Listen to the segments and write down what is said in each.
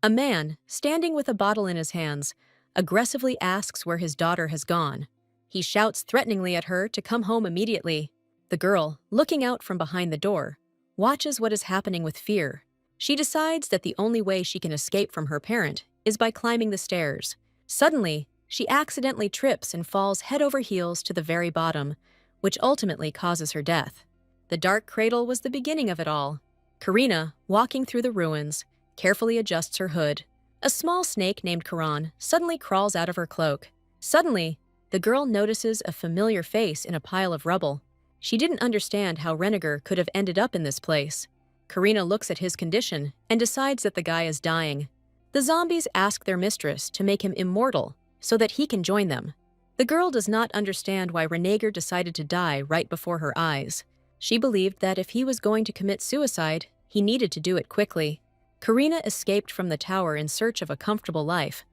A man, standing with a bottle in his hands, aggressively asks where his daughter has gone. He shouts threateningly at her to come home immediately. The girl, looking out from behind the door, watches what is happening with fear. She decides that the only way she can escape from her parent is by climbing the stairs. Suddenly, she accidentally trips and falls head over heels to the very bottom, which ultimately causes her death. The dark cradle was the beginning of it all. Karina, walking through the ruins, carefully adjusts her hood. A small snake named Karan suddenly crawls out of her cloak. Suddenly, the girl notices a familiar face in a pile of rubble. She didn't understand how Renegar could have ended up in this place. Karina looks at his condition and decides that the guy is dying. The zombies ask their mistress to make him immortal so that he can join them. The girl does not understand why Renegar decided to die right before her eyes. She believed that if he was going to commit suicide, he needed to do it quickly. Karina escaped from the tower in search of a comfortable life,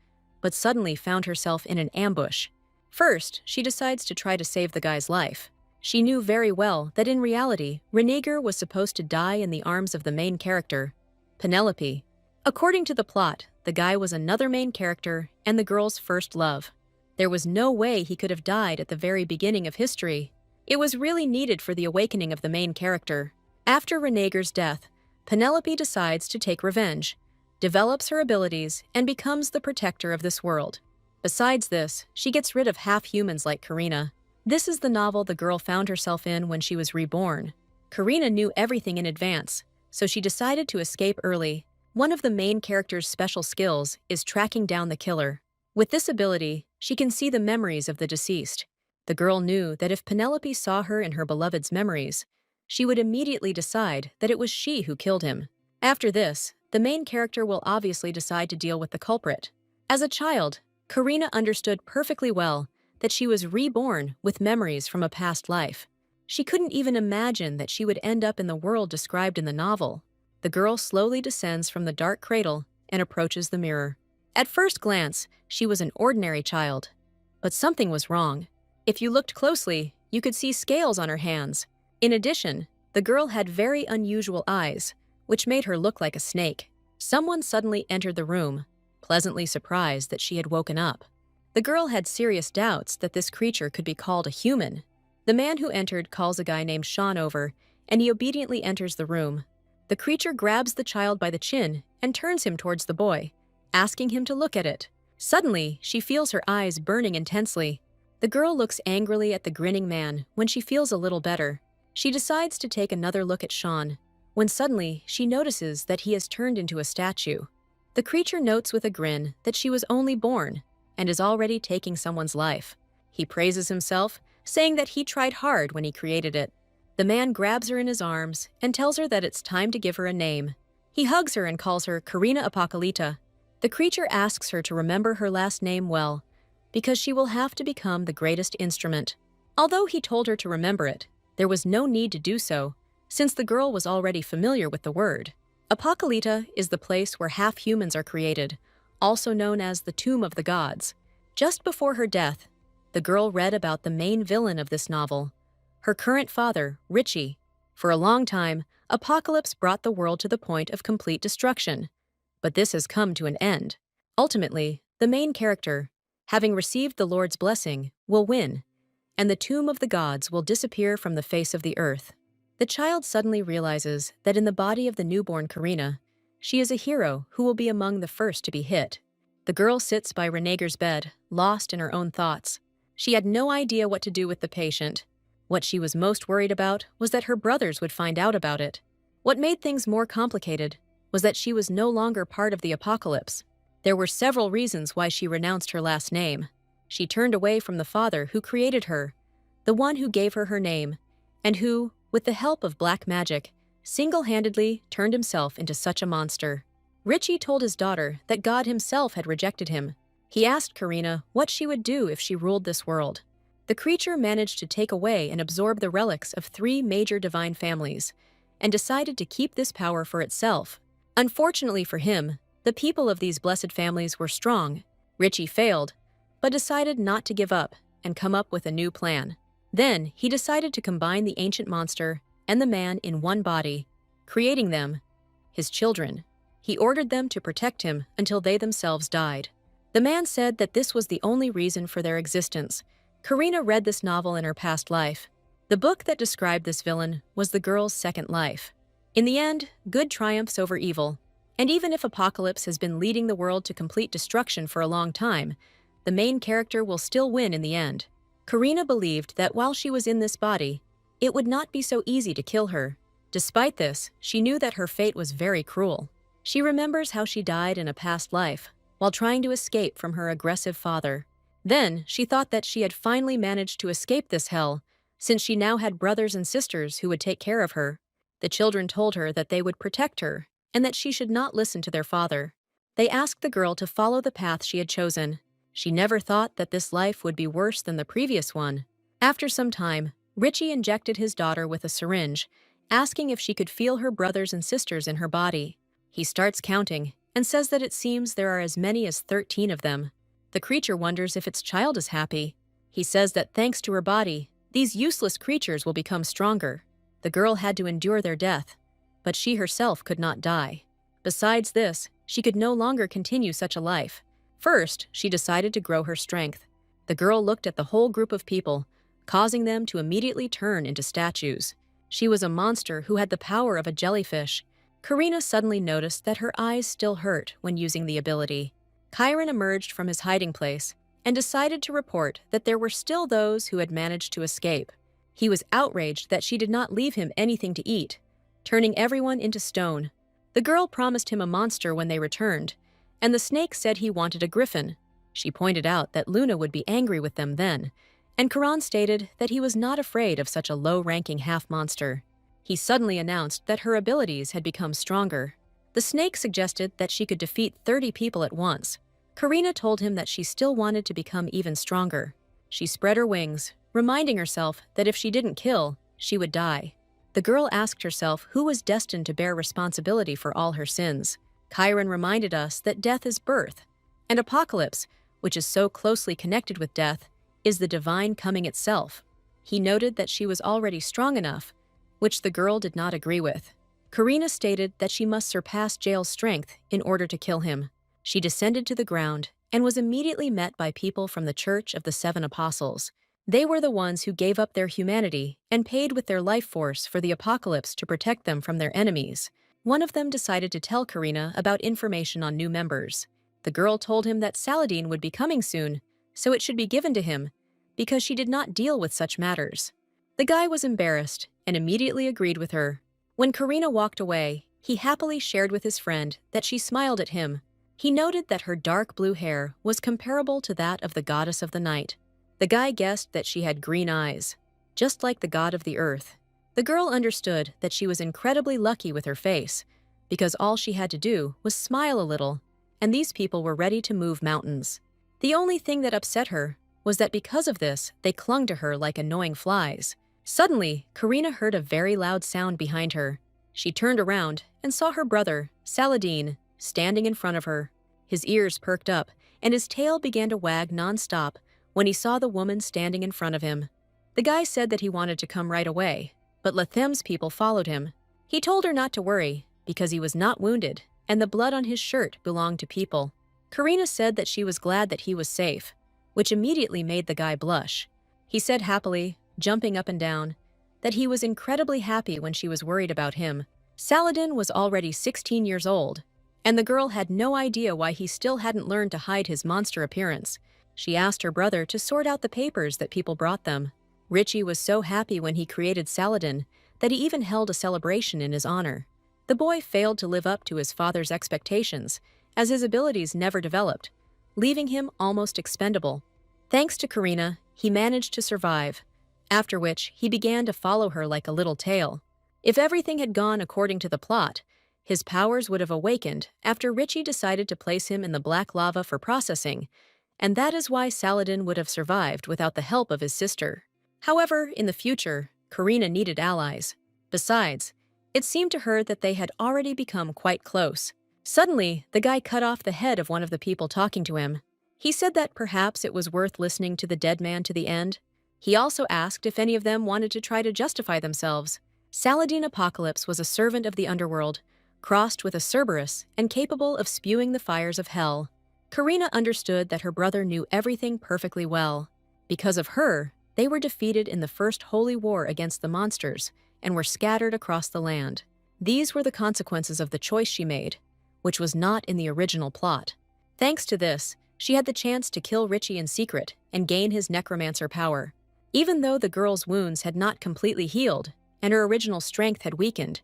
but suddenly found herself in an ambush. First, she decides to try to save the guy's life. She knew very well that in reality, Renegar was supposed to die in the arms of the main character, Penelope. According to the plot, the guy was another main character and the girl's first love. There was no way he could have died at the very beginning of history. It was really needed for the awakening of the main character. After Renegar's death, Penelope decides to take revenge, develops her abilities, and becomes the protector of this world. Besides this, she gets rid of half-humans like Karina. This is the novel the girl found herself in when she was reborn. Karina knew everything in advance, so she decided to escape early. One of the main character's special skills is tracking down the killer. With this ability, she can see the memories of the deceased. The girl knew that if Penelope saw her in her beloved's memories, she would immediately decide that it was she who killed him. After this, the main character will obviously decide to deal with the culprit. As a child, Karina understood perfectly well that she was reborn with memories from a past life. She couldn't even imagine that she would end up in the world described in the novel. The girl slowly descends from the dark cradle and approaches the mirror. At first glance, she was an ordinary child. But something was wrong. If you looked closely, you could see scales on her hands. In addition, the girl had very unusual eyes, which made her look like a snake. Someone suddenly entered the room, pleasantly surprised that she had woken up. The girl had serious doubts that this creature could be called a human. The man who entered calls a guy named Sean over, and he obediently enters the room. The creature grabs the child by the chin and turns him towards the boy, asking him to look at it. Suddenly, she feels her eyes burning intensely. The girl looks angrily at the grinning man when she feels a little better. She decides to take another look at Sean, when suddenly she notices that he has turned into a statue. The creature notes with a grin that she was only born and is already taking someone's life. He praises himself, saying that he tried hard when he created it. The man grabs her in his arms and tells her that it's time to give her a name. He hugs her and calls her Karina Apocalypta. The creature asks her to remember her last name well, because she will have to become the greatest instrument. Although he told her to remember it, there was no need to do so, since the girl was already familiar with the word. Apocalypta is the place where half-humans are created, also known as the Tomb of the Gods. Just before her death, the girl read about the main villain of this novel, her current father, Richie. For a long time, Apocalypse brought the world to the point of complete destruction. But this has come to an end. Ultimately, the main character, having received the Lord's blessing, will win, and the Tomb of the Gods will disappear from the face of the earth. The child suddenly realizes that in the body of the newborn Karina, she is a hero who will be among the first to be hit. The girl sits by Renegar's bed, lost in her own thoughts. She had no idea what to do with the patient. What she was most worried about was that her brothers would find out about it. What made things more complicated was that she was no longer part of the apocalypse. There were several reasons why she renounced her last name. She turned away from the father who created her, the one who gave her her name, and who, with the help of black magic, single-handedly turned himself into such a monster. Richie told his daughter that God himself had rejected him. He asked Karina what she would do if she ruled this world. The creature managed to take away and absorb the relics of 3 major divine families, and decided to keep this power for itself. Unfortunately for him, the people of these blessed families were strong. Richie failed, but decided not to give up and come up with a new plan. Then, he decided to combine the ancient monster and the man in one body, creating them his children. He ordered them to protect him until they themselves died. The man said that this was the only reason for their existence. Karina read this novel in her past life. The book that described this villain was the girl's second life. In the end, good triumphs over evil. And even if Apocalypse has been leading the world to complete destruction for a long time, the main character will still win in the end. Karina believed that while she was in this body, it would not be so easy to kill her. Despite this, she knew that her fate was very cruel. She remembers how she died in a past life, while trying to escape from her aggressive father. Then, she thought that she had finally managed to escape this hell, since she now had brothers and sisters who would take care of her. The children told her that they would protect her, and that she should not listen to their father. They asked the girl to follow the path she had chosen. She never thought that this life would be worse than the previous one. After some time, Richie injected his daughter with a syringe, asking if she could feel her brothers and sisters in her body. He starts counting, and says that it seems there are as many as 13 of them. The creature wonders if its child is happy. He says that thanks to her body, these useless creatures will become stronger. The girl had to endure their death, but she herself could not die. Besides this, she could no longer continue such a life. First, she decided to grow her strength. The girl looked at the whole group of people, causing them to immediately turn into statues. She was a monster who had the power of a jellyfish. Karina suddenly noticed that her eyes still hurt when using the ability. Chiron emerged from his hiding place and decided to report that there were still those who had managed to escape. He was outraged that she did not leave him anything to eat, turning everyone into stone. The girl promised him a monster when they returned, and the snake said he wanted a griffin. She pointed out that Luna would be angry with them then, and Charon stated that he was not afraid of such a low-ranking half-monster. He suddenly announced that her abilities had become stronger. The snake suggested that she could defeat 30 people at once. Karina told him that she still wanted to become even stronger. She spread her wings, reminding herself that if she didn't kill, she would die. The girl asked herself who was destined to bear responsibility for all her sins. Chiron reminded us that death is birth, and Apocalypse, which is so closely connected with death, is the divine coming itself. He noted that she was already strong enough, which the girl did not agree with. Karina stated that she must surpass Jael's strength in order to kill him. She descended to the ground and was immediately met by people from the Church of the Seven Apostles. They were the ones who gave up their humanity and paid with their life force for the Apocalypse to protect them from their enemies. One of them decided to tell Karina about information on new members. The girl told him that Saladin would be coming soon, so it should be given to him, because she did not deal with such matters. The guy was embarrassed and immediately agreed with her. When Karina walked away, he happily shared with his friend that she smiled at him. He noted that her dark blue hair was comparable to that of the goddess of the night. The guy guessed that she had green eyes, just like the god of the earth. The girl understood that she was incredibly lucky with her face, because all she had to do was smile a little, and these people were ready to move mountains. The only thing that upset her was that because of this, they clung to her like annoying flies. Suddenly, Karina heard a very loud sound behind her. She turned around and saw her brother, Saladin, standing in front of her. His ears perked up, and his tail began to wag non-stop when he saw the woman standing in front of him. The guy said that he wanted to come right away, but Lathem's people followed him. He told her not to worry, because he was not wounded, and the blood on his shirt belonged to people. Karina said that she was glad that he was safe, which immediately made the guy blush. He said happily, jumping up and down, that he was incredibly happy when she was worried about him. Saladin was already 16 years old, and the girl had no idea why he still hadn't learned to hide his monster appearance. She asked her brother to sort out the papers that people brought them. Richie was so happy when he created Saladin that he even held a celebration in his honor. The boy failed to live up to his father's expectations, as his abilities never developed, leaving him almost expendable. Thanks to Karina, he managed to survive, after which he began to follow her like a little tail. If everything had gone according to the plot, his powers would have awakened after Richie decided to place him in the black lava for processing, and that is why Saladin would have survived without the help of his sister. However, in the future, Karina needed allies. Besides, it seemed to her that they had already become quite close. Suddenly, the guy cut off the head of one of the people talking to him. He said that perhaps it was worth listening to the dead man to the end. He also asked if any of them wanted to try to justify themselves. Saladin Apocalypse was a servant of the underworld, crossed with a Cerberus and capable of spewing the fires of hell. Karina understood that her brother knew everything perfectly well. Because of her, they were defeated in the First Holy War against the monsters and were scattered across the land. These were the consequences of the choice she made, which was not in the original plot. Thanks to this, she had the chance to kill Richie in secret and gain his necromancer power. Even though the girl's wounds had not completely healed and her original strength had weakened,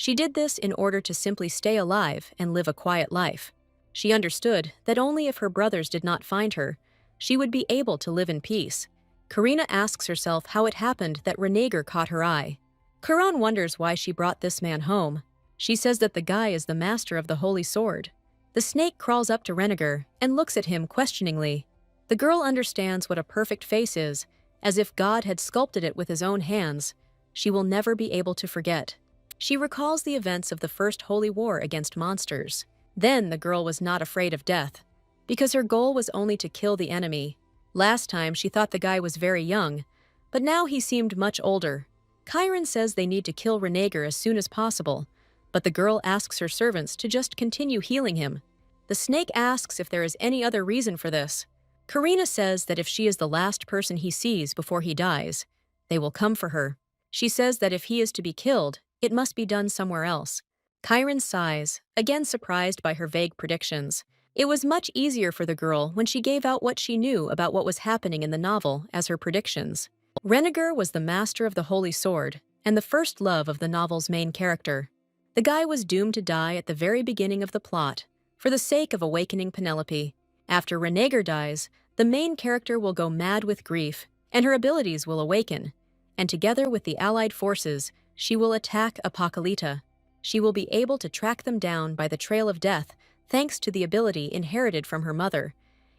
she did this in order to simply stay alive and live a quiet life. She understood that only if her brothers did not find her, she would be able to live in peace. Karina asks herself how it happened that Renegar caught her eye. Karan wonders why she brought this man home. She says that the guy is the master of the Holy Sword. The snake crawls up to Renegar and looks at him questioningly. The girl understands what a perfect face is, as if God had sculpted it with his own hands. She will never be able to forget. She recalls the events of the First Holy War against monsters. Then the girl was not afraid of death, because her goal was only to kill the enemy. Last time she thought the guy was very young, but now he seemed much older. Chiron says they need to kill Renegar as soon as possible, but the girl asks her servants to just continue healing him. The snake asks if there is any other reason for this. Karina says that if she is the last person he sees before he dies, they will come for her. She says that if he is to be killed, it must be done somewhere else. Chiron sighs, again surprised by her vague predictions. It was much easier for the girl when she gave out what she knew about what was happening in the novel as her predictions. Renegar was the master of the Holy Sword and the first love of the novel's main character. The guy was doomed to die at the very beginning of the plot, for the sake of awakening Penelope. After Renegar dies, the main character will go mad with grief, and her abilities will awaken, and together with the allied forces, she will attack Apocalypta. She will be able to track them down by the trail of death thanks to the ability inherited from her mother,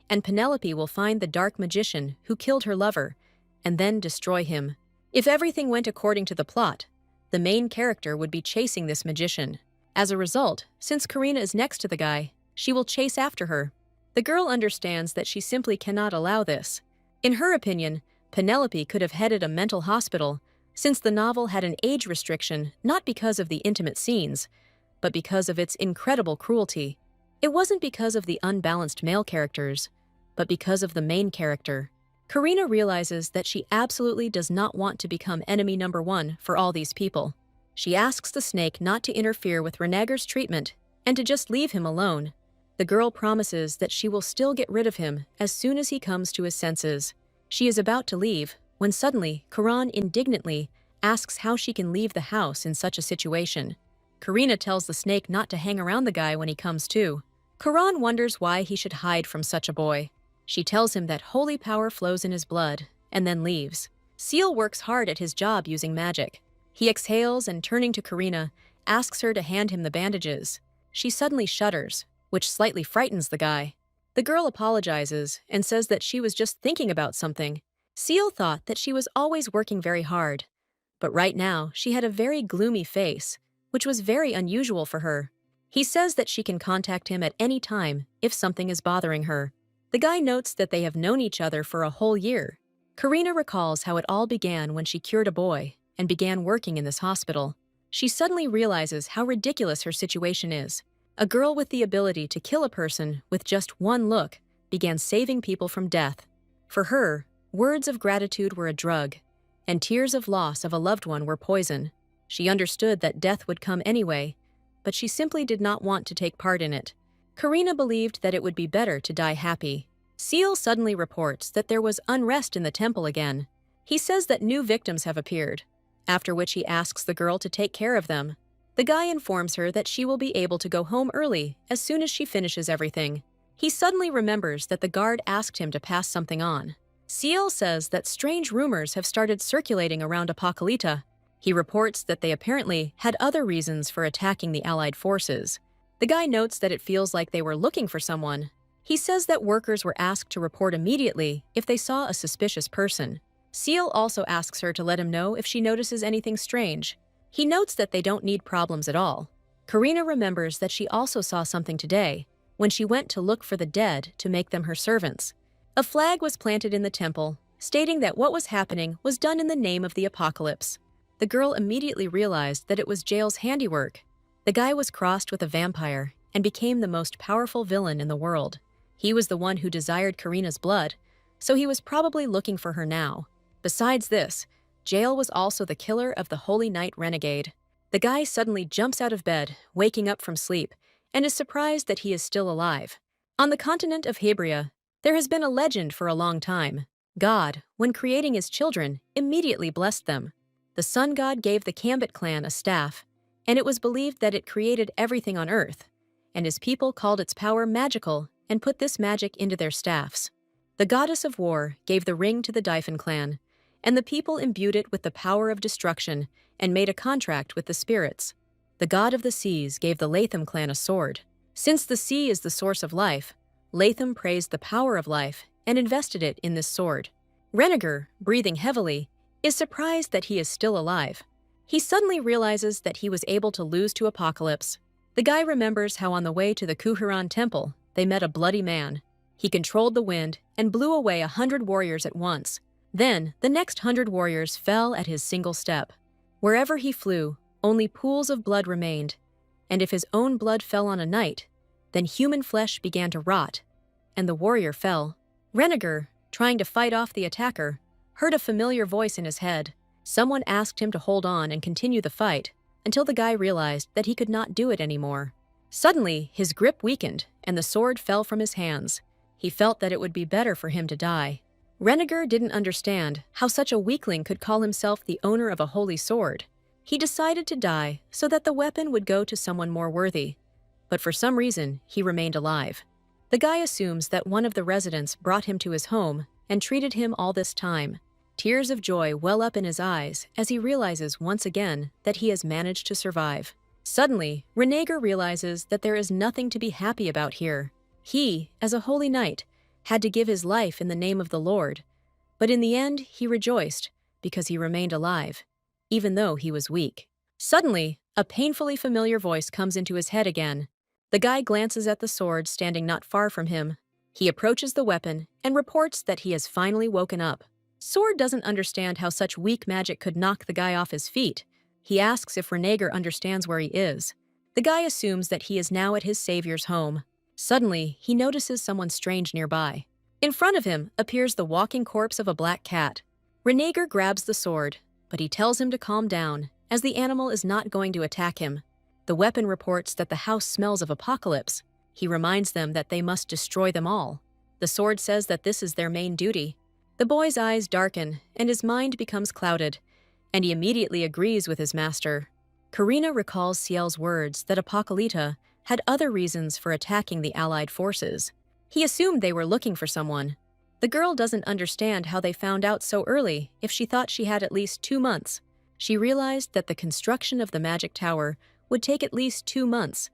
and Penelope will find the dark magician who killed her lover, and then destroy him. If everything went according to the plot, the main character would be chasing this magician. As a result, since Karina is next to the guy, she will chase after her. The girl understands that she simply cannot allow this. In her opinion, Penelope could have headed a mental hospital, since the novel had an age restriction not because of the intimate scenes, but because of its incredible cruelty. It wasn't because of the unbalanced male characters, but because of the main character. Karina realizes that she absolutely does not want to become enemy number one for all these people. She asks the snake not to interfere with Renegar's treatment and to just leave him alone. The girl promises that she will still get rid of him as soon as he comes to his senses. She is about to leave when suddenly Karan indignantly asks how she can leave the house in such a situation. Karina tells the snake not to hang around the guy when he comes to. Karan wonders why he should hide from such a boy. She tells him that holy power flows in his blood, and then leaves. Seal works hard at his job using magic. He exhales and, turning to Karina, asks her to hand him the bandages. She suddenly shudders, which slightly frightens the guy. The girl apologizes and says that she was just thinking about something. Seal thought that she was always working very hard, but right now she had a very gloomy face, which was very unusual for her. He says that she can contact him at any time if something is bothering her. The guy notes that they have known each other for a whole year. Karina recalls how it all began when she cured a boy and began working in this hospital. She suddenly realizes how ridiculous her situation is. A girl with the ability to kill a person with just one look began saving people from death. For her, words of gratitude were a drug, and tears of loss of a loved one were poison. She understood that death would come anyway, but she simply did not want to take part in it. Karina believed that it would be better to die happy. Seal suddenly reports that there was unrest in the temple again. He says that new victims have appeared, after which he asks the girl to take care of them. The guy informs her that she will be able to go home early as soon as she finishes everything. He suddenly remembers that the guard asked him to pass something on. Seal says that strange rumors have started circulating around Apocalypta. He reports that they apparently had other reasons for attacking the Allied forces. The guy notes that it feels like they were looking for someone. He says that workers were asked to report immediately if they saw a suspicious person. Seal also asks her to let him know if she notices anything strange. He notes that they don't need problems at all. Karina remembers that she also saw something today, when she went to look for the dead to make them her servants. A flag was planted in the temple, stating that what was happening was done in the name of the apocalypse. The girl immediately realized that it was Jael's handiwork. The guy was crossed with a vampire and became the most powerful villain in the world. He was the one who desired Karina's blood, so he was probably looking for her now. Besides this, Jael was also the killer of the Holy Knight renegade. The guy suddenly jumps out of bed, waking up from sleep, and is surprised that he is still alive. On the continent of Hebrea, there has been a legend for a long time. God, when creating his children, immediately blessed them. The sun god gave the Cambit clan a staff, and it was believed that it created everything on earth, and his people called its power magical and put this magic into their staffs. The goddess of war gave the ring to the Dyphon clan, and the people imbued it with the power of destruction and made a contract with the spirits. The god of the seas gave the Latham clan a sword. Since the sea is the source of life, Latham praised the power of life and invested it in this sword. Renegar, breathing heavily, is surprised that he is still alive. He suddenly realizes that he was able to lose to Apocalypse. The guy remembers how on the way to the Kuhuran temple, they met a bloody man. He controlled the wind and blew away 100 warriors at once. Then, the next 100 warriors fell at his single step. Wherever he flew, only pools of blood remained, and if his own blood fell on a knight, then human flesh began to rot, and the warrior fell. Renegar, trying to fight off the attacker, heard a familiar voice in his head. Someone asked him to hold on and continue the fight, until the guy realized that he could not do it anymore. Suddenly, his grip weakened, and the sword fell from his hands. He felt that it would be better for him to die. Renegar didn't understand how such a weakling could call himself the owner of a holy sword. He decided to die so that the weapon would go to someone more worthy. But for some reason, he remained alive. The guy assumes that one of the residents brought him to his home and treated him all this time. Tears of joy well up in his eyes as he realizes once again that he has managed to survive. Suddenly, Renegar realizes that there is nothing to be happy about here. He, as a holy knight, had to give his life in the name of the Lord, but in the end he rejoiced because he remained alive, even though he was weak. Suddenly, a painfully familiar voice comes into his head again. The guy glances at the sword standing not far from him. He approaches the weapon and reports that he has finally woken up. Sword doesn't understand how such weak magic could knock the guy off his feet. He asks if Renegar understands where he is. The guy assumes that he is now at his savior's home. Suddenly, he notices someone strange nearby. In front of him appears the walking corpse of a black cat. Renegar grabs the sword, but he tells him to calm down, as the animal is not going to attack him. The weapon reports that the house smells of apocalypse. He reminds them that they must destroy them all. The sword says that this is their main duty. The boy's eyes darken, and his mind becomes clouded, and he immediately agrees with his master. Karina recalls Ciel's words that Apocalypta had other reasons for attacking the Allied forces. He assumed they were looking for someone. The girl doesn't understand how they found out so early if she thought she had at least 2 months. She realized that the construction of the magic tower would take at least 2 months,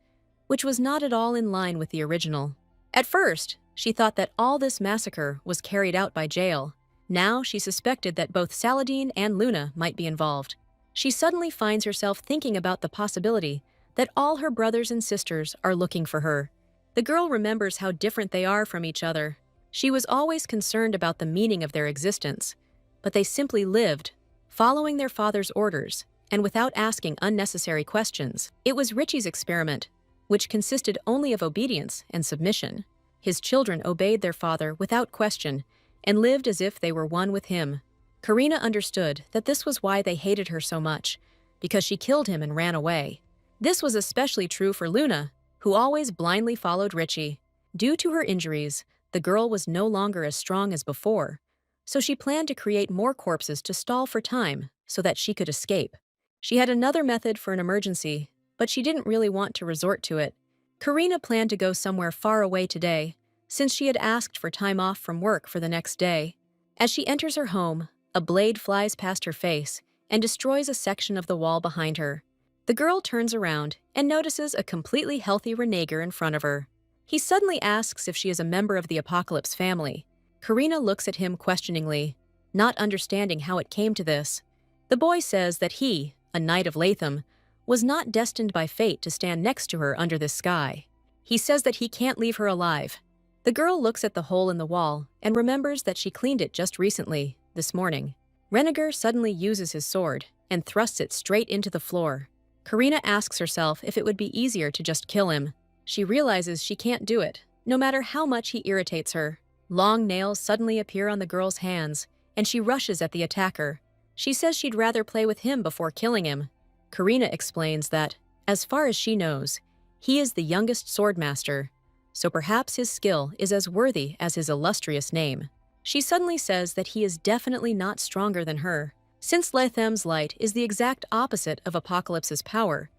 which was not at all in line with the original. At first, she thought that all this massacre was carried out by Jael. Now she suspected that both Saladin and Luna might be involved. She suddenly finds herself thinking about the possibility that all her brothers and sisters are looking for her. The girl remembers how different they are from each other. She was always concerned about the meaning of their existence, but they simply lived, following their father's orders, and without asking unnecessary questions. It was Richie's experiment, which consisted only of obedience and submission. His children obeyed their father without question and lived as if they were one with him. Karina understood that this was why they hated her so much, because she killed him and ran away. This was especially true for Luna, who always blindly followed Richie. Due to her injuries, the girl was no longer as strong as before, so she planned to create more corpses to stall for time so that she could escape. She had another method for an emergency, but she didn't really want to resort to it. Karina planned to go somewhere far away today, since she had asked for time off from work for the next day. As she enters her home, a blade flies past her face and destroys a section of the wall behind her. The girl turns around and notices a completely healthy Renegar in front of her. He suddenly asks if she is a member of the Apocalypse family. Karina looks at him questioningly, not understanding how it came to this. The boy says that he, a knight of Latham, was not destined by fate to stand next to her under this sky. He says that he can't leave her alive. The girl looks at the hole in the wall and remembers that she cleaned it just recently, this morning. Renegar suddenly uses his sword and thrusts it straight into the floor. Karina asks herself if it would be easier to just kill him. She realizes she can't do it, no matter how much he irritates her. Long nails suddenly appear on the girl's hands, and she rushes at the attacker. She says she'd rather play with him before killing him. Karina explains that, as far as she knows, he is the youngest swordmaster, so perhaps his skill is as worthy as his illustrious name. She suddenly says that he is definitely not stronger than her, since Lathem's light is the exact opposite of Apocalypse's power.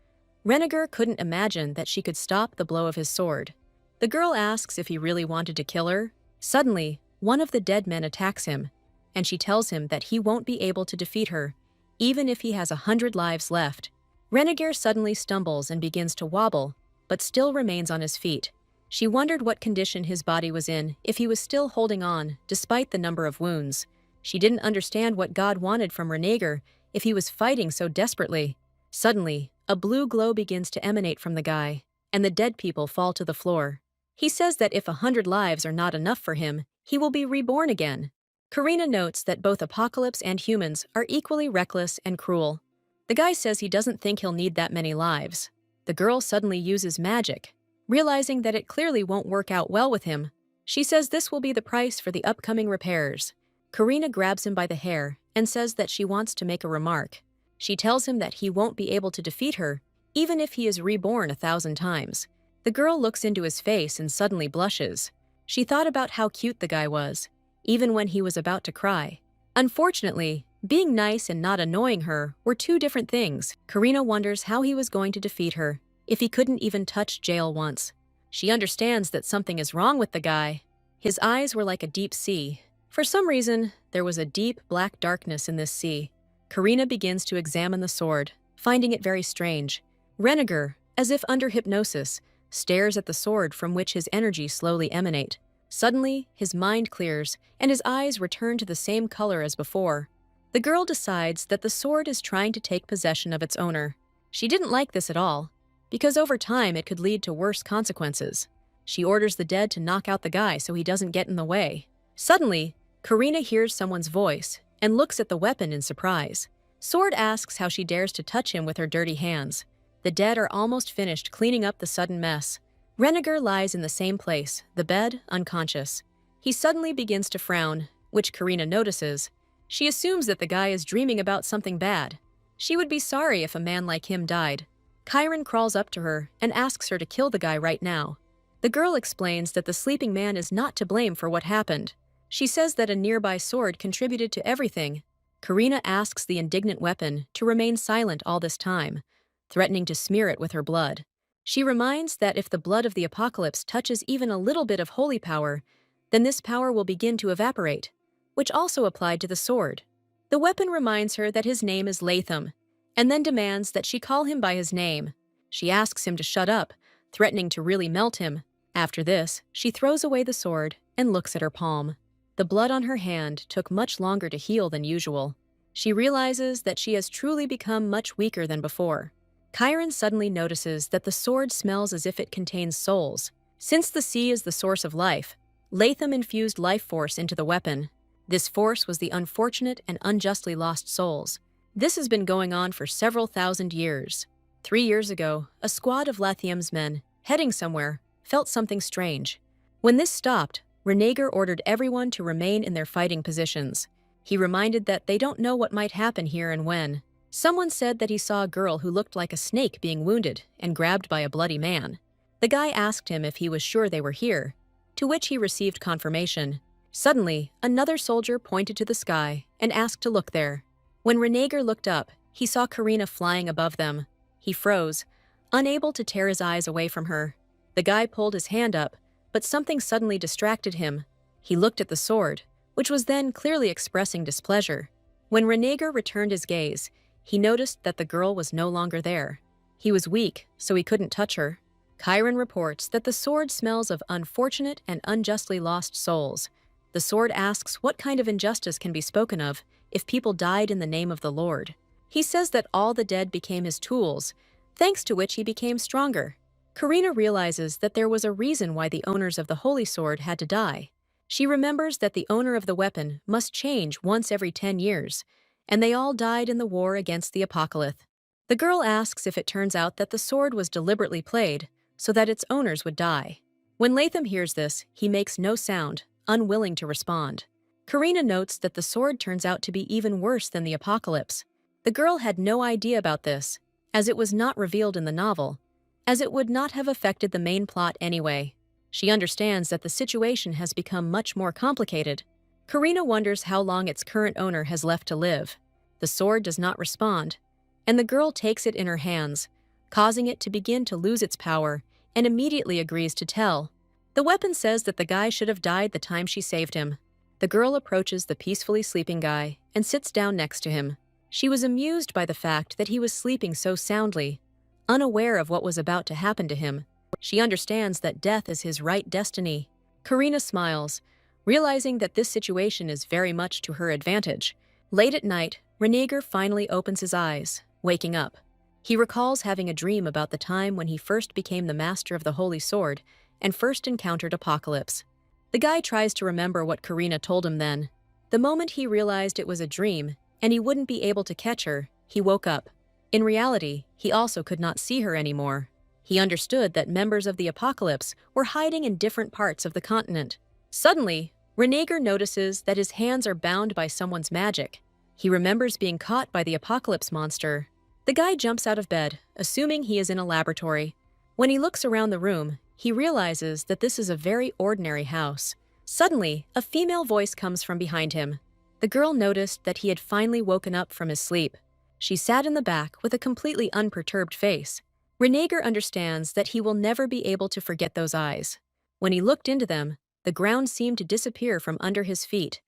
Renegar couldn't imagine that she could stop the blow of his sword. The girl asks if he really wanted to kill her. Suddenly, one of the dead men attacks him, and she tells him that he won't be able to defeat her, even if he has 100 lives left. Renegar suddenly stumbles and begins to wobble, but still remains on his feet. She wondered what condition his body was in if he was still holding on, despite the number of wounds. She didn't understand what God wanted from Renegar if he was fighting so desperately. Suddenly, a blue glow begins to emanate from the guy, and the dead people fall to the floor. He says that if 100 lives are not enough for him, he will be reborn again. Karina notes that both Apocalypse and humans are equally reckless and cruel. The guy says he doesn't think he'll need that many lives. The girl suddenly uses magic, realizing that it clearly won't work out well with him. She says this will be the price for the upcoming repairs. Karina grabs him by the hair and says that she wants to make a remark. She tells him that he won't be able to defeat her, even if he is reborn 1,000 times. The girl looks into his face and suddenly blushes. She thought about how cute the guy was, even when he was about to cry. Unfortunately, being nice and not annoying her were two different things. Karina wonders how he was going to defeat her if he couldn't even touch Jail once. She understands that something is wrong with the guy. His eyes were like a deep sea. For some reason, there was a deep black darkness in this sea. Karina begins to examine the sword, finding it very strange. Renegar, as if under hypnosis, stares at the sword from which his energy slowly emanate. Suddenly, his mind clears, and his eyes return to the same color as before. The girl decides that the sword is trying to take possession of its owner. She didn't like this at all, because over time it could lead to worse consequences. She orders the dead to knock out the guy so he doesn't get in the way. Suddenly, Karina hears someone's voice and looks at the weapon in surprise. Sword asks how she dares to touch him with her dirty hands. The dead are almost finished cleaning up the sudden mess. Renegar lies in the same place, the bed, unconscious. He suddenly begins to frown, which Karina notices. She assumes that the guy is dreaming about something bad. She would be sorry if a man like him died. Chiron crawls up to her and asks her to kill the guy right now. The girl explains that the sleeping man is not to blame for what happened. She says that a nearby sword contributed to everything. Karina asks the indignant weapon to remain silent all this time, threatening to smear it with her blood. She reminds that if the blood of the Apocalypse touches even a little bit of holy power, then this power will begin to evaporate, which also applied to the sword. The weapon reminds her that his name is Lathem, and then demands that she call him by his name. She asks him to shut up, threatening to really melt him. After this, she throws away the sword and looks at her palm. The blood on her hand took much longer to heal than usual. She realizes that she has truly become much weaker than before. Chiron suddenly notices that the sword smells as if it contains souls. Since the sea is the source of life, Lathem infused life force into the weapon. This force was the unfortunate and unjustly lost souls. This has been going on for several thousand years. 3 years ago, a squad of Lathiem's men, heading somewhere, felt something strange. When this stopped, Renegar ordered everyone to remain in their fighting positions. He reminded that they don't know what might happen here and when. Someone said that he saw a girl who looked like a snake being wounded and grabbed by a bloody man. The guy asked him if he was sure they were here, to which he received confirmation. Suddenly, another soldier pointed to the sky and asked to look there. When Renegar looked up, he saw Karina flying above them. He froze, unable to tear his eyes away from her. The guy pulled his hand up, but something suddenly distracted him. He looked at the sword, which was then clearly expressing displeasure. When Renegar returned his gaze, he noticed that the girl was no longer there. He was weak, so he couldn't touch her. Chiron reports that the sword smells of unfortunate and unjustly lost souls. The sword asks what kind of injustice can be spoken of if people died in the name of the Lord. He says that all the dead became his tools, thanks to which he became stronger. Karina realizes that there was a reason why the owners of the Holy Sword had to die. She remembers that the owner of the weapon must change once every 10 years, and they all died in the war against the Apocalypse. The girl asks if it turns out that the sword was deliberately played so that its owners would die. When Latham hears this, he makes no sound, unwilling to respond. Karina notes that the sword turns out to be even worse than the apocalypse. The girl had no idea about this, as it was not revealed in the novel, as it would not have affected the main plot anyway. She understands that the situation has become much more complicated. Karina wonders how long its current owner has left to live. The sword does not respond, and the girl takes it in her hands, causing it to begin to lose its power, and immediately agrees to tell. The weapon says that the guy should have died the time she saved him. The girl approaches the peacefully sleeping guy and sits down next to him. She was amused by the fact that he was sleeping so soundly, unaware of what was about to happen to him. She understands that death is his right destiny. Karina smiles, realizing that this situation is very much to her advantage. Late at night, Renegar finally opens his eyes, waking up. He recalls having a dream about the time when he first became the master of the Holy Sword and first encountered Apocalypse. The guy tries to remember what Karina told him then. The moment he realized it was a dream and he wouldn't be able to catch her, he woke up. In reality, he also could not see her anymore. He understood that members of the Apocalypse were hiding in different parts of the continent. Suddenly, Renegar notices that his hands are bound by someone's magic. He remembers being caught by the Apocalypse monster. The guy jumps out of bed, assuming he is in a laboratory. When he looks around the room, he realizes that this is a very ordinary house. Suddenly, a female voice comes from behind him. The girl noticed that he had finally woken up from his sleep. She sat in the back with a completely unperturbed face. Renegar understands that he will never be able to forget those eyes. When he looked into them, the ground seemed to disappear from under his feet,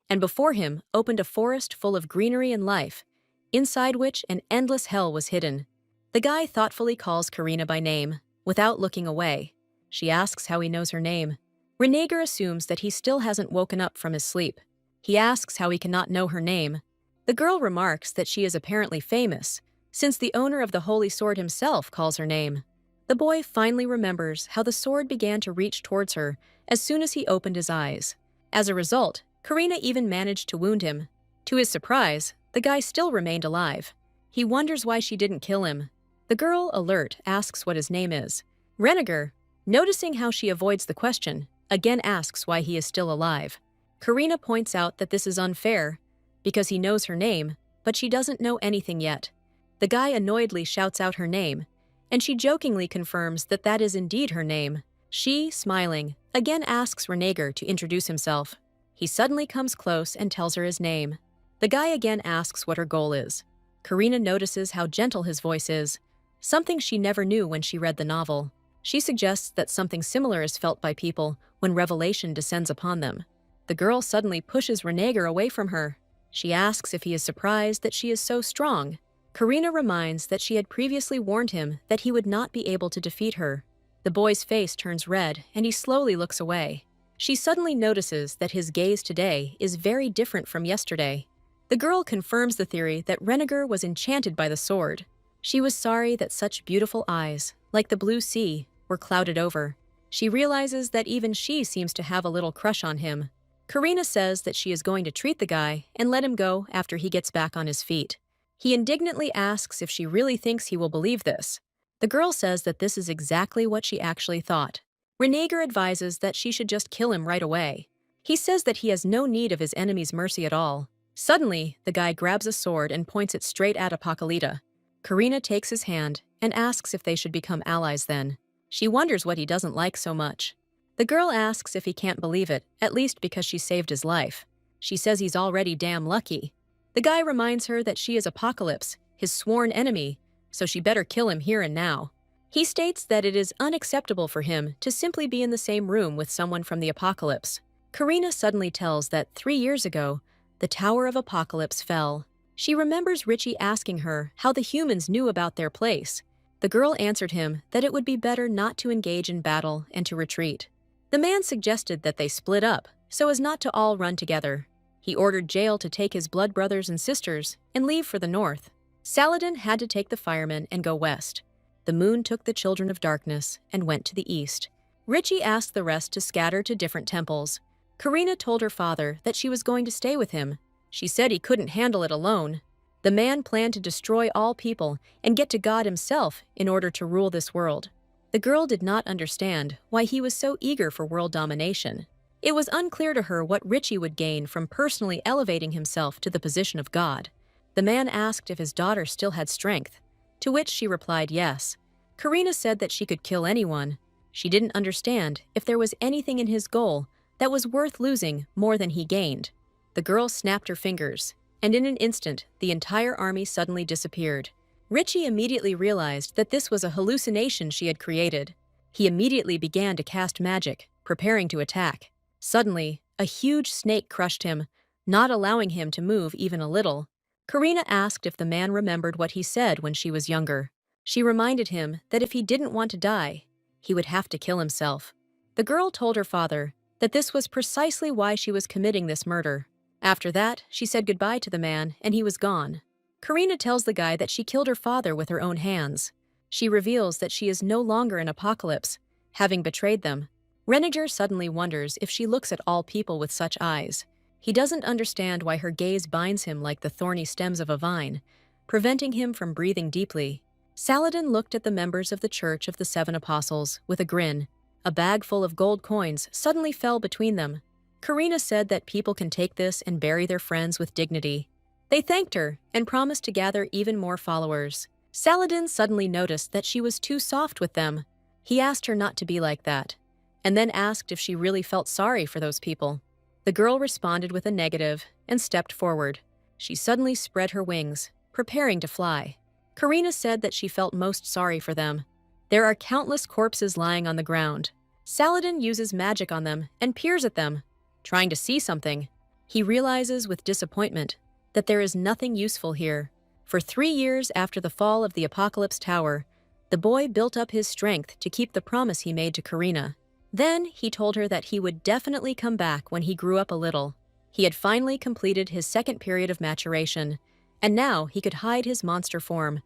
and before him opened a forest full of greenery and life, inside which an endless hell was hidden. The guy thoughtfully calls Karina by name, without looking away. She asks how he knows her name. Renegar assumes that he still hasn't woken up from his sleep. He asks how he cannot know her name. The girl remarks that she is apparently famous, since the owner of the Holy Sword himself calls her name. The boy finally remembers how the sword began to reach towards her as soon as he opened his eyes. As a result, Karina even managed to wound him. To his surprise, the guy still remained alive. He wonders why she didn't kill him. The girl, alert, asks what his name is. Renegar, noticing how she avoids the question, again asks why he is still alive. Karina points out that this is unfair, because he knows her name, but she doesn't know anything yet. The guy annoyedly shouts out her name, and she jokingly confirms that that is indeed her name. She, smiling, again asks Renegar to introduce himself. He suddenly comes close and tells her his name. The guy again asks what her goal is. Karina notices how gentle his voice is, something she never knew when she read the novel. She suggests that something similar is felt by people when revelation descends upon them. The girl suddenly pushes Renegar away from her. She asks if he is surprised that she is so strong. Karina reminds that she had previously warned him that he would not be able to defeat her. The boy's face turns red and he slowly looks away. She suddenly notices that his gaze today is very different from yesterday. The girl confirms the theory that Renegar was enchanted by the sword. She was sorry that such beautiful eyes, like the blue sea, were clouded over. She realizes that even she seems to have a little crush on him. Karina says that she is going to treat the guy and let him go after he gets back on his feet. He indignantly asks if she really thinks he will believe this. The girl says that this is exactly what she actually thought. Renegar advises that she should just kill him right away. He says that he has no need of his enemy's mercy at all. Suddenly, the guy grabs a sword and points it straight at Apocalypta. Karina takes his hand and asks if they should become allies then. She wonders what he doesn't like so much. The girl asks if he can't believe it, at least because she saved his life. She says he's already damn lucky. The guy reminds her that she is Apocalypse, his sworn enemy, so she better kill him here and now. He states that it is unacceptable for him to simply be in the same room with someone from the Apocalypse. Karina suddenly tells that 3 years ago, the Tower of Apocalypse fell. She remembers Richie asking her how the humans knew about their place. The girl answered him that it would be better not to engage in battle and to retreat. The man suggested that they split up, so as not to all run together. He ordered Jael to take his blood brothers and sisters and leave for the north. Saladin had to take the firemen and go west. The moon took the children of darkness and went to the east. Richie asked the rest to scatter to different temples. Karina told her father that she was going to stay with him. She said he couldn't handle it alone. The man planned to destroy all people and get to God himself in order to rule this world. The girl did not understand why he was so eager for world domination. It was unclear to her what Richie would gain from personally elevating himself to the position of God. The man asked if his daughter still had strength, to which she replied yes. Karina said that she could kill anyone. She didn't understand if there was anything in his goal that was worth losing more than he gained. The girl snapped her fingers, and in an instant, the entire army suddenly disappeared. Richie immediately realized that this was a hallucination she had created. He immediately began to cast magic, preparing to attack. Suddenly, a huge snake crushed him, not allowing him to move even a little. Karina asked if the man remembered what he said when she was younger. She reminded him that if he didn't want to die, he would have to kill himself. The girl told her father that this was precisely why she was committing this murder. After that, she said goodbye to the man, and he was gone. Karina tells the guy that she killed her father with her own hands. She reveals that she is no longer an apocalypse, having betrayed them. Reniger suddenly wonders if she looks at all people with such eyes. He doesn't understand why her gaze binds him like the thorny stems of a vine, preventing him from breathing deeply. Saladin looked at the members of the Church of the Seven Apostles with a grin. A bag full of gold coins suddenly fell between them. Karina said that people can take this and bury their friends with dignity. They thanked her and promised to gather even more followers. Saladin suddenly noticed that she was too soft with them. He asked her not to be like that, and then asked if she really felt sorry for those people. The girl responded with a negative and stepped forward. She suddenly spread her wings, preparing to fly. Karina said that she felt most sorry for them. There are countless corpses lying on the ground. Saladin uses magic on them and peers at them, trying to see something. He realizes with disappointment that there is nothing useful here. For 3 years after the fall of the Apocalypse Tower, the boy built up his strength to keep the promise he made to Karina. Then he told her that he would definitely come back when he grew up a little. He had finally completed his second period of maturation, and now he could hide his monster form,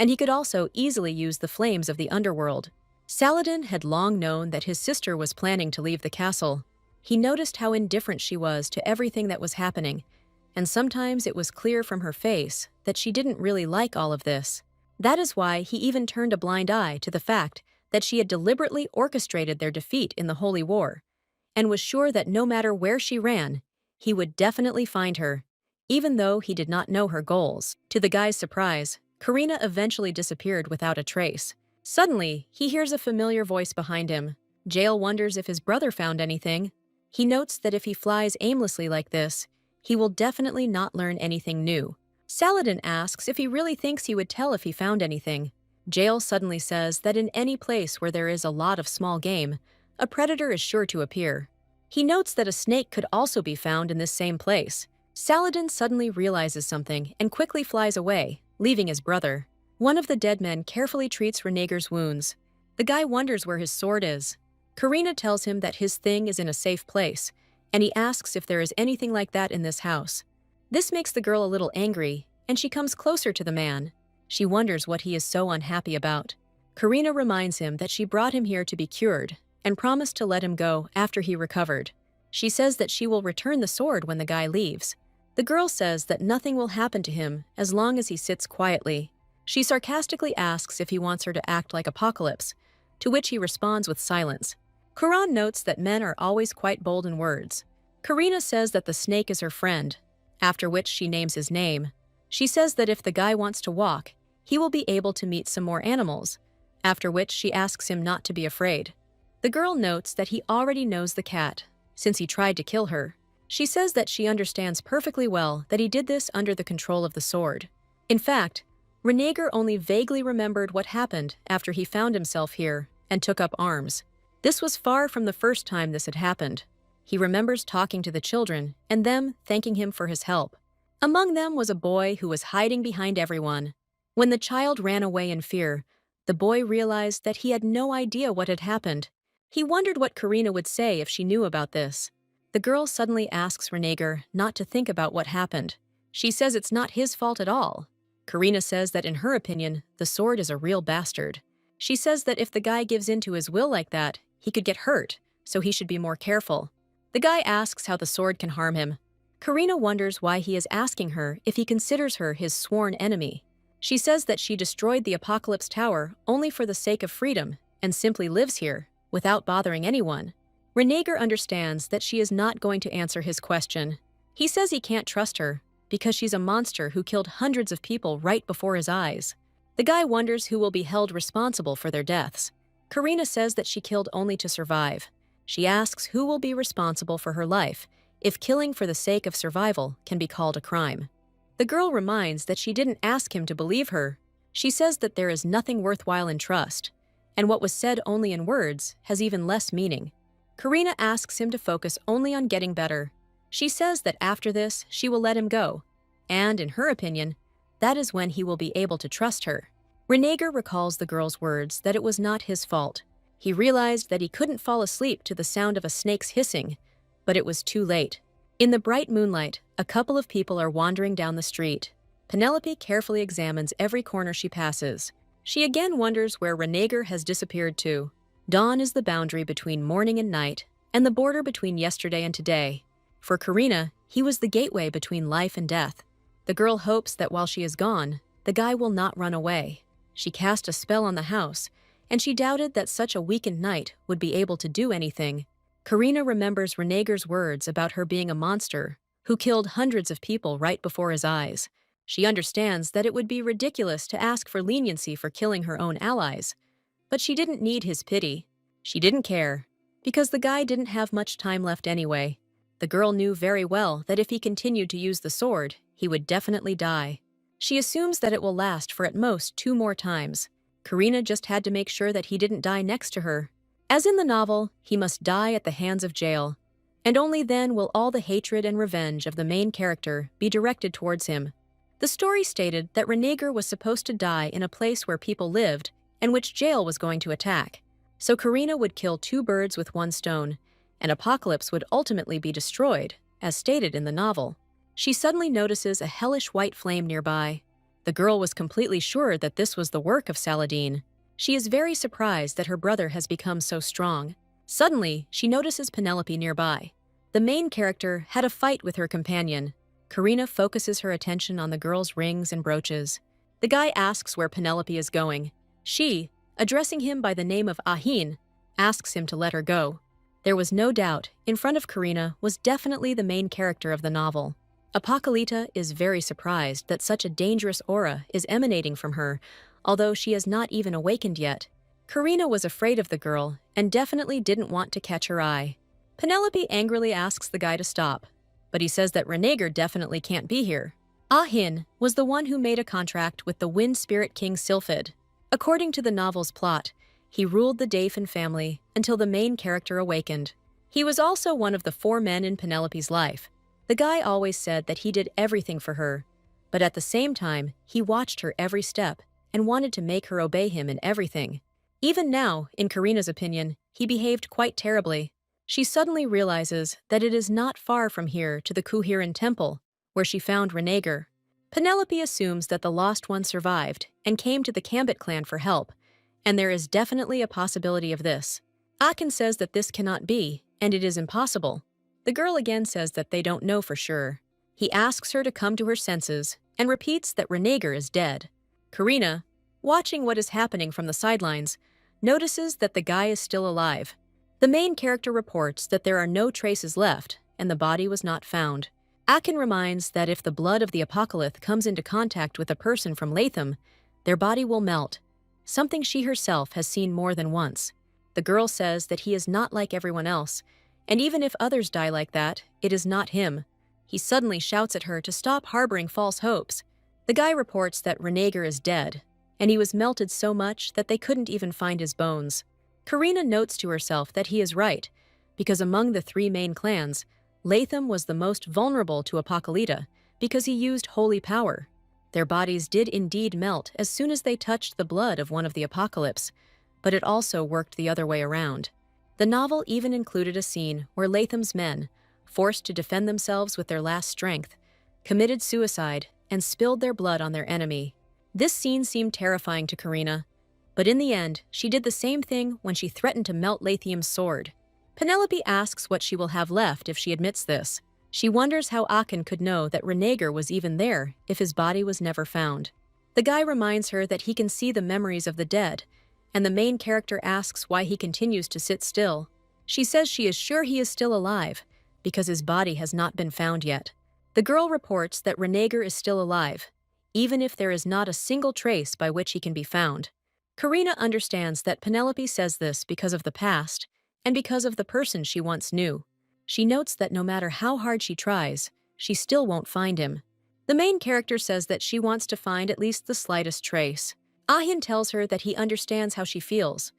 and he could also easily use the flames of the underworld. Saladin had long known that his sister was planning to leave the castle. He noticed how indifferent she was to everything that was happening, and sometimes it was clear from her face that she didn't really like all of this. That is why he even turned a blind eye to the fact that she had deliberately orchestrated their defeat in the Holy War, and was sure that no matter where she ran, he would definitely find her, even though he did not know her goals. To the guy's surprise, Karina eventually disappeared without a trace. Suddenly, he hears a familiar voice behind him. Jael wonders if his brother found anything. He notes that if he flies aimlessly like this, he will definitely not learn anything new. Saladin asks if he really thinks he would tell if he found anything. Jael suddenly says that in any place where there is a lot of small game, a predator is sure to appear. He notes that a snake could also be found in this same place. Saladin suddenly realizes something and quickly flies away, leaving his brother. One of the dead men carefully treats Reneger's wounds. The guy wonders where his sword is. Karina tells him that his thing is in a safe place, and he asks if there is anything like that in this house. This makes the girl a little angry, and she comes closer to the man. She wonders what he is so unhappy about. Karina reminds him that she brought him here to be cured, and promised to let him go after he recovered. She says that she will return the sword when the guy leaves. The girl says that nothing will happen to him as long as he sits quietly. She sarcastically asks if he wants her to act like Apocalypse, to which he responds with silence. Quran notes that men are always quite bold in words. Karina says that the snake is her friend, after which she names his name. She says that if the guy wants to walk, he will be able to meet some more animals, after which she asks him not to be afraid. The girl notes that he already knows the cat, since he tried to kill her. She says that she understands perfectly well that he did this under the control of the sword. In fact, Reneger only vaguely remembered what happened after he found himself here and took up arms. This was far from the first time this had happened. He remembers talking to the children and them thanking him for his help. Among them was a boy who was hiding behind everyone. When the child ran away in fear, the boy realized that he had no idea what had happened. He wondered what Karina would say if she knew about this. The girl suddenly asks Reneger not to think about what happened. She says it's not his fault at all. Karina says that in her opinion, the sword is a real bastard. She says that if the guy gives in to his will like that, he could get hurt, so he should be more careful. The guy asks how the sword can harm him. Karina wonders why he is asking her if he considers her his sworn enemy. She says that she destroyed the Apocalypse Tower only for the sake of freedom and simply lives here, without bothering anyone. Renegar understands that she is not going to answer his question. He says he can't trust her, because she's a monster who killed hundreds of people right before his eyes. The guy wonders who will be held responsible for their deaths. Karina says that she killed only to survive. She asks who will be responsible for her life, if killing for the sake of survival can be called a crime. The girl reminds that she didn't ask him to believe her. She says that there is nothing worthwhile in trust, and what was said only in words has even less meaning. Karina asks him to focus only on getting better. She says that after this, she will let him go, and, in her opinion, that is when he will be able to trust her. Renegar recalls the girl's words that it was not his fault. He realized that he couldn't fall asleep to the sound of a snake's hissing, but it was too late. In the bright moonlight, a couple of people are wandering down the street. Penelope carefully examines every corner she passes. She again wonders where Renegar has disappeared to. Dawn is the boundary between morning and night, and the border between yesterday and today. For Karina, he was the gateway between life and death. The girl hopes that while she is gone, the guy will not run away. She cast a spell on the house, and she doubted that such a weakened knight would be able to do anything. Karina remembers Renegar's words about her being a monster who killed hundreds of people right before his eyes. She understands that it would be ridiculous to ask for leniency for killing her own allies. But she didn't need his pity. She didn't care, because the guy didn't have much time left anyway. The girl knew very well that if he continued to use the sword, he would definitely die. She assumes that it will last for at most 2 more times. Karina just had to make sure that he didn't die next to her. As in the novel, he must die at the hands of jail, and only then will all the hatred and revenge of the main character be directed towards him. The story stated that Renegar was supposed to die in a place where people lived and which jail was going to attack. So Karina would kill 2 birds with 1 stone, and Apocalypse would ultimately be destroyed, as stated in the novel. She suddenly notices a hellish white flame nearby. The girl was completely sure that this was the work of Saladin. She is very surprised that her brother has become so strong. Suddenly, she notices Penelope nearby. The main character had a fight with her companion. Karina focuses her attention on the girl's rings and brooches. The guy asks where Penelope is going. She, addressing him by the name of Ahin, asks him to let her go. There was no doubt, in front of Karina was definitely the main character of the novel. Apocalypta is very surprised that such a dangerous aura is emanating from her, although she has not even awakened yet. Karina was afraid of the girl and definitely didn't want to catch her eye. Penelope angrily asks the guy to stop, but he says that Renegar definitely can't be here. Ahin was the one who made a contract with the Wind Spirit King Sylphid. According to the novel's plot, he ruled the Dafin family until the main character awakened. He was also one of the 4 men in Penelope's life. The guy always said that he did everything for her, but at the same time, he watched her every step and wanted to make her obey him in everything. Even now, in Karina's opinion, he behaved quite terribly. She suddenly realizes that it is not far from here to the Kuhiran temple, where she found Renegar. Penelope assumes that the Lost One survived and came to the Kambit clan for help, and there is definitely a possibility of this. Akin says that this cannot be, and it is impossible. The girl again says that they don't know for sure. He asks her to come to her senses and repeats that Renegar is dead. Karina, watching what is happening from the sidelines, notices that the guy is still alive. The main character reports that there are no traces left and the body was not found. Akin reminds that if the blood of the Apocalypse comes into contact with a person from Latham, their body will melt, something she herself has seen more than once. The girl says that he is not like everyone else, and even if others die like that, it is not him. He suddenly shouts at her to stop harboring false hopes. The guy reports that Renegar is dead, and he was melted so much that they couldn't even find his bones. Karina notes to herself that he is right, because among the 3 main clans, Latham was the most vulnerable to Apocalypta because he used holy power. Their bodies did indeed melt as soon as they touched the blood of one of the Apocalypse, but it also worked the other way around. The novel even included a scene where Latham's men, forced to defend themselves with their last strength, committed suicide and spilled their blood on their enemy. This scene seemed terrifying to Karina, but in the end, she did the same thing when she threatened to melt Lathium's sword. Penelope asks what she will have left if she admits this. She wonders how Akin could know that Renegar was even there if his body was never found. The guy reminds her that he can see the memories of the dead, and the main character asks why he continues to sit still. She says she is sure he is still alive, because his body has not been found yet. The girl reports that Renegar is still alive, even if there is not a single trace by which he can be found. Karina understands that Penelope says this because of the past, and because of the person she once knew. She notes that no matter how hard she tries, she still won't find him. The main character says that she wants to find at least the slightest trace. Ahin tells her that he understands how she feels,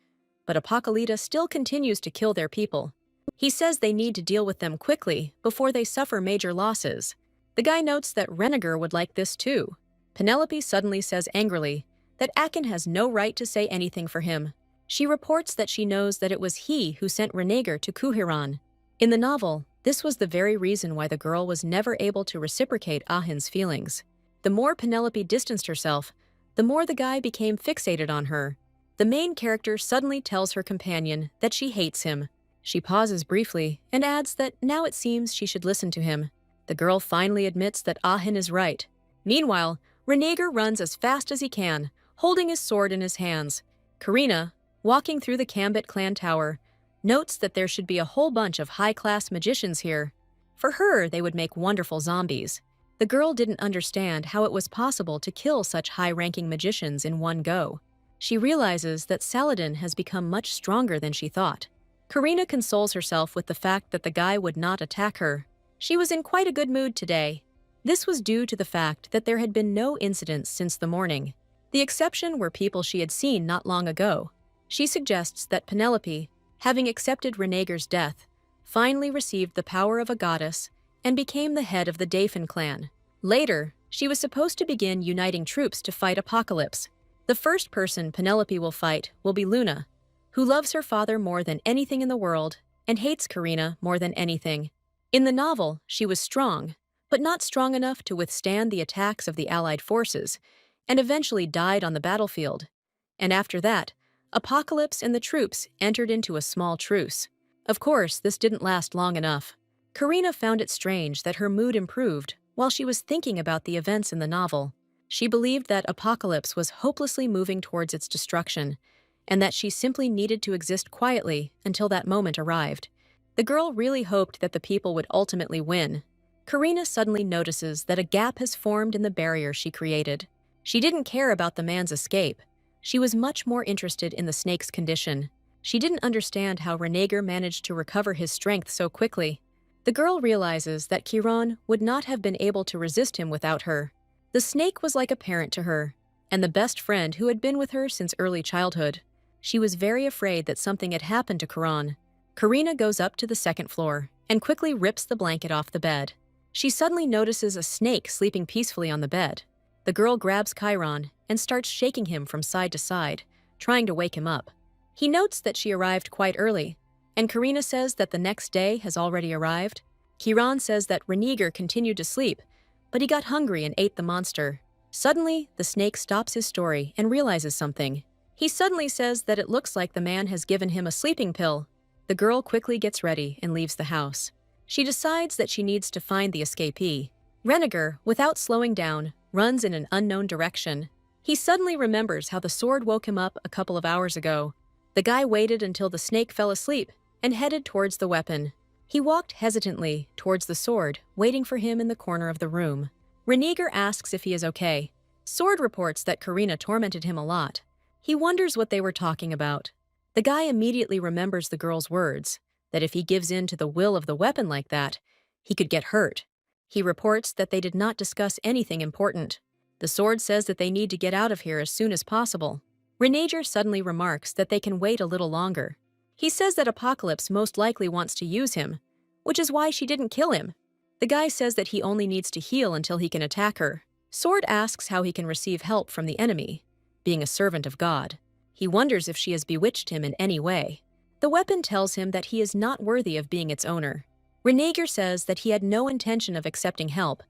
but Apocalypta still continues to kill their people. He says they need to deal with them quickly before they suffer major losses. The guy notes that Renegar would like this too. Penelope suddenly says angrily that Akin has no right to say anything for him. She reports that she knows that it was he who sent Renegar to Kuhiran. In the novel, this was the very reason why the girl was never able to reciprocate Ahin's feelings. The more Penelope distanced herself, the more the guy became fixated on her. The main character suddenly tells her companion that she hates him. She pauses briefly and adds that now it seems she should listen to him. The girl finally admits that Ahin is right. Meanwhile, Renegar runs as fast as he can, holding his sword in his hands. Karina, walking through the Kambit clan tower, notes that there should be a whole bunch of high-class magicians here. For her, they would make wonderful zombies. The girl didn't understand how it was possible to kill such high-ranking magicians in one go. She realizes that Saladin has become much stronger than she thought. Karina consoles herself with the fact that the guy would not attack her. She was in quite a good mood today. This was due to the fact that there had been no incidents since the morning. The exception were people she had seen not long ago. She suggests that Penelope, having accepted Renegar's death, finally received the power of a goddess and became the head of the Dafin clan. Later, she was supposed to begin uniting troops to fight Apocalypse. The first person Penelope will fight will be Luna, who loves her father more than anything in the world and hates Karina more than anything. In the novel, she was strong, but not strong enough to withstand the attacks of the Allied forces, and eventually died on the battlefield. And after that, Apocalypse and the troops entered into a small truce. Of course, this didn't last long enough. Karina found it strange that her mood improved while she was thinking about the events in the novel. She believed that Apocalypse was hopelessly moving towards its destruction, and that she simply needed to exist quietly until that moment arrived. The girl really hoped that the people would ultimately win. Karina suddenly notices that a gap has formed in the barrier she created. She didn't care about the man's escape. She was much more interested in the snake's condition. She didn't understand how Renegar managed to recover his strength so quickly. The girl realizes that Chiron would not have been able to resist him without her. The snake was like a parent to her, and the best friend who had been with her since early childhood. She was very afraid that something had happened to Chiron. Karina goes up to the second floor and quickly rips the blanket off the bed. She suddenly notices a snake sleeping peacefully on the bed. The girl grabs Chiron and starts shaking him from side to side, trying to wake him up. He notes that she arrived quite early, and Karina says that the next day has already arrived. Chiron says that Renegar continued to sleep, but he got hungry and ate the monster. Suddenly, the snake stops his story and realizes something. He suddenly says that it looks like the man has given him a sleeping pill. The girl quickly gets ready and leaves the house. She decides that she needs to find the escapee. Renegar, without slowing down, runs in an unknown direction. He suddenly remembers how the sword woke him up a couple of hours ago. The guy waited until the snake fell asleep and headed towards the weapon. He walked hesitantly towards the sword, waiting for him in the corner of the room. Renegar asks if he is okay. Sword reports that Karina tormented him a lot. He wonders what they were talking about. The guy immediately remembers the girl's words, that if he gives in to the will of the weapon like that, he could get hurt. He reports that they did not discuss anything important. The sword says that they need to get out of here as soon as possible. Renegar suddenly remarks that they can wait a little longer. He says that Apocalypse most likely wants to use him, which is why she didn't kill him. The guy says that he only needs to heal until he can attack her. Sword asks how he can receive help from the enemy, being a servant of God. He wonders if she has bewitched him in any way. The weapon tells him that he is not worthy of being its owner. Renegar says that he had no intention of accepting help,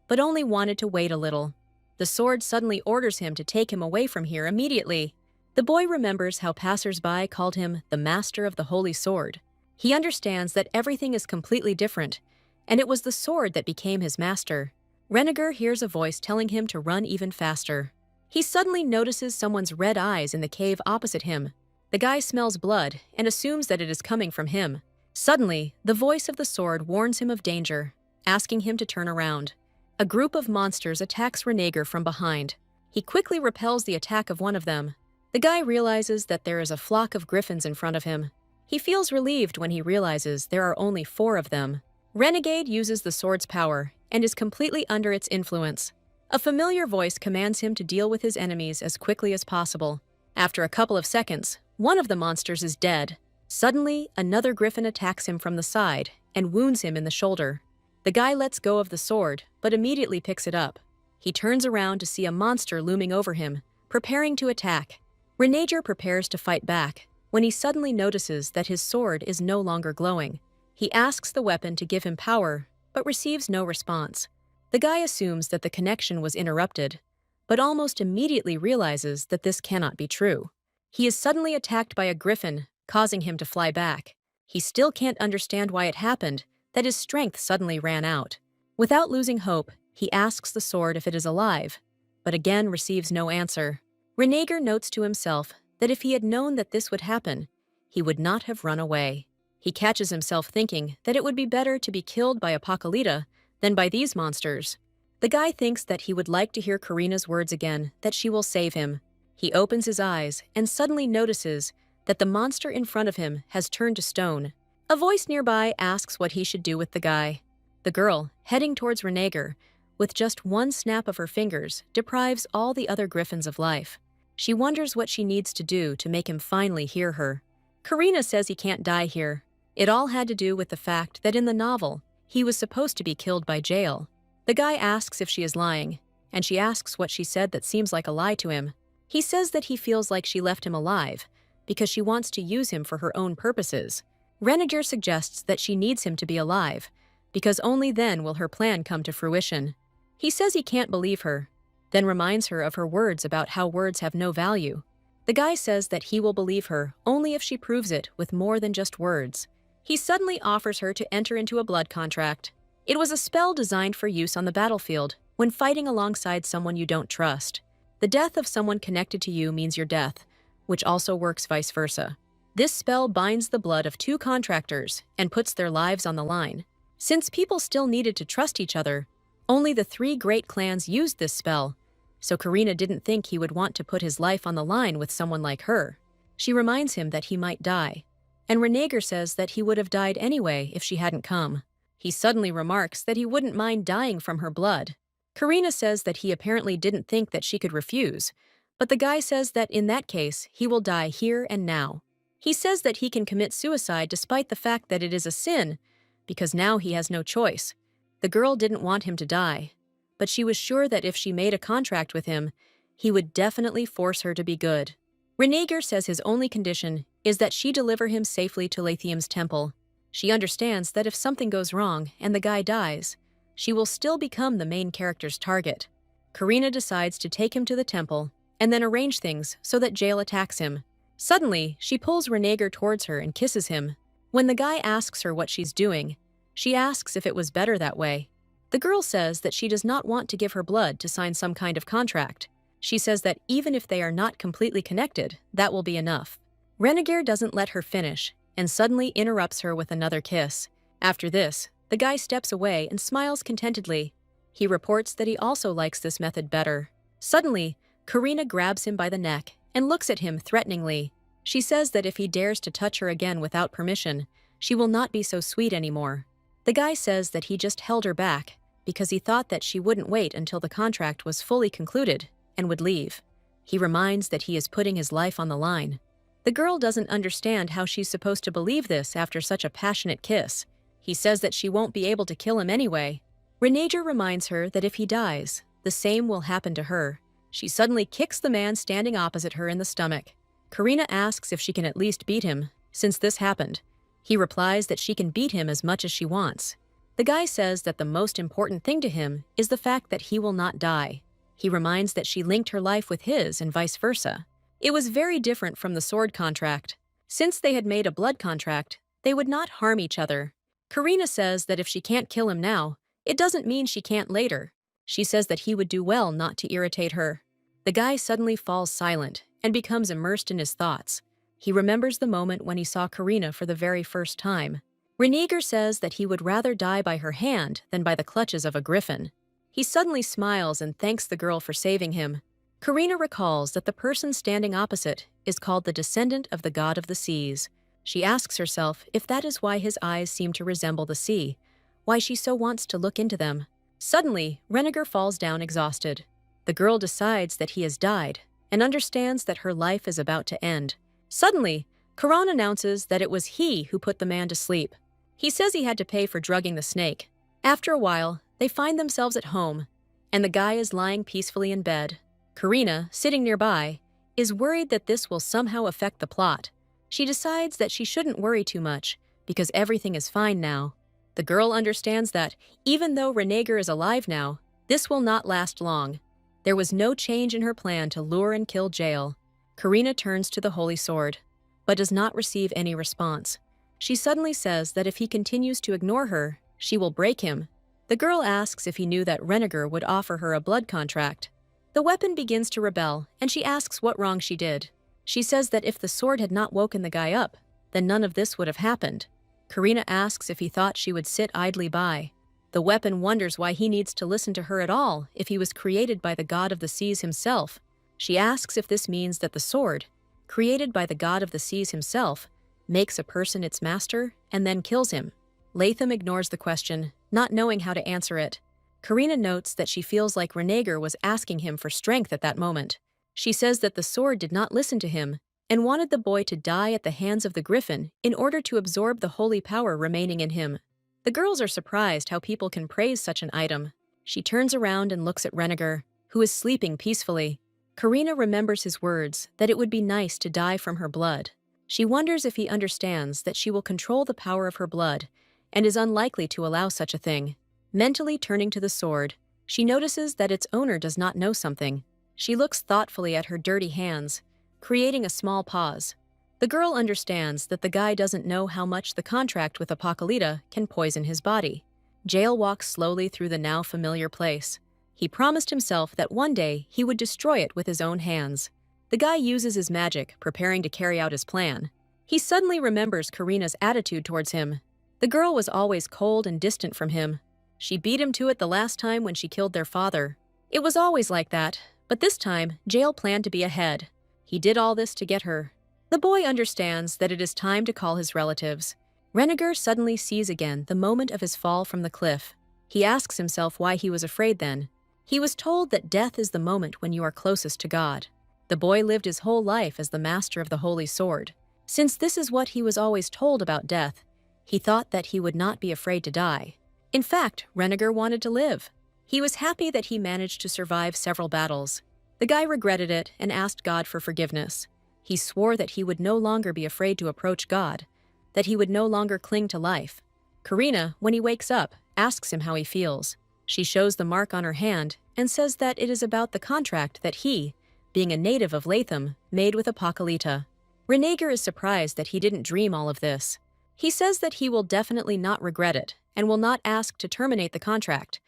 but only wanted to wait a little. The sword suddenly orders him to take him away from here immediately. The boy remembers how passers-by called him the master of the holy sword. He understands that everything is completely different, and it was the sword that became his master. Renegar hears a voice telling him to run even faster. He suddenly notices someone's red eyes in the cave opposite him. The guy smells blood and assumes that it is coming from him. Suddenly, the voice of the sword warns him of danger, asking him to turn around. A group of monsters attacks Renegar from behind. He quickly repels the attack of one of them. The guy realizes that there is a flock of griffins in front of him. He feels relieved when he realizes there are only 4 of them. Renegade uses the sword's power and is completely under its influence. A familiar voice commands him to deal with his enemies as quickly as possible. After a couple of seconds, one of the monsters is dead. Suddenly, another griffin attacks him from the side and wounds him in the shoulder. The guy lets go of the sword, but immediately picks it up. He turns around to see a monster looming over him, preparing to attack. Renegar prepares to fight back, when he suddenly notices that his sword is no longer glowing. He asks the weapon to give him power, but receives no response. The guy assumes that the connection was interrupted, but almost immediately realizes that this cannot be true. He is suddenly attacked by a griffin, causing him to fly back. He still can't understand why it happened, that his strength suddenly ran out. Without losing hope, he asks the sword if it is alive, but again receives no answer. Renegar notes to himself that if he had known that this would happen, he would not have run away. He catches himself thinking that it would be better to be killed by Apocalypta than by these monsters. The guy thinks that he would like to hear Karina's words again, that she will save him. He opens his eyes and suddenly notices that the monster in front of him has turned to stone. A voice nearby asks what he should do with the guy. The girl, heading towards Renegar, with just one snap of her fingers, deprives all the other griffins of life. She wonders what she needs to do to make him finally hear her. Karina says he can't die here. It all had to do with the fact that in the novel, he was supposed to be killed by Jael. The guy asks if she is lying, and she asks what she said that seems like a lie to him. He says that he feels like she left him alive because she wants to use him for her own purposes. Renegar suggests that she needs him to be alive because only then will her plan come to fruition. He says he can't believe her, then reminds her of her words about how words have no value. The guy says that he will believe her only if she proves it with more than just words. He suddenly offers her to enter into a blood contract. It was a spell designed for use on the battlefield when fighting alongside someone you don't trust. The death of someone connected to you means your death, which also works vice versa. This spell binds the blood of 2 contractors and puts their lives on the line. Since people still needed to trust each other, only the 3 great clans used this spell, so Karina didn't think he would want to put his life on the line with someone like her. She reminds him that he might die, and Renegar says that he would have died anyway if she hadn't come. He suddenly remarks that he wouldn't mind dying from her blood. Karina says that he apparently didn't think that she could refuse, but the guy says that in that case, he will die here and now. He says that he can commit suicide despite the fact that it is a sin, because now he has no choice. The girl didn't want him to die, but she was sure that if she made a contract with him, he would definitely force her to be good. Renegar says his only condition is that she deliver him safely to Lathium's temple. She understands that if something goes wrong and the guy dies, she will still become the main character's target. Karina decides to take him to the temple and then arrange things so that Jael attacks him. Suddenly, she pulls Renegar towards her and kisses him. When the guy asks her what she's doing, she asks if it was better that way. The girl says that she does not want to give her blood to sign some kind of contract. She says that even if they are not completely connected, that will be enough. Renegar doesn't let her finish and suddenly interrupts her with another kiss. After this, the guy steps away and smiles contentedly. He reports that he also likes this method better. Suddenly, Karina grabs him by the neck and looks at him threateningly. She says that if he dares to touch her again without permission, she will not be so sweet anymore. The guy says that he just held her back because he thought that she wouldn't wait until the contract was fully concluded and would leave. He reminds that he is putting his life on the line. The girl doesn't understand how she's supposed to believe this after such a passionate kiss. He says that she won't be able to kill him anyway. Renegar reminds her that if he dies, the same will happen to her. She suddenly kicks the man standing opposite her in the stomach. Karina asks if she can at least beat him, since this happened. He replies that she can beat him as much as she wants. The guy says that the most important thing to him is the fact that he will not die. He reminds that she linked her life with his and vice versa. It was very different from the sword contract. Since they had made a blood contract, they would not harm each other. Karina says that if she can't kill him now, it doesn't mean she can't later. She says that he would do well not to irritate her. The guy suddenly falls silent and becomes immersed in his thoughts. He remembers the moment when he saw Karina for the very first time. Reniger says that he would rather die by her hand than by the clutches of a griffin. He suddenly smiles and thanks the girl for saving him. Karina recalls that the person standing opposite is called the descendant of the god of the seas. She asks herself if that is why his eyes seem to resemble the sea, why she so wants to look into them. Suddenly, Reniger falls down exhausted. The girl decides that he has died and understands that her life is about to end. Suddenly, Karan announces that it was he who put the man to sleep. He says he had to pay for drugging the snake. After a while, they find themselves at home, and the guy is lying peacefully in bed. Karina, sitting nearby, is worried that this will somehow affect the plot. She decides that she shouldn't worry too much, because everything is fine now. The girl understands that, even though Reniger is alive now, this will not last long. There was no change in her plan to lure and kill Jael. Karina turns to the holy sword, but does not receive any response. She suddenly says that if he continues to ignore her, she will break him. The girl asks if he knew that Reniger would offer her a blood contract. The weapon begins to rebel, and she asks what wrong she did. She says that if the sword had not woken the guy up, then none of this would have happened. Karina asks if he thought she would sit idly by. The weapon wonders why he needs to listen to her at all if he was created by the god of the seas himself. She asks if this means that the sword, created by the god of the seas himself, makes a person its master and then kills him. Latham ignores the question, not knowing how to answer it. Karina notes that she feels like Reniger was asking him for strength at that moment. She says that the sword did not listen to him and wanted the boy to die at the hands of the griffin in order to absorb the holy power remaining in him. The girls are surprised how people can praise such an item. She turns around and looks at Reniger, who is sleeping peacefully. Karina remembers his words that it would be nice to die from her blood. She wonders if he understands that she will control the power of her blood and is unlikely to allow such a thing. Mentally turning to the sword, she notices that its owner does not know something. She looks thoughtfully at her dirty hands, creating a small pause. The girl understands that the guy doesn't know how much the contract with Apocalypta can poison his body. Jael walks slowly through the now familiar place. He promised himself that one day he would destroy it with his own hands. The guy uses his magic, preparing to carry out his plan. He suddenly remembers Karina's attitude towards him. The girl was always cold and distant from him. She beat him to it the last time when she killed their father. It was always like that, but this time, Jael planned to be ahead. He did all this to get her. The boy understands that it is time to call his relatives. Reniger suddenly sees again the moment of his fall from the cliff. He asks himself why he was afraid then. He was told that death is the moment when you are closest to God. The boy lived his whole life as the master of the holy sword. Since this is what he was always told about death, he thought that he would not be afraid to die. In fact, Reniger wanted to live. He was happy that he managed to survive several battles. The guy regretted it and asked God for forgiveness. He swore that he would no longer be afraid to approach God, that he would no longer cling to life. Karina, when he wakes up, asks him how he feels. She shows the mark on her hand and says that it is about the contract that he, being a native of Latham, made with Apocalypta. Reniger is surprised that he didn't dream all of this. He says that he will definitely not regret it and will not ask to terminate the contract,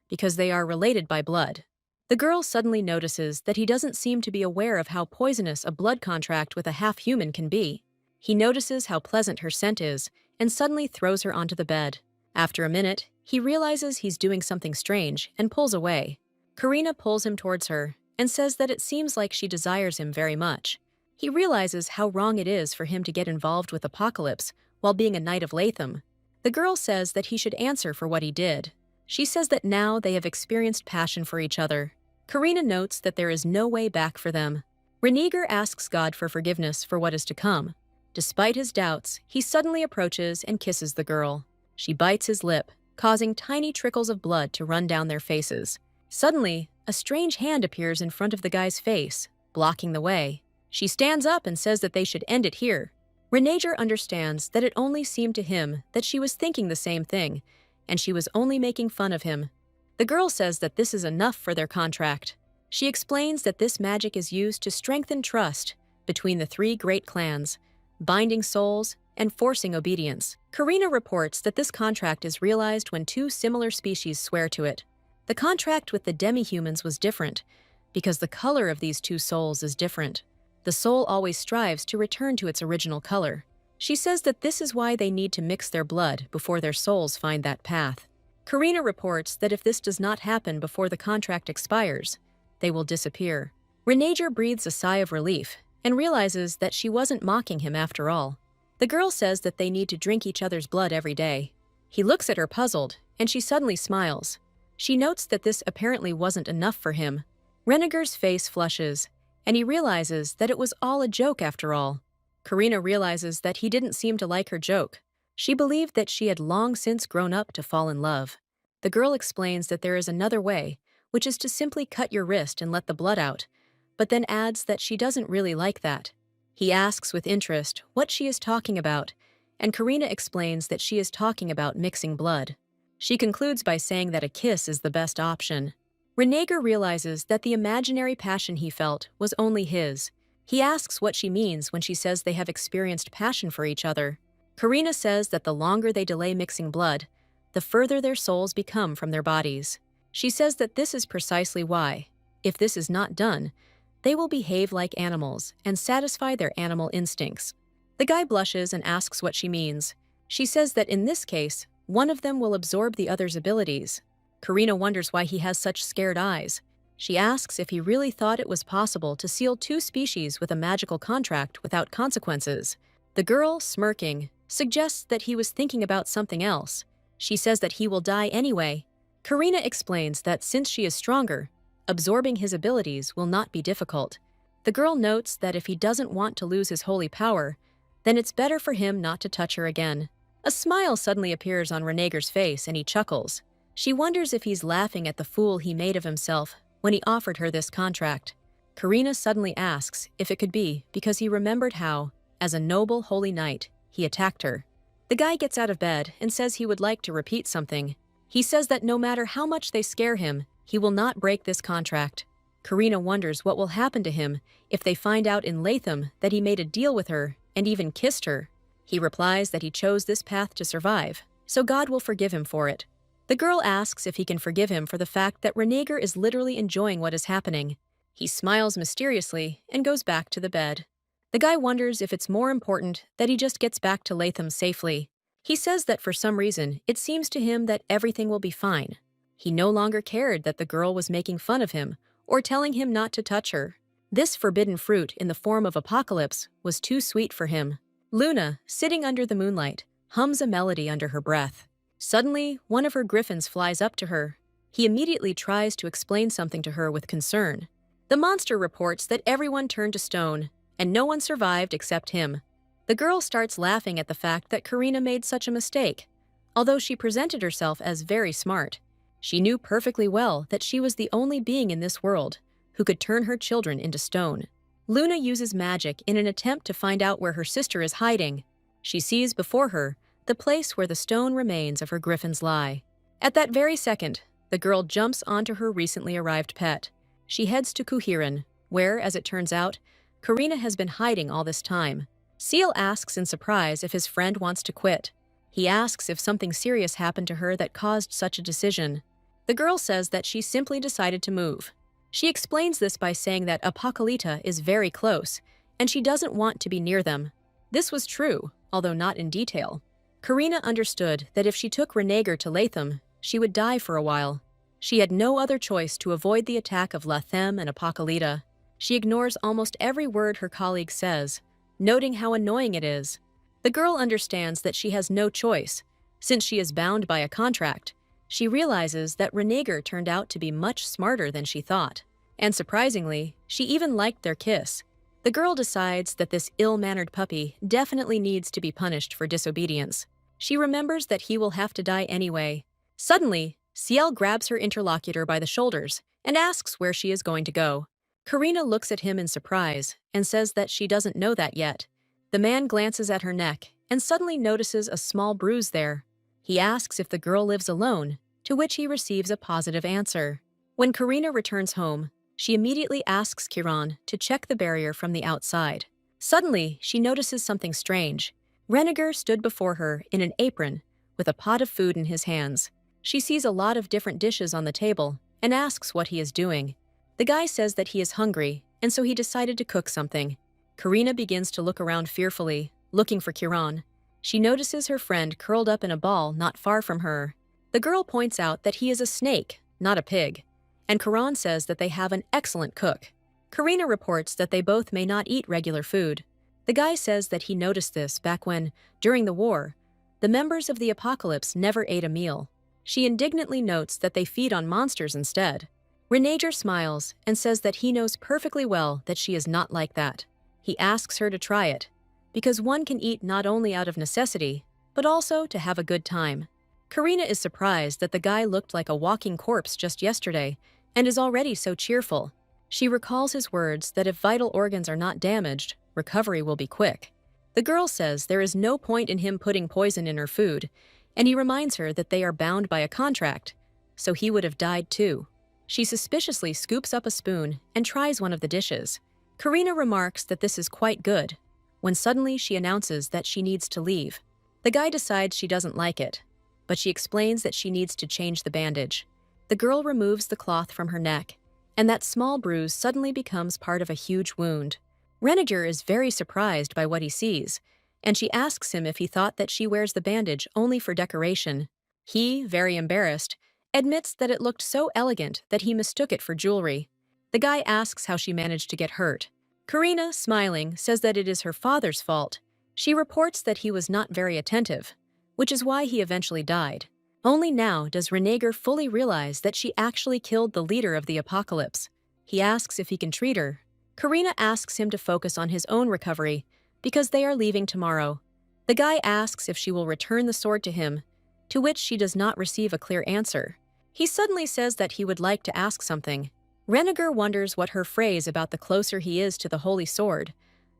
because they are related by blood. The girl suddenly notices that he doesn't seem to be aware of how poisonous a blood contract with a half-human can be. He notices how pleasant her scent is and suddenly throws her onto the bed. After a minute, he realizes he's doing something strange and pulls away. Karina pulls him towards her and says that it seems like she desires him very much. He realizes how wrong it is for him to get involved with Apocalypse while being a knight of Latham. The girl says that he should answer for what he did. She says that now they have experienced passion for each other. Karina notes that there is no way back for them. Reniger asks God for forgiveness for what is to come. Despite his doubts, he suddenly approaches and kisses the girl. She bites his lip, causing tiny trickles of blood to run down their faces. Suddenly, a strange hand appears in front of the guy's face, blocking the way. She stands up and says that they should end it here. Reniger understands that it only seemed to him that she was thinking the same thing, and she was only making fun of him. The girl says that this is enough for their contract. She explains that this magic is used to strengthen trust between the three great clans, binding souls and forcing obedience. Karina reports that this contract is realized when two similar species swear to it. The contract with the demi-humans was different, because the color of these two souls is different. The soul always strives to return to its original color. She says that this is why they need to mix their blood before their souls find that path. Karina reports that if this does not happen before the contract expires, they will disappear. Renager breathes a sigh of relief and realizes that she wasn't mocking him after all. The girl says that they need to drink each other's blood every day. He looks at her puzzled, and she suddenly smiles. She notes that this apparently wasn't enough for him. Renager's face flushes, and he realizes that it was all a joke after all. Karina realizes that he didn't seem to like her joke. She believed that she had long since grown up to fall in love. The girl explains that there is another way, which is to simply cut your wrist and let the blood out, but then adds that she doesn't really like that. He asks with interest what she is talking about, and Karina explains that she is talking about mixing blood. She concludes by saying that a kiss is the best option. Renager realizes that the imaginary passion he felt was only his. He asks what she means when she says they have experienced passion for each other. Karina says that the longer they delay mixing blood, the further their souls become from their bodies. She says that this is precisely why, if this is not done, they will behave like animals and satisfy their animal instincts. The guy blushes and asks what she means. She says that in this case, one of them will absorb the other's abilities. Karina wonders why he has such scared eyes. She asks if he really thought it was possible to seal two species with a magical contract without consequences. The girl, smirking, suggests that he was thinking about something else. She says that he will die anyway. Karina explains that since she is stronger, absorbing his abilities will not be difficult. The girl notes that if he doesn't want to lose his holy power, then it's better for him not to touch her again. A smile suddenly appears on Renager's face and he chuckles. She wonders if he's laughing at the fool he made of himself when he offered her this contract. Karina suddenly asks if it could be because he remembered how, as a noble holy knight, he attacked her. The guy gets out of bed and says he would like to repeat something. He says that no matter how much they scare him, he will not break this contract. Karina wonders what will happen to him if they find out in Latham that he made a deal with her and even kissed her. He replies that he chose this path to survive, so God will forgive him for it. The girl asks if he can forgive him for the fact that Renager is literally enjoying what is happening. He smiles mysteriously and goes back to the bed. The guy wonders if it's more important that he just gets back to Latham safely. He says that for some reason, it seems to him that everything will be fine. He no longer cared that the girl was making fun of him or telling him not to touch her. This forbidden fruit in the form of Apocalypse was too sweet for him. Luna, sitting under the moonlight, hums a melody under her breath. Suddenly, one of her griffins flies up to her. He immediately tries to explain something to her with concern. The monster reports that everyone turned to stone, and no one survived except him. The girl starts laughing at the fact that Karina made such a mistake. Although she presented herself as very smart, she knew perfectly well that she was the only being in this world who could turn her children into stone. Luna uses magic in an attempt to find out where her sister is hiding. She sees before her the place where the stone remains of her griffins lie. At that very second, the girl jumps onto her recently arrived pet. She heads to Kuhiran, where, as it turns out, Karina has been hiding all this time. Seal asks in surprise if his friend wants to quit. He asks if something serious happened to her that caused such a decision. The girl says that she simply decided to move. She explains this by saying that Apocalypta is very close, and she doesn't want to be near them. This was true, although not in detail. Karina understood that if she took Renager to Latham, she would die for a while. She had no other choice to avoid the attack of Lathem and Apocalypta. She ignores almost every word her colleague says, noting how annoying it is. The girl understands that she has no choice. Since she is bound by a contract, she realizes that Renager turned out to be much smarter than she thought. And surprisingly, she even liked their kiss. The girl decides that this ill-mannered puppy definitely needs to be punished for disobedience. She remembers that he will have to die anyway. Suddenly, Ciel grabs her interlocutor by the shoulders and asks where she is going to go. Karina looks at him in surprise and says that she doesn't know that yet. The man glances at her neck and suddenly notices a small bruise there. He asks if the girl lives alone, to which he receives a positive answer. When Karina returns home, she immediately asks Kiran to check the barrier from the outside. Suddenly, she notices something strange. Reniger stood before her in an apron with a pot of food in his hands. She sees a lot of different dishes on the table and asks what he is doing. The guy says that he is hungry, and so he decided to cook something. Karina begins to look around fearfully, looking for Kiran. She notices her friend curled up in a ball not far from her. The girl points out that he is a snake, not a pig, and Kiran says that they have an excellent cook. Karina reports that they both may not eat regular food. The guy says that he noticed this back when, during the war, the members of the apocalypse never ate a meal. She indignantly notes that they feed on monsters instead. Renager smiles and says that he knows perfectly well that she is not like that. He asks her to try it, because one can eat not only out of necessity, but also to have a good time. Karina is surprised that the guy looked like a walking corpse just yesterday and is already so cheerful. She recalls his words that if vital organs are not damaged, recovery will be quick. The girl says there is no point in him putting poison in her food, and he reminds her that they are bound by a contract, so he would have died too. She suspiciously scoops up a spoon and tries one of the dishes. Karina remarks that this is quite good, when suddenly she announces that she needs to leave. The guy decides she doesn't like it, but she explains that she needs to change the bandage. The girl removes the cloth from her neck, and that small bruise suddenly becomes part of a huge wound. Reniger is very surprised by what he sees, and she asks him if he thought that she wears the bandage only for decoration. He, very embarrassed, admits that it looked so elegant that he mistook it for jewelry. The guy asks how she managed to get hurt. Karina, smiling, says that it is her father's fault. She reports that he was not very attentive, which is why he eventually died. Only now does Renager fully realize that she actually killed the leader of the apocalypse. He asks if he can treat her. Karina asks him to focus on his own recovery, because they are leaving tomorrow. The guy asks if she will return the sword to him, to which she does not receive a clear answer. He suddenly says that he would like to ask something. Reniger wonders what her phrase about the closer he is to the holy sword,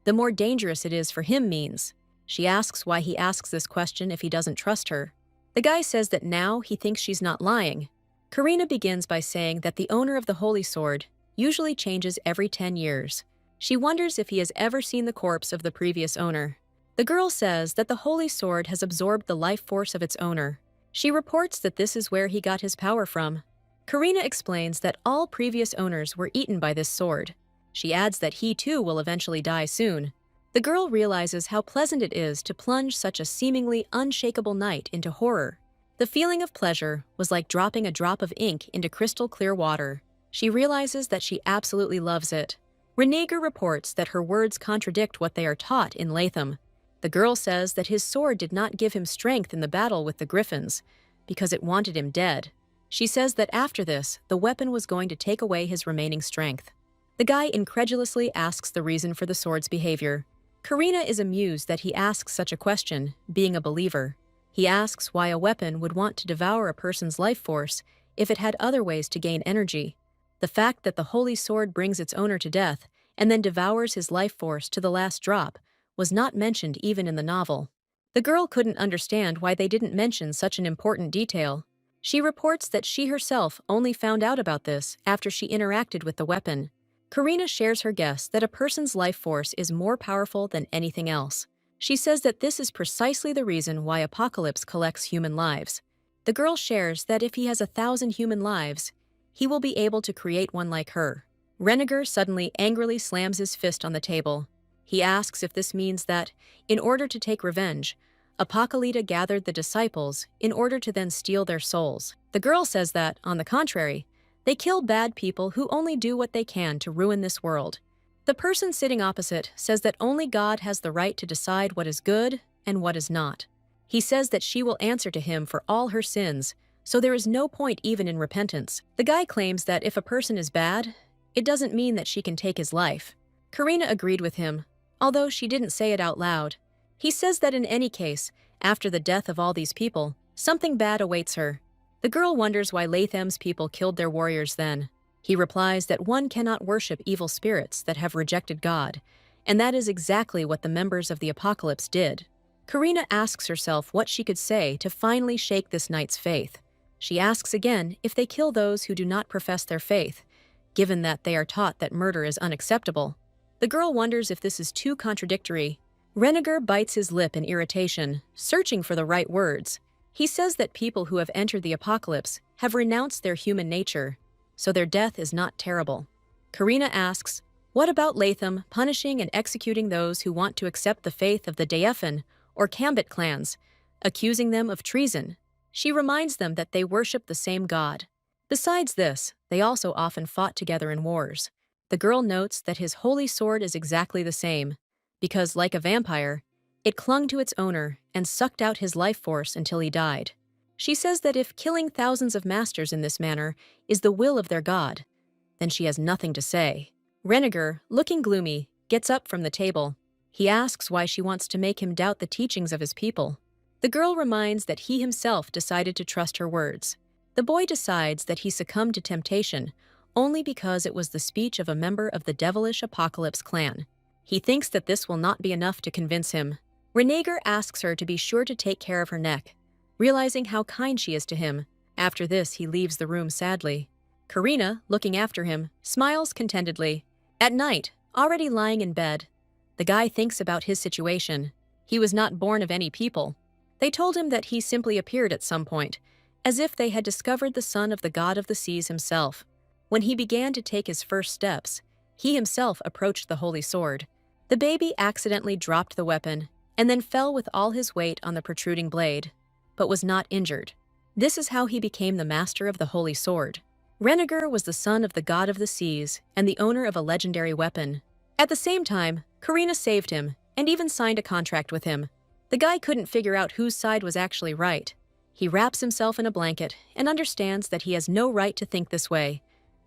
the more dangerous it is for him means. She asks why he asks this question if he doesn't trust her. The guy says that now he thinks she's not lying. Karina begins by saying that the owner of the holy sword usually changes every 10 years. She wonders if he has ever seen the corpse of the previous owner. The girl says that the holy sword has absorbed the life force of its owner. She reports that this is where he got his power from. Karina explains that all previous owners were eaten by this sword. She adds that he too will eventually die soon. The girl realizes how pleasant it is to plunge such a seemingly unshakable night into horror. The feeling of pleasure was like dropping a drop of ink into crystal clear water. She realizes that she absolutely loves it. Renager reports that her words contradict what they are taught in Latham. The girl says that his sword did not give him strength in the battle with the griffins, because it wanted him dead. She says that after this, the weapon was going to take away his remaining strength. The guy incredulously asks the reason for the sword's behavior. Karina is amused that he asks such a question, being a believer. He asks why a weapon would want to devour a person's life force if it had other ways to gain energy. The fact that the holy sword brings its owner to death and then devours his life force to the last drop was not mentioned even in the novel. The girl couldn't understand why they didn't mention such an important detail. She reports that she herself only found out about this after she interacted with the weapon. Karina shares her guess that a person's life force is more powerful than anything else. She says that this is precisely the reason why Apocalypse collects human lives. The girl shares that if he has 1,000 human lives, he will be able to create one like her. Reniger suddenly angrily slams his fist on the table. He asks if this means that, in order to take revenge, Apocalypta gathered the disciples in order to then steal their souls. The girl says that, on the contrary, they kill bad people who only do what they can to ruin this world. The person sitting opposite says that only God has the right to decide what is good and what is not. He says that she will answer to him for all her sins, so there is no point even in repentance. The guy claims that if a person is bad, it doesn't mean that she can take his life. Karina agreed with him, although she didn't say it out loud. He says that in any case, after the death of all these people, something bad awaits her. The girl wonders why Latham's people killed their warriors then. He replies that one cannot worship evil spirits that have rejected God, and that is exactly what the members of the Apocalypse did. Karina asks herself what she could say to finally shake this knight's faith. She asks again if they kill those who do not profess their faith, given that they are taught that murder is unacceptable. The girl wonders if this is too contradictory. Reniger bites his lip in irritation, searching for the right words. He says that people who have entered the apocalypse have renounced their human nature, so their death is not terrible. Karina asks, what about Latham punishing and executing those who want to accept the faith of the Daephin or Cambit clans, accusing them of treason? She reminds them that they worship the same god. Besides this, they also often fought together in wars. The girl notes that his holy sword is exactly the same, because, like a vampire, it clung to its owner and sucked out his life force until he died. She says that if killing thousands of masters in this manner is the will of their god, then she has nothing to say. Reniger, looking gloomy, gets up from the table. He asks why she wants to make him doubt the teachings of his people. The girl reminds that he himself decided to trust her words. The boy decides that he succumbed to temptation only because it was the speech of a member of the devilish Apocalypse clan. He thinks that this will not be enough to convince him. Reniger asks her to be sure to take care of her neck, realizing how kind she is to him. After this, he leaves the room sadly. Karina, looking after him, smiles contentedly. At night, already lying in bed, the guy thinks about his situation. He was not born of any people. They told him that he simply appeared at some point, as if they had discovered the son of the god of the seas himself. When he began to take his first steps, he himself approached the holy sword. The baby accidentally dropped the weapon and then fell with all his weight on the protruding blade, but was not injured. This is how he became the master of the holy sword. Reniger was the son of the god of the seas and the owner of a legendary weapon. At the same time, Karina saved him and even signed a contract with him. The guy couldn't figure out whose side was actually right. He wraps himself in a blanket and understands that he has no right to think this way,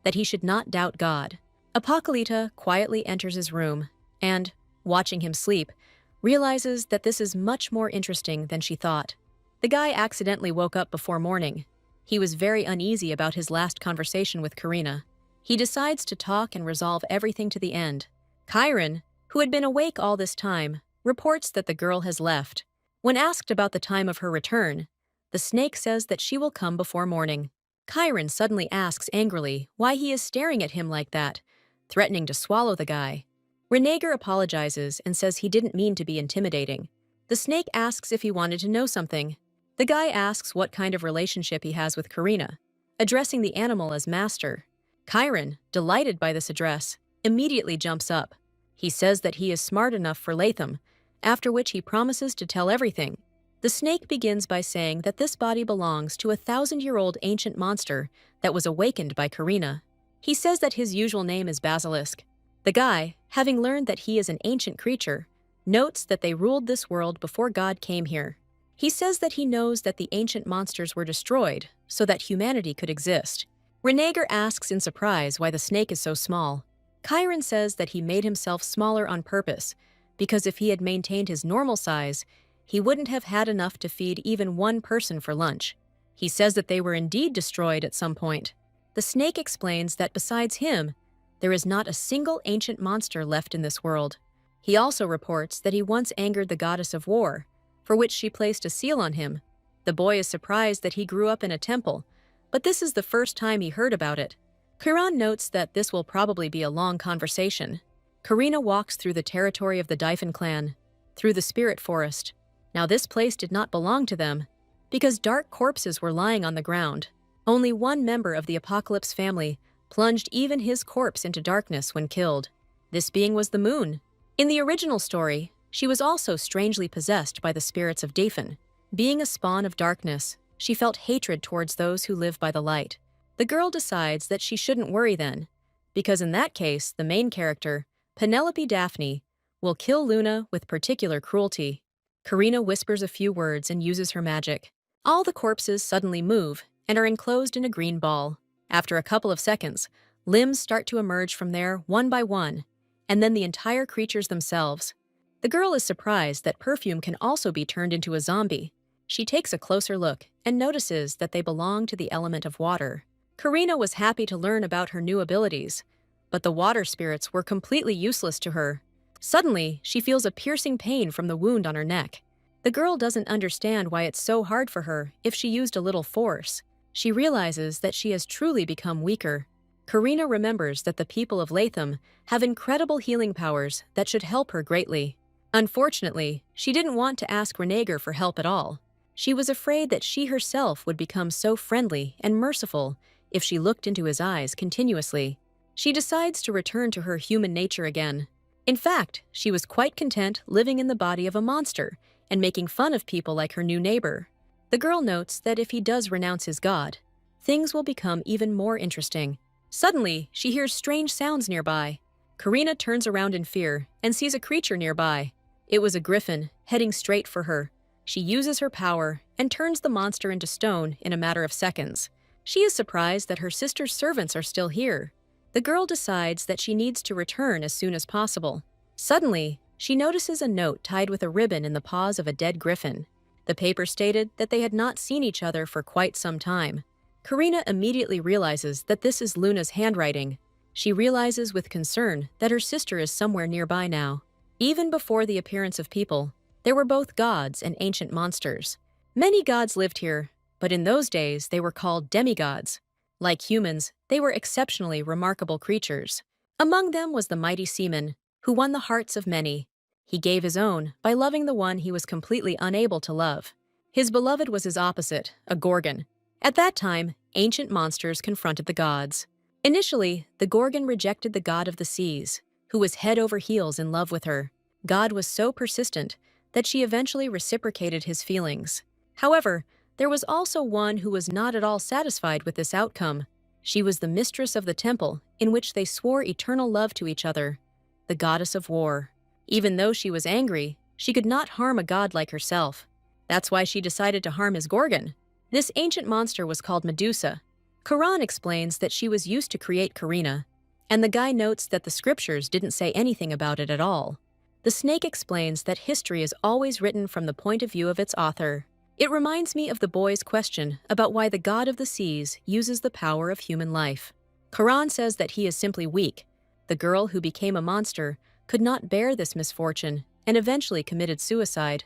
that he should not doubt God. Apocalypta quietly enters his room and, watching him sleep, realizes that this is much more interesting than she thought. The guy accidentally woke up before morning. He was very uneasy about his last conversation with Karina. He decides to talk and resolve everything to the end. Chiron, who had been awake all this time, reports that the girl has left. When asked about the time of her return, the snake says that she will come before morning. Chiron suddenly asks angrily why he is staring at him like that, threatening to swallow the guy. Reniger apologizes and says he didn't mean to be intimidating. The snake asks if he wanted to know something. The guy asks what kind of relationship he has with Karina, addressing the animal as master. Chiron, delighted by this address, immediately jumps up. He says that he is smart enough for Latham, after which he promises to tell everything. The snake begins by saying that this body belongs to a 1,000-year-old ancient monster that was awakened by Karina. He says that his usual name is Basilisk. The guy, having learned that he is an ancient creature, notes that they ruled this world before God came here. He says that he knows that the ancient monsters were destroyed so that humanity could exist. Reniger asks in surprise why the snake is so small. Chiron says that he made himself smaller on purpose, because if he had maintained his normal size, he wouldn't have had enough to feed even one person for lunch. He says that they were indeed destroyed at some point. The snake explains that besides him, there is not a single ancient monster left in this world. He also reports that he once angered the goddess of war, for which she placed a seal on him. The boy is surprised that he grew up in a temple, but this is the first time he heard about it. Chiron notes that this will probably be a long conversation. Karina walks through the territory of the Daephin clan, through the spirit forest. Now this place did not belong to them, because dark corpses were lying on the ground. Only one member of the Apocalypse family plunged even his corpse into darkness when killed. This being was the moon. In the original story, she was also strangely possessed by the spirits of Daephin. Being a spawn of darkness, she felt hatred towards those who live by the light. The girl decides that she shouldn't worry then, because in that case, the main character, Penelope Daphne, will kill Luna with particular cruelty. Karina whispers a few words and uses her magic. All the corpses suddenly move and are enclosed in a green ball. After a couple of seconds, limbs start to emerge from there one by one, and then the entire creatures themselves. The girl is surprised that perfume can also be turned into a zombie. She takes a closer look and notices that they belong to the element of water. Karina was happy to learn about her new abilities, but the water spirits were completely useless to her. Suddenly, she feels a piercing pain from the wound on her neck. The girl doesn't understand why it's so hard for her if she used a little force. She realizes that she has truly become weaker. Karina remembers that the people of Latham have incredible healing powers that should help her greatly. Unfortunately, she didn't want to ask Renegar for help at all. She was afraid that she herself would become so friendly and merciful if she looked into his eyes continuously. She decides to return to her human nature again. In fact, she was quite content living in the body of a monster and making fun of people like her new neighbor. The girl notes that if he does renounce his god, things will become even more interesting. Suddenly, she hears strange sounds nearby. Karina turns around in fear and sees a creature nearby. It was a griffin, heading straight for her. She uses her power and turns the monster into stone in a matter of seconds. She is surprised that her sister's servants are still here. The girl decides that she needs to return as soon as possible. Suddenly, she notices a note tied with a ribbon in the paws of a dead griffin. The paper stated that they had not seen each other for quite some time. Karina immediately realizes that this is Luna's handwriting. She realizes with concern that her sister is somewhere nearby now. Even before the appearance of people, there were both gods and ancient monsters. Many gods lived here, but in those days they were called demigods. Like humans, they were exceptionally remarkable creatures. Among them was the mighty seaman, who won the hearts of many. He gave his own by loving the one he was completely unable to love. His beloved was his opposite, a gorgon. At that time, ancient monsters confronted the gods. Initially, the gorgon rejected the god of the seas, who was head over heels in love with her. God was so persistent that she eventually reciprocated his feelings. However, there was also one who was not at all satisfied with this outcome. She was the mistress of the temple, in which they swore eternal love to each other, the goddess of war. Even though she was angry, she could not harm a god like herself. That's why she decided to harm his gorgon. This ancient monster was called Medusa. Quran explains that she was used to create Karina, and the guy notes that the scriptures didn't say anything about it at all. The snake explains that history is always written from the point of view of its author. It reminds me of the boy's question about why the god of the seas uses the power of human life. Quran says that he is simply weak. The girl who became a monster could not bear this misfortune and eventually committed suicide,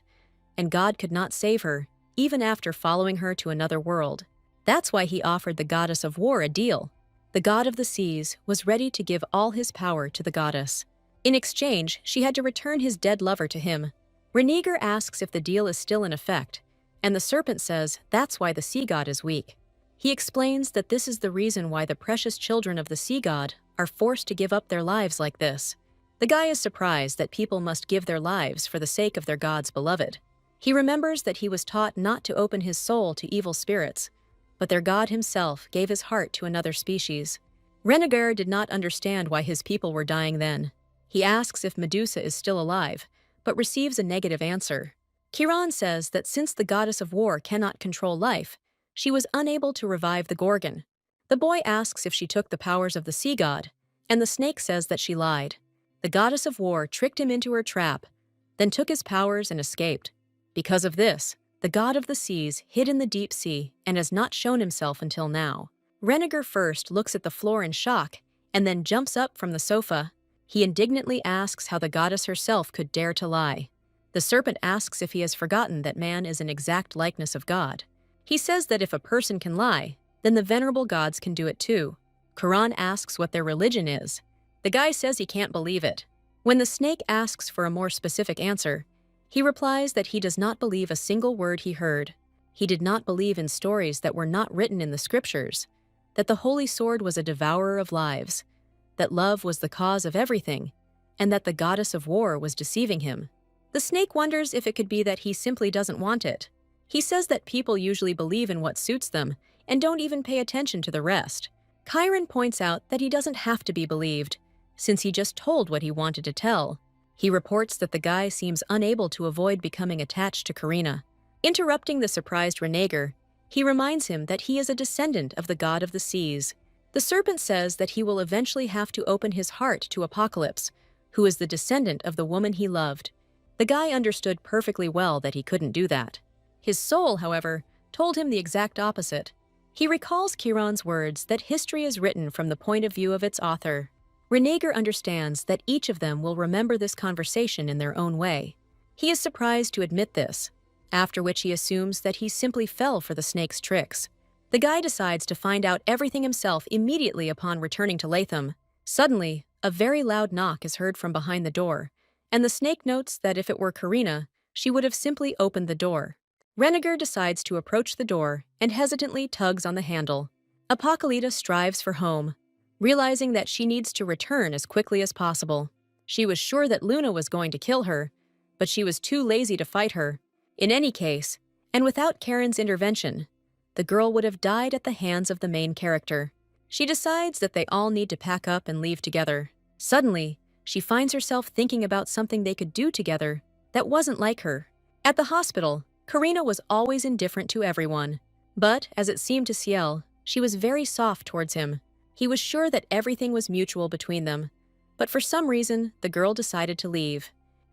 and God could not save her, even after following her to another world. That's why he offered the goddess of war a deal. The god of the seas was ready to give all his power to the goddess. In exchange, she had to return his dead lover to him. Renegar asks if the deal is still in effect, and the serpent says that's why the sea god is weak. He explains that this is the reason why the precious children of the sea god are forced to give up their lives like this. The guy is surprised that people must give their lives for the sake of their god's beloved. He remembers that he was taught not to open his soul to evil spirits, but their god himself gave his heart to another species. Renegar did not understand why his people were dying then. He asks if Medusa is still alive, but receives a negative answer. Quran says that since the goddess of war cannot control life, she was unable to revive the gorgon. The boy asks if she took the powers of the sea god, and the snake says that she lied. The goddess of war tricked him into her trap, then took his powers and escaped. Because of this, the god of the seas hid in the deep sea and has not shown himself until now. Renegar first looks at the floor in shock and then jumps up from the sofa. He indignantly asks how the goddess herself could dare to lie. The serpent asks if he has forgotten that man is an exact likeness of God. He says that if a person can lie, then the venerable gods can do it too. Quran asks what their religion is. The guy says he can't believe it. When the snake asks for a more specific answer, he replies that he does not believe a single word he heard. He did not believe in stories that were not written in the scriptures, that the holy sword was a devourer of lives, that love was the cause of everything, and that the goddess of war was deceiving him. The snake wonders if it could be that he simply doesn't want it. He says that people usually believe in what suits them and don't even pay attention to the rest. Chiron points out that he doesn't have to be believed, since he just told what he wanted to tell. He reports that the guy seems unable to avoid becoming attached to Karina. Interrupting the surprised Renegar, he reminds him that he is a descendant of the god of the seas. The serpent says that he will eventually have to open his heart to Apocalypse, who is the descendant of the woman he loved. The guy understood perfectly well that he couldn't do that. His soul, however, told him the exact opposite. He recalls Chiron's words that history is written from the point of view of its author. Renegar understands that each of them will remember this conversation in their own way. He is surprised to admit this, after which he assumes that he simply fell for the snake's tricks. The guy decides to find out everything himself immediately upon returning to Latham. Suddenly, a very loud knock is heard from behind the door, and the snake notes that if it were Karina, she would have simply opened the door. Renegar decides to approach the door and hesitantly tugs on the handle. Apocalypta strives for home, realizing that she needs to return as quickly as possible. She was sure that Luna was going to kill her, but she was too lazy to fight her. In any case, and without Karen's intervention, the girl would have died at the hands of the main character. She decides that they all need to pack up and leave together. Suddenly, she finds herself thinking about something they could do together that wasn't like her. At the hospital, Karina was always indifferent to everyone. But, as it seemed to Ciel, she was very soft towards him. He was sure that everything was mutual between them. But for some reason, the girl decided to leave.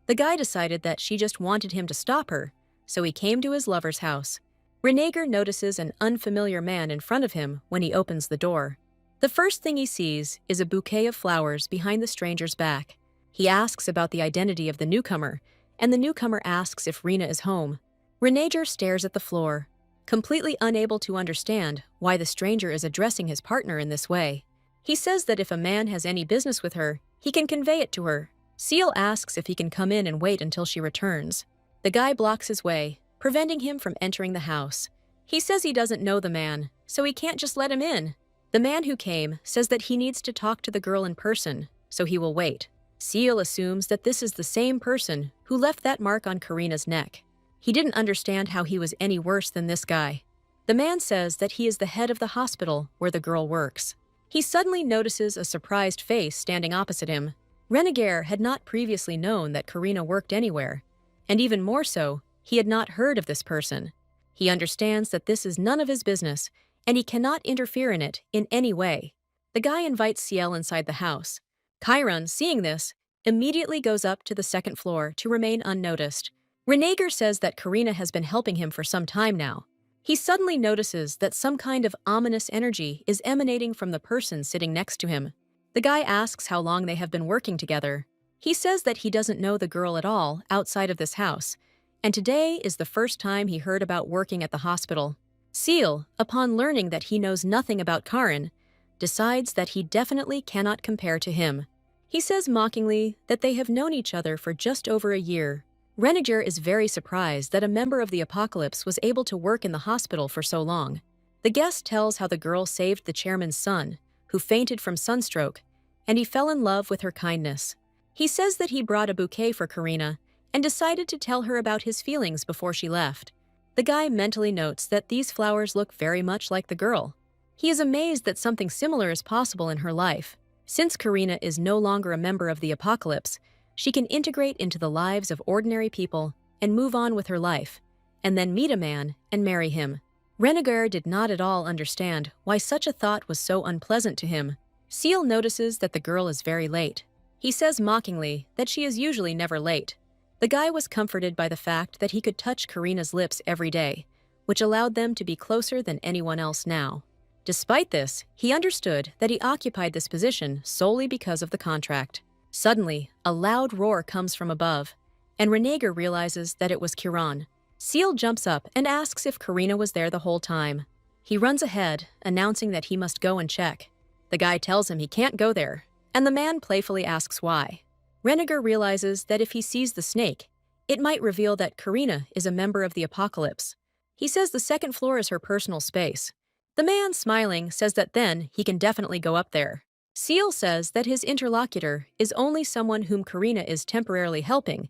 The guy decided that she just wanted him to stop her, so he came to his lover's house. Renegar notices an unfamiliar man in front of him when he opens the door. The first thing he sees is a bouquet of flowers behind the stranger's back. He asks about the identity of the newcomer, and the newcomer asks if Rena is home. Renegar stares at the floor, completely unable to understand why the stranger is addressing his partner in this way. He says that if a man has any business with her, he can convey it to her. Ciel asks if he can come in and wait until she returns. The guy blocks his way, preventing him from entering the house. He says he doesn't know the man, so he can't just let him in. The man who came says that he needs to talk to the girl in person, so he will wait. Ciel assumes that this is the same person who left that mark on Karina's neck. He didn't understand how he was any worse than this guy. The man says that he is the head of the hospital where the girl works. He suddenly notices a surprised face standing opposite him. Renegar had not previously known that Karina worked anywhere, and even more so, he had not heard of this person. He understands that this is none of his business, and he cannot interfere in it in any way. The guy invites Ciel inside the house. Chiron, seeing this, immediately goes up to the second floor to remain unnoticed. Renegar says that Karina has been helping him for some time now. He suddenly notices that some kind of ominous energy is emanating from the person sitting next to him. The guy asks how long they have been working together. He says that he doesn't know the girl at all outside of this house, and today is the first time he heard about working at the hospital. Ciel, upon learning that he knows nothing about Karen, decides that he definitely cannot compare to him. He says mockingly that they have known each other for just over a year. Renegar is very surprised that a member of the Apocalypse was able to work in the hospital for so long. The guest tells how the girl saved the chairman's son, who fainted from sunstroke, and he fell in love with her kindness. He says that he brought a bouquet for Karina and decided to tell her about his feelings before she left. The guy mentally notes that these flowers look very much like the girl. He is amazed that something similar is possible in her life. Since Karina is no longer a member of the Apocalypse, she can integrate into the lives of ordinary people and move on with her life, and then meet a man and marry him. Renegar did not at all understand why such a thought was so unpleasant to him. Ciel notices that the girl is very late. He says mockingly that she is usually never late. The guy was comforted by the fact that he could touch Karina's lips every day, which allowed them to be closer than anyone else now. Despite this, he understood that he occupied this position solely because of the contract. Suddenly, a loud roar comes from above, and Renegar realizes that it was Chiron. Ciel jumps up and asks if Karina was there the whole time. He runs ahead, announcing that he must go and check. The guy tells him he can't go there, and the man playfully asks why. Renegar realizes that if he sees the snake, it might reveal that Karina is a member of the Apocalypse. He says the second floor is her personal space. The man, smiling, says that then he can definitely go up there. Ciel says that his interlocutor is only someone whom Karina is temporarily helping,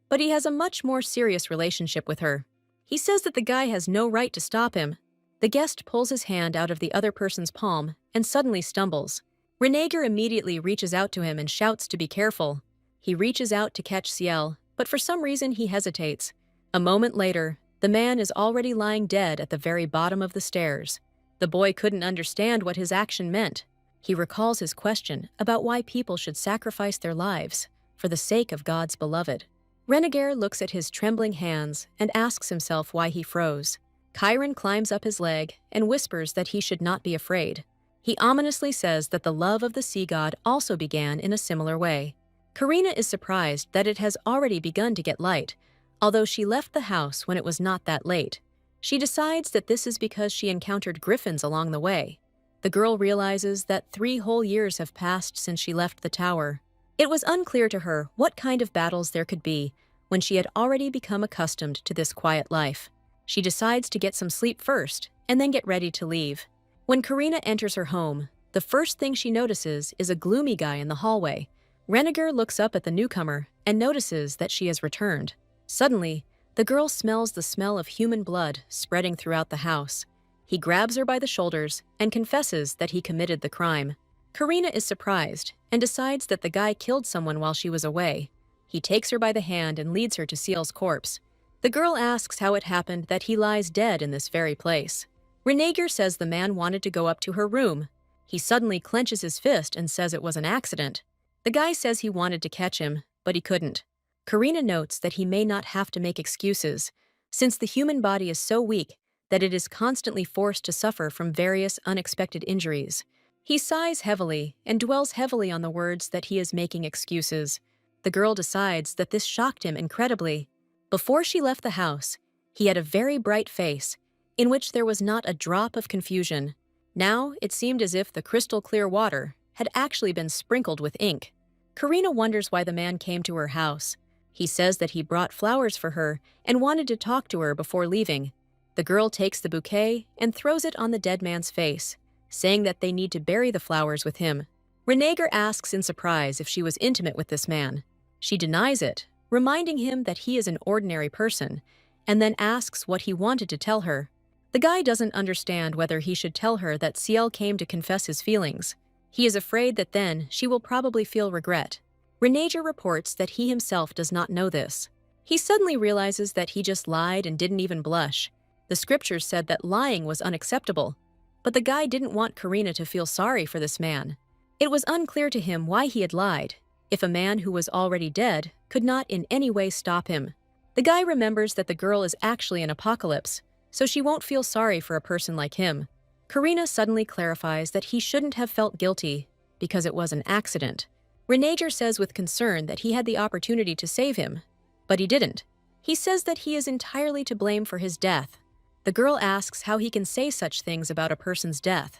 but he has a much more serious relationship with her. He says that the guy has no right to stop him. The guest pulls his hand out of the other person's palm and suddenly stumbles. Renegar immediately reaches out to him and shouts to be careful. He reaches out to catch Ciel, but for some reason he hesitates. A moment later, the man is already lying dead at the very bottom of the stairs. The boy couldn't understand what his action meant. He recalls his question about why people should sacrifice their lives for the sake of God's beloved. Renegar looks at his trembling hands and asks himself why he froze. Chiron climbs up his leg and whispers that he should not be afraid. He ominously says that the love of the sea god also began in a similar way. Karina is surprised that it has already begun to get light, although she left the house when it was not that late. She decides that this is because she encountered griffins along the way. The girl realizes that 3 whole years have passed since she left the tower. It was unclear to her what kind of battles there could be when she had already become accustomed to this quiet life. She decides to get some sleep first and then get ready to leave. When Karina enters her home, the first thing she notices is a gloomy guy in the hallway. Reniger looks up at the newcomer and notices that she has returned. Suddenly, the girl smells the smell of human blood spreading throughout the house. He grabs her by the shoulders and confesses that he committed the crime. Karina is surprised and decides that the guy killed someone while she was away. He takes her by the hand and leads her to Ciel's corpse. The girl asks how it happened that he lies dead in this very place. Renegar says the man wanted to go up to her room. He suddenly clenches his fist and says it was an accident. The guy says he wanted to catch him, but he couldn't. Karina notes that he may not have to make excuses, since the human body is so weak that it is constantly forced to suffer from various unexpected injuries. He sighs heavily and dwells heavily on the words that he is making excuses. The girl decides that this shocked him incredibly. Before she left the house, he had a very bright face, in which there was not a drop of confusion. Now it seemed as if the crystal clear water had actually been sprinkled with ink. Karina wonders why the man came to her house. He says that he brought flowers for her and wanted to talk to her before leaving. The girl takes the bouquet and throws it on the dead man's face, saying that they need to bury the flowers with him. Renegar asks in surprise if she was intimate with this man. She denies it, reminding him that he is an ordinary person, and then asks what he wanted to tell her. The guy doesn't understand whether he should tell her that Ciel came to confess his feelings. He is afraid that then she will probably feel regret. Renegar reports that he himself does not know this. He suddenly realizes that he just lied and didn't even blush. The scriptures said that lying was unacceptable, but the guy didn't want Karina to feel sorry for this man. It was unclear to him why he had lied, if a man who was already dead could not in any way stop him. The guy remembers that the girl is actually an apocalypse, so she won't feel sorry for a person like him. Karina suddenly clarifies that he shouldn't have felt guilty because it was an accident. Renegar says with concern that he had the opportunity to save him, but he didn't. He says that he is entirely to blame for his death. The girl asks how he can say such things about a person's death,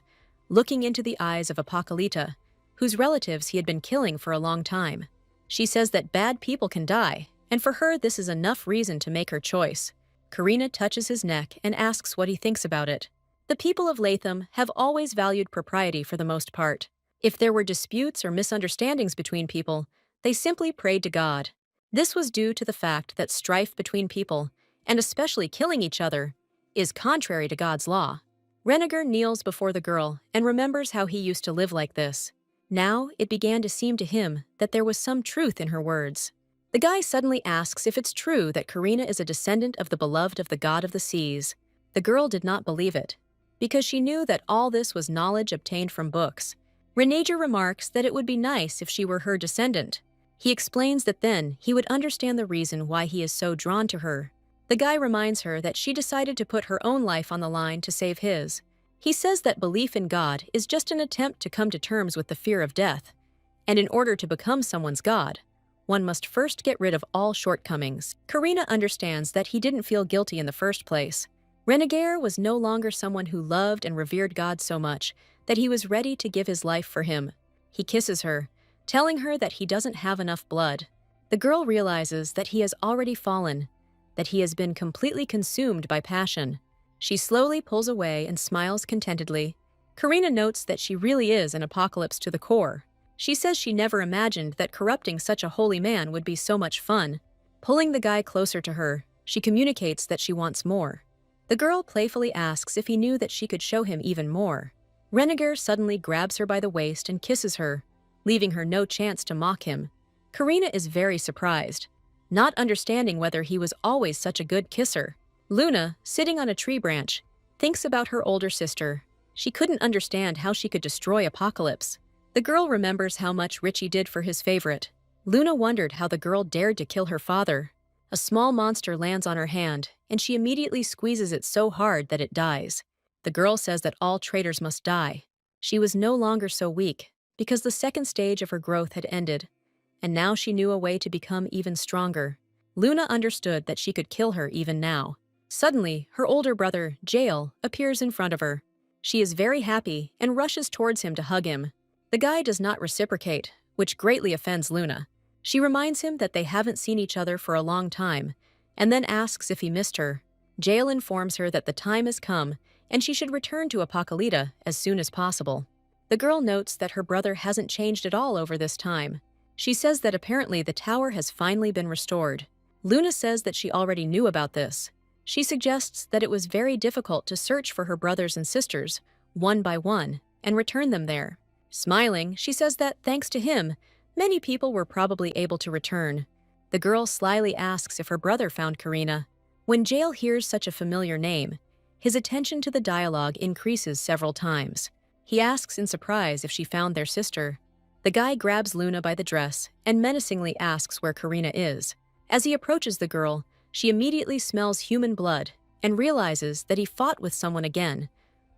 looking into the eyes of Apocalypta, whose relatives he had been killing for a long time. She says that bad people can die, and for her this is enough reason to make her choice. Karina touches his neck and asks what he thinks about it. The people of Latham have always valued propriety for the most part. If there were disputes or misunderstandings between people, they simply prayed to God. This was due to the fact that strife between people, and especially killing each other, is contrary to God's law. Renegar kneels before the girl and remembers how he used to live like this. Now it began to seem to him that there was some truth in her words. The guy suddenly asks if it's true that Karina is a descendant of the beloved of the god of the seas. The girl did not believe it, because she knew that all this was knowledge obtained from books. Renegar remarks that it would be nice if she were her descendant. He explains that then he would understand the reason why he is so drawn to her. The guy reminds her that she decided to put her own life on the line to save his. He says that belief in God is just an attempt to come to terms with the fear of death, and in order to become someone's god, one must first get rid of all shortcomings. Karina understands that he didn't feel guilty in the first place. Renegar was no longer someone who loved and revered God so much that he was ready to give his life for him. He kisses her, telling her that he doesn't have enough blood. The girl realizes that he has already fallen, that he has been completely consumed by passion. She slowly pulls away and smiles contentedly. Karina notes that she really is an apocalypse to the core. She says she never imagined that corrupting such a holy man would be so much fun. Pulling the guy closer to her, she communicates that she wants more. The girl playfully asks if he knew that she could show him even more. Renegar suddenly grabs her by the waist and kisses her, leaving her no chance to mock him. Karina is very surprised, not understanding whether he was always such a good kisser. Luna, sitting on a tree branch, thinks about her older sister. She couldn't understand how she could destroy Apocalypse. The girl remembers how much Richie did for his favorite. Luna wondered how the girl dared to kill her father. A small monster lands on her hand, and she immediately squeezes it so hard that it dies. The girl says that all traitors must die. She was no longer so weak, because the second stage of her growth had ended, and now she knew a way to become even stronger. Luna understood that she could kill her even now. Suddenly, her older brother, Jael, appears in front of her. She is very happy and rushes towards him to hug him. The guy does not reciprocate, which greatly offends Luna. She reminds him that they haven't seen each other for a long time, and then asks if he missed her. Jael informs her that the time has come and she should return to Apocalypta as soon as possible. The girl notes that her brother hasn't changed at all over this time. She says that apparently the tower has finally been restored. Luna says that she already knew about this. She suggests that it was very difficult to search for her brothers and sisters, one by one, and return them there. Smiling, she says that, thanks to him, many people were probably able to return. The girl slyly asks if her brother found Karina. When Jael hears such a familiar name, his attention to the dialogue increases several times. He asks in surprise if she found their sister. The guy grabs Luna by the dress and menacingly asks where Karina is. As he approaches the girl, she immediately smells human blood and realizes that he fought with someone again,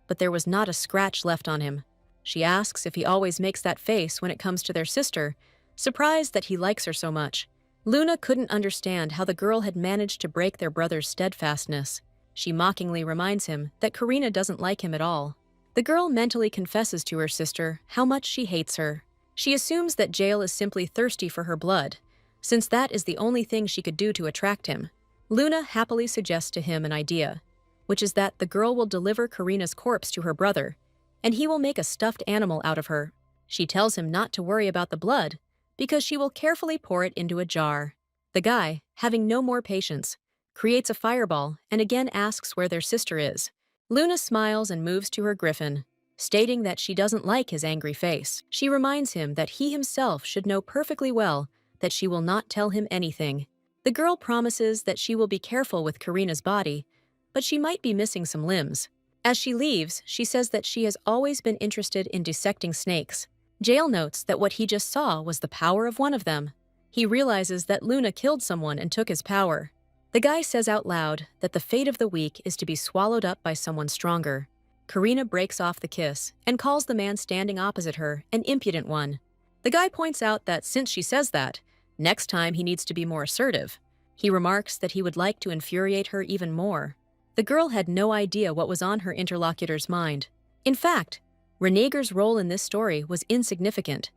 but there was not a scratch left on him. She asks if he always makes that face when it comes to their sister, surprised that he likes her so much. Luna couldn't understand how the girl had managed to break their brother's steadfastness. She mockingly reminds him that Karina doesn't like him at all. The girl mentally confesses to her sister how much she hates her. She assumes that Jael is simply thirsty for her blood, since that is the only thing she could do to attract him. Luna happily suggests to him an idea, which is that the girl will deliver Karina's corpse to her brother, and he will make a stuffed animal out of her. She tells him not to worry about the blood, because she will carefully pour it into a jar. The guy, having no more patience, creates a fireball and again asks where their sister is. Luna smiles and moves to her griffin, stating that she doesn't like his angry face. She reminds him that he himself should know perfectly well that she will not tell him anything. The girl promises that she will be careful with Karina's body, but she might be missing some limbs. As she leaves, she says that she has always been interested in dissecting snakes. Jael notes that what he just saw was the power of one of them. He realizes that Luna killed someone and took his power. The guy says out loud that the fate of the weak is to be swallowed up by someone stronger. Karina breaks off the kiss and calls the man standing opposite her an impudent one. The guy points out that since she says that, next time he needs to be more assertive. He remarks that he would like to infuriate her even more. The girl had no idea what was on her interlocutor's mind. In fact, Renegar's role in this story was insignificant,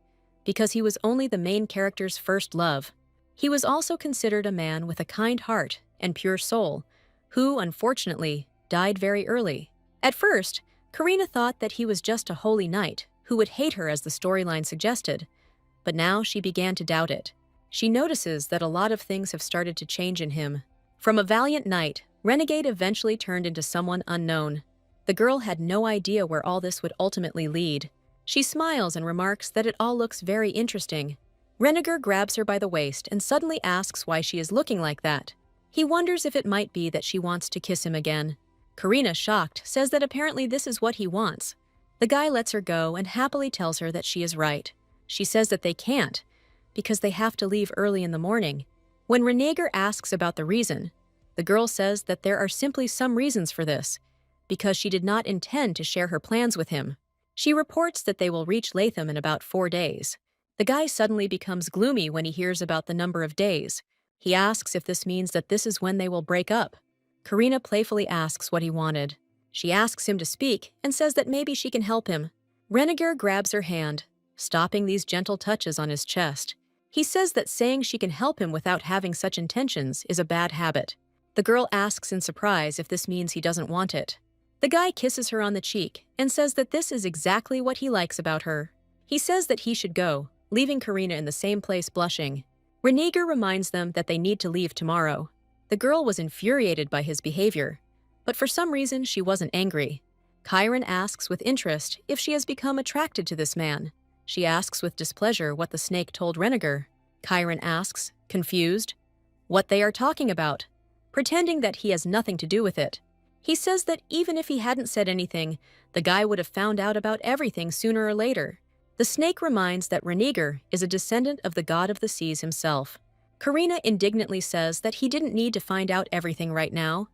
because he was only the main character's first love. He was also considered a man with a kind heart and pure soul, who, unfortunately, died very early. At first, Karina thought that he was just a holy knight who would hate her as the storyline suggested, but now she began to doubt it. She notices that a lot of things have started to change in him. From a valiant knight, Renegade eventually turned into someone unknown. The girl had no idea where all this would ultimately lead. She smiles and remarks that it all looks very interesting. Renegar grabs her by the waist and suddenly asks why she is looking like that. He wonders if it might be that she wants to kiss him again. Karina, shocked, says that apparently this is what he wants. The guy lets her go and happily tells her that she is right. She says that they can't, because they have to leave early in the morning. When Renegar asks about the reason, the girl says that there are simply some reasons for this, because she did not intend to share her plans with him. She reports that they will reach Latham in about 4 days. The guy suddenly becomes gloomy when he hears about the number of days. He asks if this means that this is when they will break up. Karina playfully asks what he wanted. She asks him to speak and says that maybe she can help him. Renegar grabs her hand, stopping these gentle touches on his chest. He says that saying she can help him without having such intentions is a bad habit. The girl asks in surprise if this means he doesn't want it. The guy kisses her on the cheek and says that this is exactly what he likes about her. He says that he should go, leaving Karina in the same place blushing. Renegar reminds them that they need to leave tomorrow. The girl was infuriated by his behavior, but for some reason she wasn't angry. Chiron asks with interest if she has become attracted to this man. She asks with displeasure what the snake told Renegar. Chiron asks, confused, what they are talking about, pretending that he has nothing to do with it. He says that even if he hadn't said anything, the guy would have found out about everything sooner or later. The snake reminds that Renegar is a descendant of the god of the seas himself. Karina indignantly says that he didn't need to find out everything right now.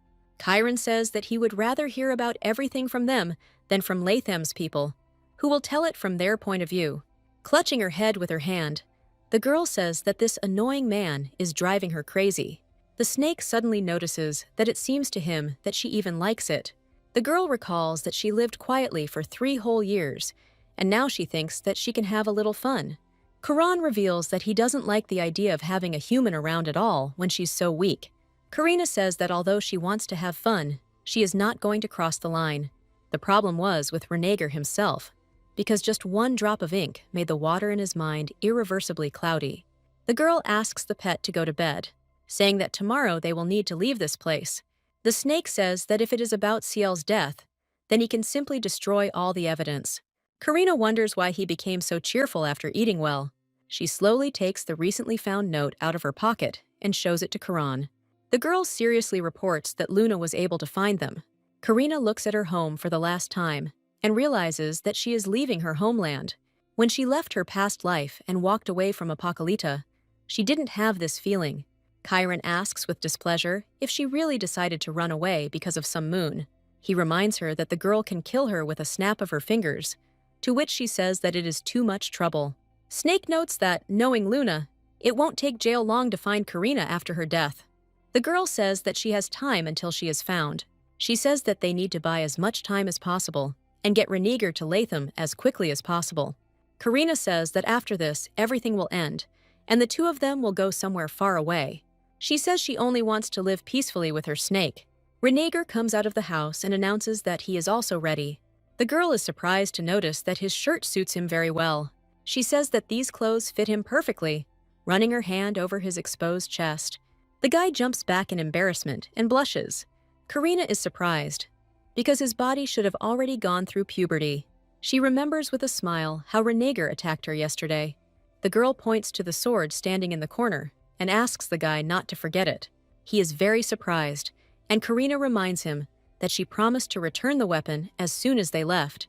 Chiron says that he would rather hear about everything from them than from Latham's people, who will tell it from their point of view. Clutching her head with her hand, the girl says that this annoying man is driving her crazy. The snake suddenly notices that it seems to him that she even likes it. The girl recalls that she lived quietly for 3 whole years, and now she thinks that she can have a little fun. Karan reveals that he doesn't like the idea of having a human around at all when she's so weak. Karina says that although she wants to have fun, she is not going to cross the line. The problem was with Renegar himself, because just one drop of ink made the water in his mind irreversibly cloudy. The girl asks the pet to go to bed, saying that tomorrow they will need to leave this place. The snake says that if it is about Ciel's death, then he can simply destroy all the evidence. Karina wonders why he became so cheerful after eating well. She slowly takes the recently found note out of her pocket and shows it to Karan. The girl seriously reports that Luna was able to find them. Karina looks at her home for the last time and realizes that she is leaving her homeland. When she left her past life and walked away from Apocalypta, she didn't have this feeling. Chiron asks with displeasure if she really decided to run away because of some moon. He reminds her that the girl can kill her with a snap of her fingers, to which she says that it is too much trouble. Snake notes that, knowing Luna, it won't take jail long to find Karina after her death. The girl says that she has time until she is found. She says that they need to buy as much time as possible and get Renegar to Latham as quickly as possible. Karina says that after this, everything will end, and the two of them will go somewhere far away. She says she only wants to live peacefully with her snake. Renegar comes out of the house and announces that he is also ready. The girl is surprised to notice that his shirt suits him very well. She says that these clothes fit him perfectly, running her hand over his exposed chest. The guy jumps back in embarrassment and blushes. Karina is surprised, because his body should have already gone through puberty. She remembers with a smile how Renegar attacked her yesterday. The girl points to the sword standing in the corner and asks the guy not to forget it. He is very surprised, and Karina reminds him that she promised to return the weapon as soon as they left.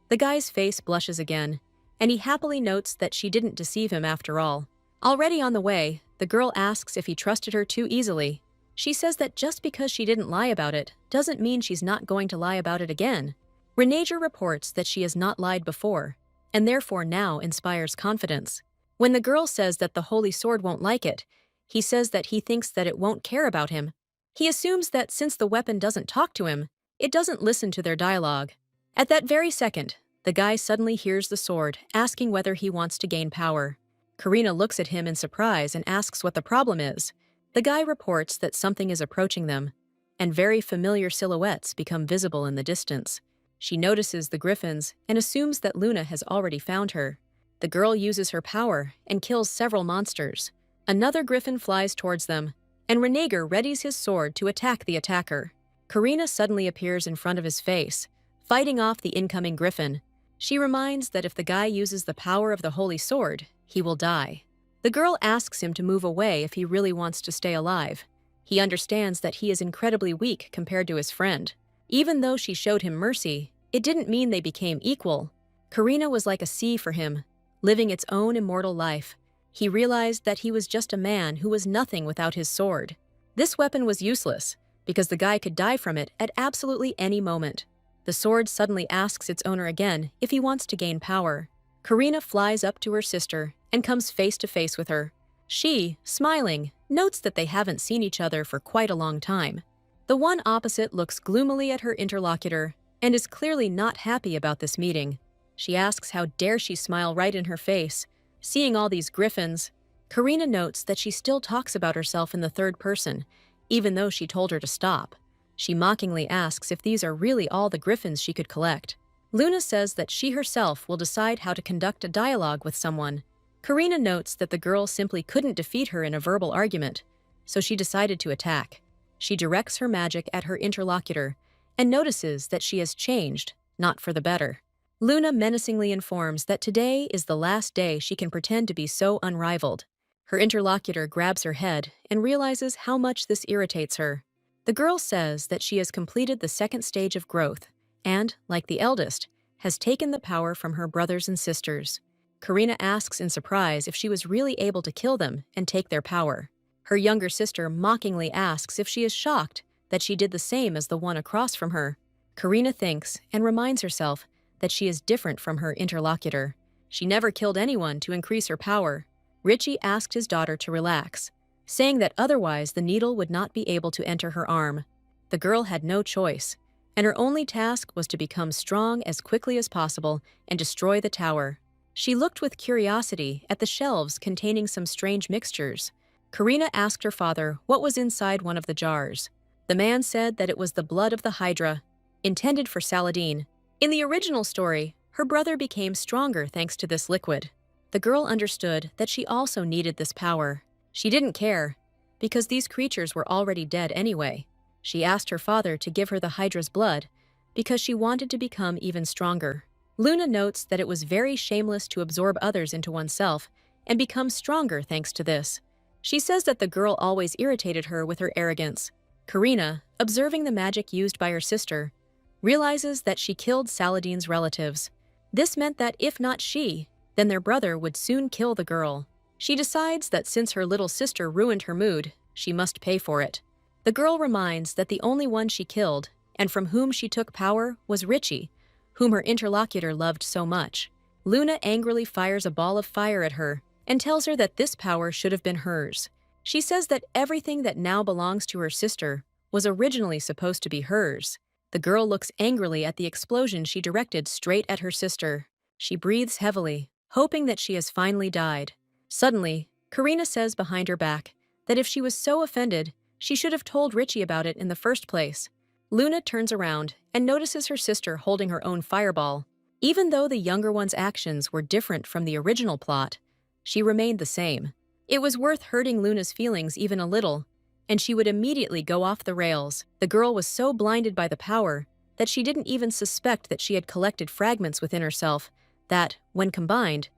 The guy's face blushes again, and he happily notes that she didn't deceive him after all. Already on the way, the girl asks if he trusted her too easily. She says that just because she didn't lie about it doesn't mean she's not going to lie about it again. Renegar reports that she has not lied before, and therefore now inspires confidence. When the girl says that the Holy Sword won't like it, he says that he thinks that it won't care about him. He assumes that since the weapon doesn't talk to him, it doesn't listen to their dialogue. At that very second, the guy suddenly hears the sword, asking whether he wants to gain power. Karina looks at him in surprise and asks what the problem is. The guy reports that something is approaching them, and very familiar silhouettes become visible in the distance. She notices the griffins and assumes that Luna has already found her. The girl uses her power and kills several monsters. Another griffin flies towards them, and Renegar readies his sword to attack the attacker. Karina suddenly appears in front of his face, fighting off the incoming griffin. She reminds that if the guy uses the power of the Holy Sword, he will die. The girl asks him to move away if he really wants to stay alive. He understands that he is incredibly weak compared to his friend. Even though she showed him mercy, it didn't mean they became equal. Karina was like a sea for him, living its own immortal life. He realized that he was just a man who was nothing without his sword. This weapon was useless, because the guy could die from it at absolutely any moment. The sword suddenly asks its owner again if he wants to gain power. Karina flies up to her sister and comes face to face with her. She, smiling, notes that they haven't seen each other for quite a long time. The one opposite looks gloomily at her interlocutor and is clearly not happy about this meeting. She asks how dare she smile right in her face. Seeing all these griffins, Karina notes that she still talks about herself in the third person, even though she told her to stop. She mockingly asks if these are really all the griffins she could collect. Luna says that she herself will decide how to conduct a dialogue with someone. Karina notes that the girl simply couldn't defeat her in a verbal argument, so she decided to attack. She directs her magic at her interlocutor and notices that she has changed, not for the better. Luna menacingly informs that today is the last day she can pretend to be so unrivaled. Her interlocutor grabs her head and realizes how much this irritates her. The girl says that she has completed the second stage of growth and, like the eldest, has taken the power from her brothers and sisters. Karina asks in surprise if she was really able to kill them and take their power. Her younger sister mockingly asks if she is shocked that she did the same as the one across from her. Karina thinks and reminds herself that she is different from her interlocutor. She never killed anyone to increase her power. Richie asked his daughter to relax, saying that otherwise the needle would not be able to enter her arm. The girl had no choice, and her only task was to become strong as quickly as possible and destroy the tower. She looked with curiosity at the shelves containing some strange mixtures. Karina asked her father what was inside one of the jars. The man said that it was the blood of the Hydra, intended for Saladin. In the original story, her brother became stronger thanks to this liquid. The girl understood that she also needed this power. She didn't care, because these creatures were already dead anyway. She asked her father to give her the Hydra's blood because she wanted to become even stronger. Luna notes that it was very shameless to absorb others into oneself and become stronger thanks to this. She says that the girl always irritated her with her arrogance. Karina, observing the magic used by her sister, realizes that she killed Saladin's relatives. This meant that if not she, then their brother would soon kill the girl. She decides that since her little sister ruined her mood, she must pay for it. The girl reminds that the only one she killed, and from whom she took power, was Richie, whom her interlocutor loved so much. Luna angrily fires a ball of fire at her and tells her that this power should have been hers. She says that everything that now belongs to her sister was originally supposed to be hers. The girl looks angrily at the explosion she directed straight at her sister. She breathes heavily, hoping that she has finally died. Suddenly, Karina says behind her back that if she was so offended, she should have told Richie about it in the first place. Luna turns around and notices her sister holding her own fireball. Even though the younger one's actions were different from the original plot, she remained the same. It was worth hurting Luna's feelings even a little, and she would immediately go off the rails. The girl was so blinded by the power that she didn't even suspect that she had collected fragments within herself that, when combined,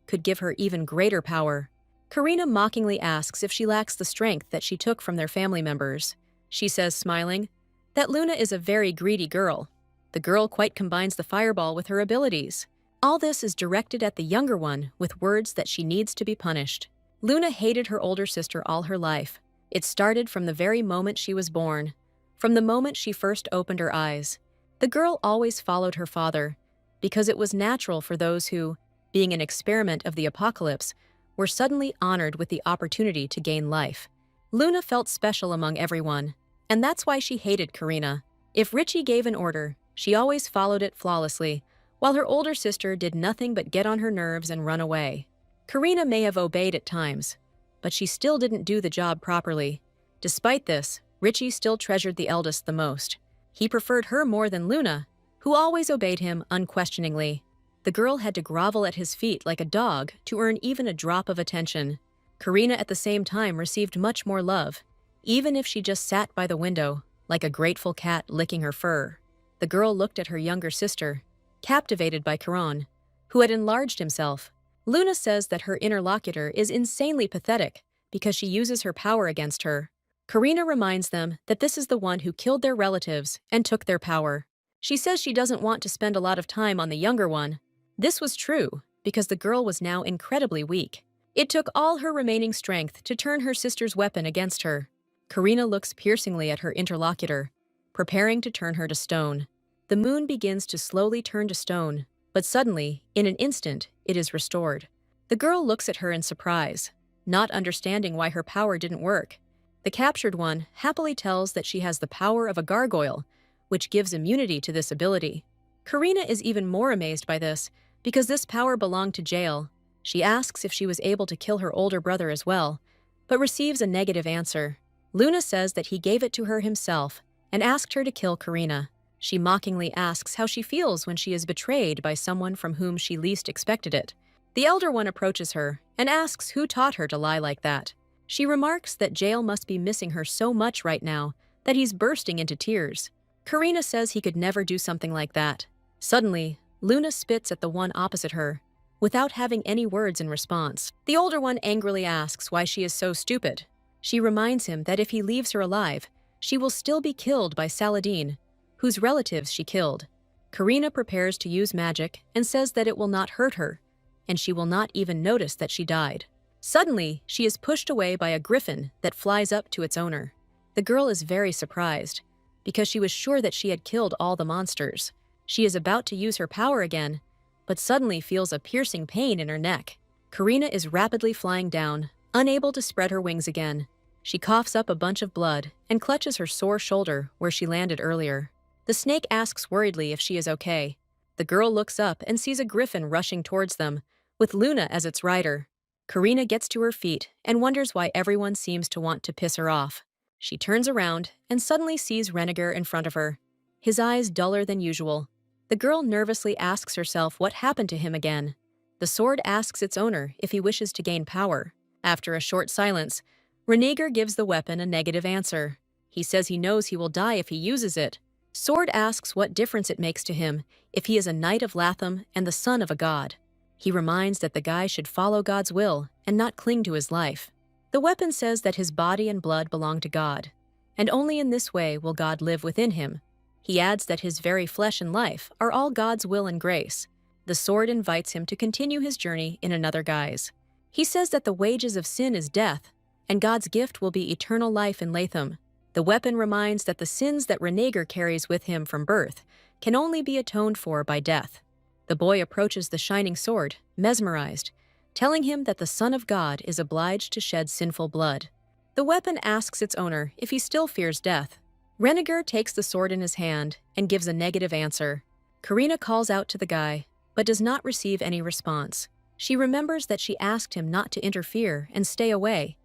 could give her even greater power. Karina mockingly asks if she lacks the strength that she took from their family members. She says, smiling, that Luna is a very greedy girl. The girl quite combines the fireball with her abilities. All this is directed at the younger one with words that she needs to be punished. Luna hated her older sister all her life. It started from the very moment she was born, from the moment she first opened her eyes. The girl always followed her father, because it was natural for those who, being an experiment of the apocalypse, were suddenly honored with the opportunity to gain life. Luna felt special among everyone, and that's why she hated Karina. If Richie gave an order, she always followed it flawlessly, while her older sister did nothing but get on her nerves and run away. Karina may have obeyed at times, but she still didn't do the job properly. Despite this, Richie still treasured the eldest the most. He preferred her more than Luna, who always obeyed him unquestioningly. The girl had to grovel at his feet like a dog to earn even a drop of attention. Karina at the same time received much more love, even if she just sat by the window, like a grateful cat licking her fur. The girl looked at her younger sister, captivated by Karan, who had enlarged himself. Luna says that her interlocutor is insanely pathetic because she uses her power against her. Karina reminds them that this is the one who killed their relatives and took their power. She says she doesn't want to spend a lot of time on the younger one. This was true, because the girl was now incredibly weak. It took all her remaining strength to turn her sister's weapon against her. Karina looks piercingly at her interlocutor, preparing to turn her to stone. The moon begins to slowly turn to stone, but suddenly, in an instant, it is restored. The girl looks at her in surprise, not understanding why her power didn't work. The captured one happily tells that she has the power of a gargoyle, which gives immunity to this ability. Karina is even more amazed by this, because this power belonged to Jael. She asks if she was able to kill her older brother as well, but receives a negative answer. Luna says that he gave it to her himself and asked her to kill Karina. She mockingly asks how she feels when she is betrayed by someone from whom she least expected it. The elder one approaches her and asks who taught her to lie like that. She remarks that Jael must be missing her so much right now that he's bursting into tears. Karina says he could never do something like that. Suddenly, Luna spits at the one opposite her, without having any words in response. The older one angrily asks why she is so stupid. She reminds him that if he leaves her alive, she will still be killed by Saladin, whose relatives she killed. Karina prepares to use magic and says that it will not hurt her, and she will not even notice that she died. Suddenly, she is pushed away by a griffin that flies up to its owner. The girl is very surprised, because she was sure that she had killed all the monsters. She is about to use her power again, but suddenly feels a piercing pain in her neck. Karina is rapidly flying down, unable to spread her wings again. She coughs up a bunch of blood and clutches her sore shoulder where she landed earlier. The snake asks worriedly if she is okay. The girl looks up and sees a griffin rushing towards them, with Luna as its rider. Karina gets to her feet and wonders why everyone seems to want to piss her off. She turns around and suddenly sees Renegar in front of her, his eyes duller than usual. The girl nervously asks herself what happened to him again. The sword asks its owner if he wishes to gain power. After a short silence, Renegar gives the weapon a negative answer. He says he knows he will die if he uses it. Sword asks what difference it makes to him if he is a knight of Latham and the son of a god. He reminds that the guy should follow God's will and not cling to his life. The weapon says that his body and blood belong to God, and only in this way will God live within him. He adds that his very flesh and life are all God's will and grace. The sword invites him to continue his journey in another guise. He says that the wages of sin is death, and God's gift will be eternal life in Latham. The weapon reminds that the sins that Renegar carries with him from birth can only be atoned for by death. The boy approaches the shining sword, mesmerized, telling him that the Son of God is obliged to shed sinful blood. The weapon asks its owner if he still fears death. Renegar takes the sword in his hand and gives a negative answer. Karina calls out to the guy, but does not receive any response. She remembers that she asked him not to interfere and stay away,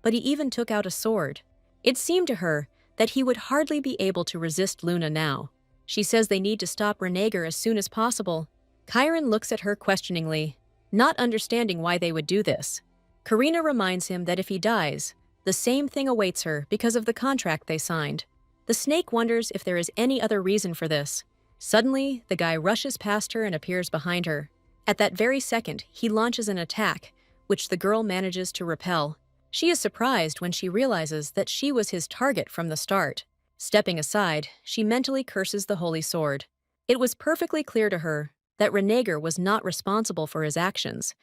but he even took out a sword. It seemed to her that he would hardly be able to resist Luna now. She says they need to stop Renegar as soon as possible. Chiron looks at her questioningly, not understanding why they would do this. Karina reminds him that if he dies, the same thing awaits her because of the contract they signed. The snake wonders if there is any other reason for this. Suddenly, the guy rushes past her and appears behind her. At that very second, he launches an attack, which the girl manages to repel. She is surprised when she realizes that she was his target from the start. Stepping aside, she mentally curses the holy sword. It was perfectly clear to her that Renegar was not responsible for his actions,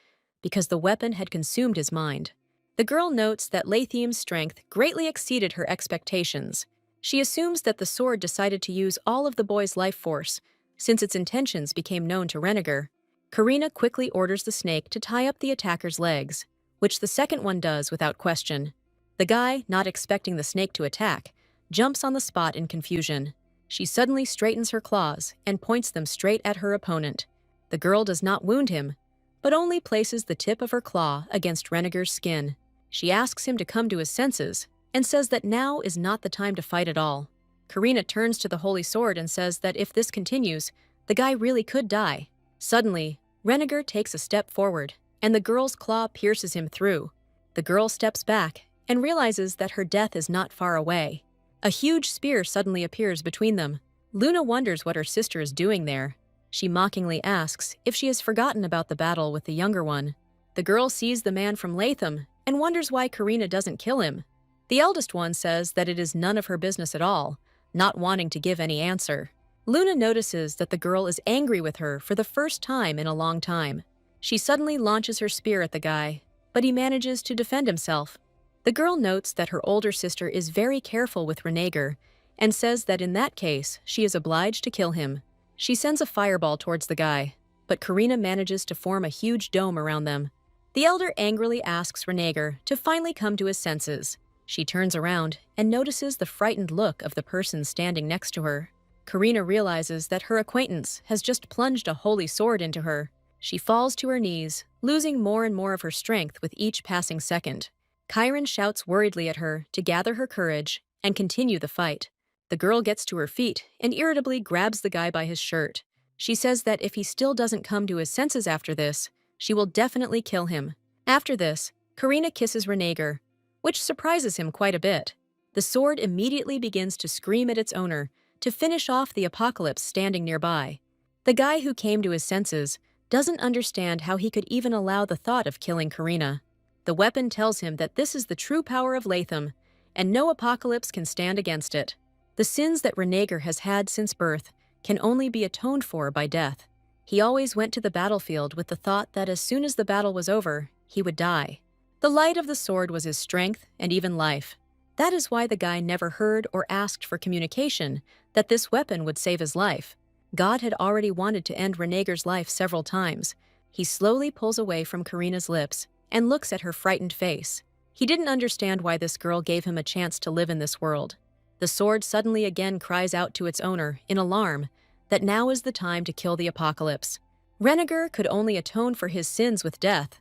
because the weapon had consumed his mind. The girl notes that Lathium's strength greatly exceeded her expectations. She assumes that the sword decided to use all of the boy's life force, since its intentions became known to Renegar. Karina quickly orders the snake to tie up the attacker's legs, which the second one does without question. The guy, not expecting the snake to attack, jumps on the spot in confusion. She suddenly straightens her claws and points them straight at her opponent. The girl does not wound him, but only places the tip of her claw against Renegar's skin. She asks him to come to his senses and says that now is not the time to fight at all. Karina turns to the holy sword and says that if this continues, the guy really could die. Suddenly, Renegar takes a step forward, and the girl's claw pierces him through. The girl steps back and realizes that her death is not far away. A huge spear suddenly appears between them. Luna wonders what her sister is doing there. She mockingly asks if she has forgotten about the battle with the younger one. The girl sees the man from Latham and wonders why Karina doesn't kill him. The eldest one says that it is none of her business at all, not wanting to give any answer. Luna notices that the girl is angry with her for the first time in a long time. She suddenly launches her spear at the guy, but he manages to defend himself. The girl notes that her older sister is very careful with Renegar and says that in that case, she is obliged to kill him. She sends a fireball towards the guy, but Karina manages to form a huge dome around them. The elder angrily asks Renegar to finally come to his senses. She turns around and notices the frightened look of the person standing next to her. Karina realizes that her acquaintance has just plunged a holy sword into her. She falls to her knees, losing more and more of her strength with each passing second. Chiron shouts worriedly at her to gather her courage and continue the fight. The girl gets to her feet and irritably grabs the guy by his shirt. She says that if he still doesn't come to his senses after this, she will definitely kill him. After this, Karina kisses Renegar, which surprises him quite a bit. The sword immediately begins to scream at its owner to finish off the apocalypse standing nearby. The guy who came to his senses doesn't understand how he could even allow the thought of killing Karina. The weapon tells him that this is the true power of Latham, and no apocalypse can stand against it. The sins that Renegar has had since birth can only be atoned for by death. He always went to the battlefield with the thought that as soon as the battle was over, he would die. The light of the sword was his strength and even life. That is why the guy never heard or asked for communication that this weapon would save his life. God had already wanted to end Renegar's life several times. He slowly pulls away from Karina's lips and looks at her frightened face. He didn't understand why this girl gave him a chance to live in this world. The sword suddenly again cries out to its owner, in alarm, that now is the time to kill the apocalypse. Renegar could only atone for his sins with death,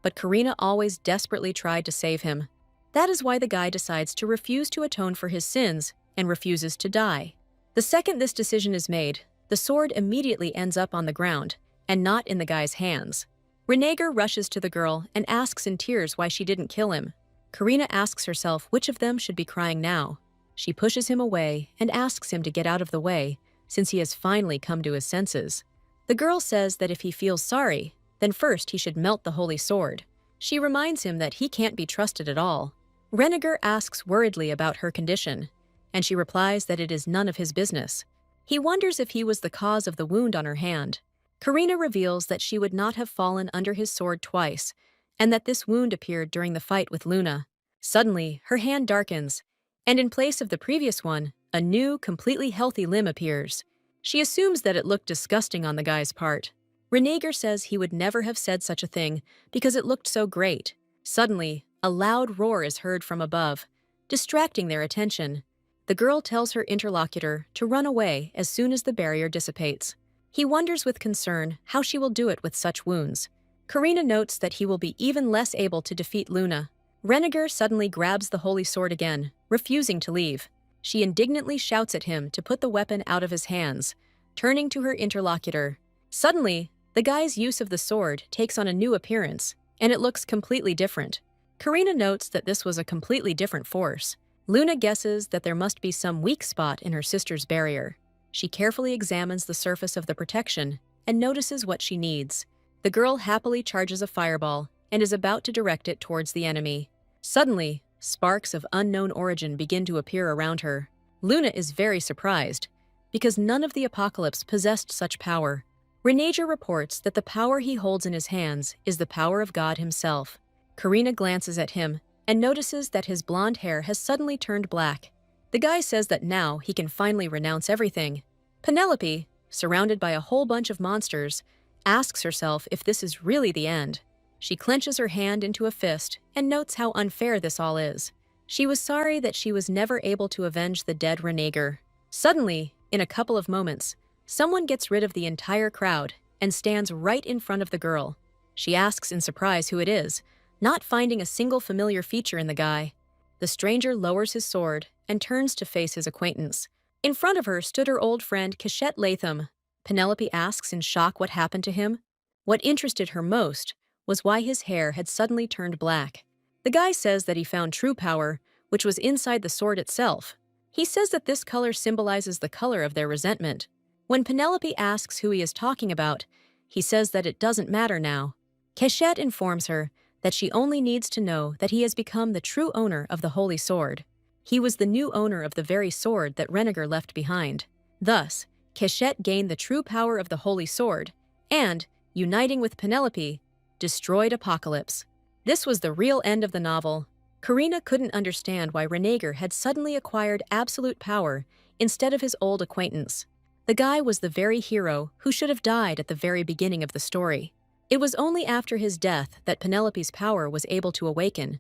but Karina always desperately tried to save him. That is why the guy decides to refuse to atone for his sins and refuses to die. The second this decision is made, the sword immediately ends up on the ground, and not in the guy's hands. Renegar rushes to the girl and asks in tears why she didn't kill him. Karina asks herself which of them should be crying now. She pushes him away and asks him to get out of the way, since he has finally come to his senses. The girl says that if he feels sorry, then first he should melt the holy sword. She reminds him that he can't be trusted at all. Renegar asks worriedly about her condition, and she replies that it is none of his business. He wonders if he was the cause of the wound on her hand. Karina reveals that she would not have fallen under his sword twice, and that this wound appeared during the fight with Luna. Suddenly, her hand darkens, and in place of the previous one, a new, completely healthy limb appears. She assumes that it looked disgusting on the guy's part. Renegar says he would never have said such a thing because it looked so great. Suddenly, a loud roar is heard from above, distracting their attention. The girl tells her interlocutor to run away as soon as the barrier dissipates. He wonders with concern how she will do it with such wounds. Karina notes that he will be even less able to defeat Luna. Renegar suddenly grabs the holy sword again, refusing to leave. She indignantly shouts at him to put the weapon out of his hands, turning to her interlocutor. Suddenly, the guy's use of the sword takes on a new appearance, and it looks completely different. Karina notes that this was a completely different force. Luna guesses that there must be some weak spot in her sister's barrier. She carefully examines the surface of the protection and notices what she needs. The girl happily charges a fireball and is about to direct it towards the enemy. Suddenly, sparks of unknown origin begin to appear around her. Luna is very surprised, because none of the Apocalypse possessed such power. Renegar reports that the power he holds in his hands is the power of God himself. Karina glances at him and notices that his blonde hair has suddenly turned black. The guy says that now he can finally renounce everything. Penelope, surrounded by a whole bunch of monsters, asks herself if this is really the end. She clenches her hand into a fist and notes how unfair this all is. She was sorry that she was never able to avenge the dead Renegar. Suddenly, in a couple of moments, someone gets rid of the entire crowd and stands right in front of the girl. She asks in surprise who it is, not finding a single familiar feature in the guy. The stranger lowers his sword and turns to face his acquaintance. In front of her stood her old friend Cachette Latham. Penelope asks in shock what happened to him. What interested her most was why his hair had suddenly turned black. The guy says that he found true power, which was inside the sword itself. He says that this color symbolizes the color of their resentment. When Penelope asks who he is talking about, he says that it doesn't matter now. Cachette informs her that she only needs to know that he has become the true owner of the Holy Sword. He was the new owner of the very sword that Renegar left behind. Thus, Cachette gained the true power of the Holy Sword and, uniting with Penelope, destroyed Apocalypse. This was the real end of the novel. Karina couldn't understand why Renegar had suddenly acquired absolute power instead of his old acquaintance. The guy was the very hero who should have died at the very beginning of the story. It was only after his death that Penelope's power was able to awaken,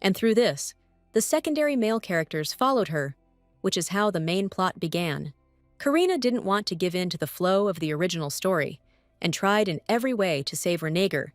and through this, the secondary male characters followed her, which is how the main plot began. Karina didn't want to give in to the flow of the original story, and tried in every way to save Renegar,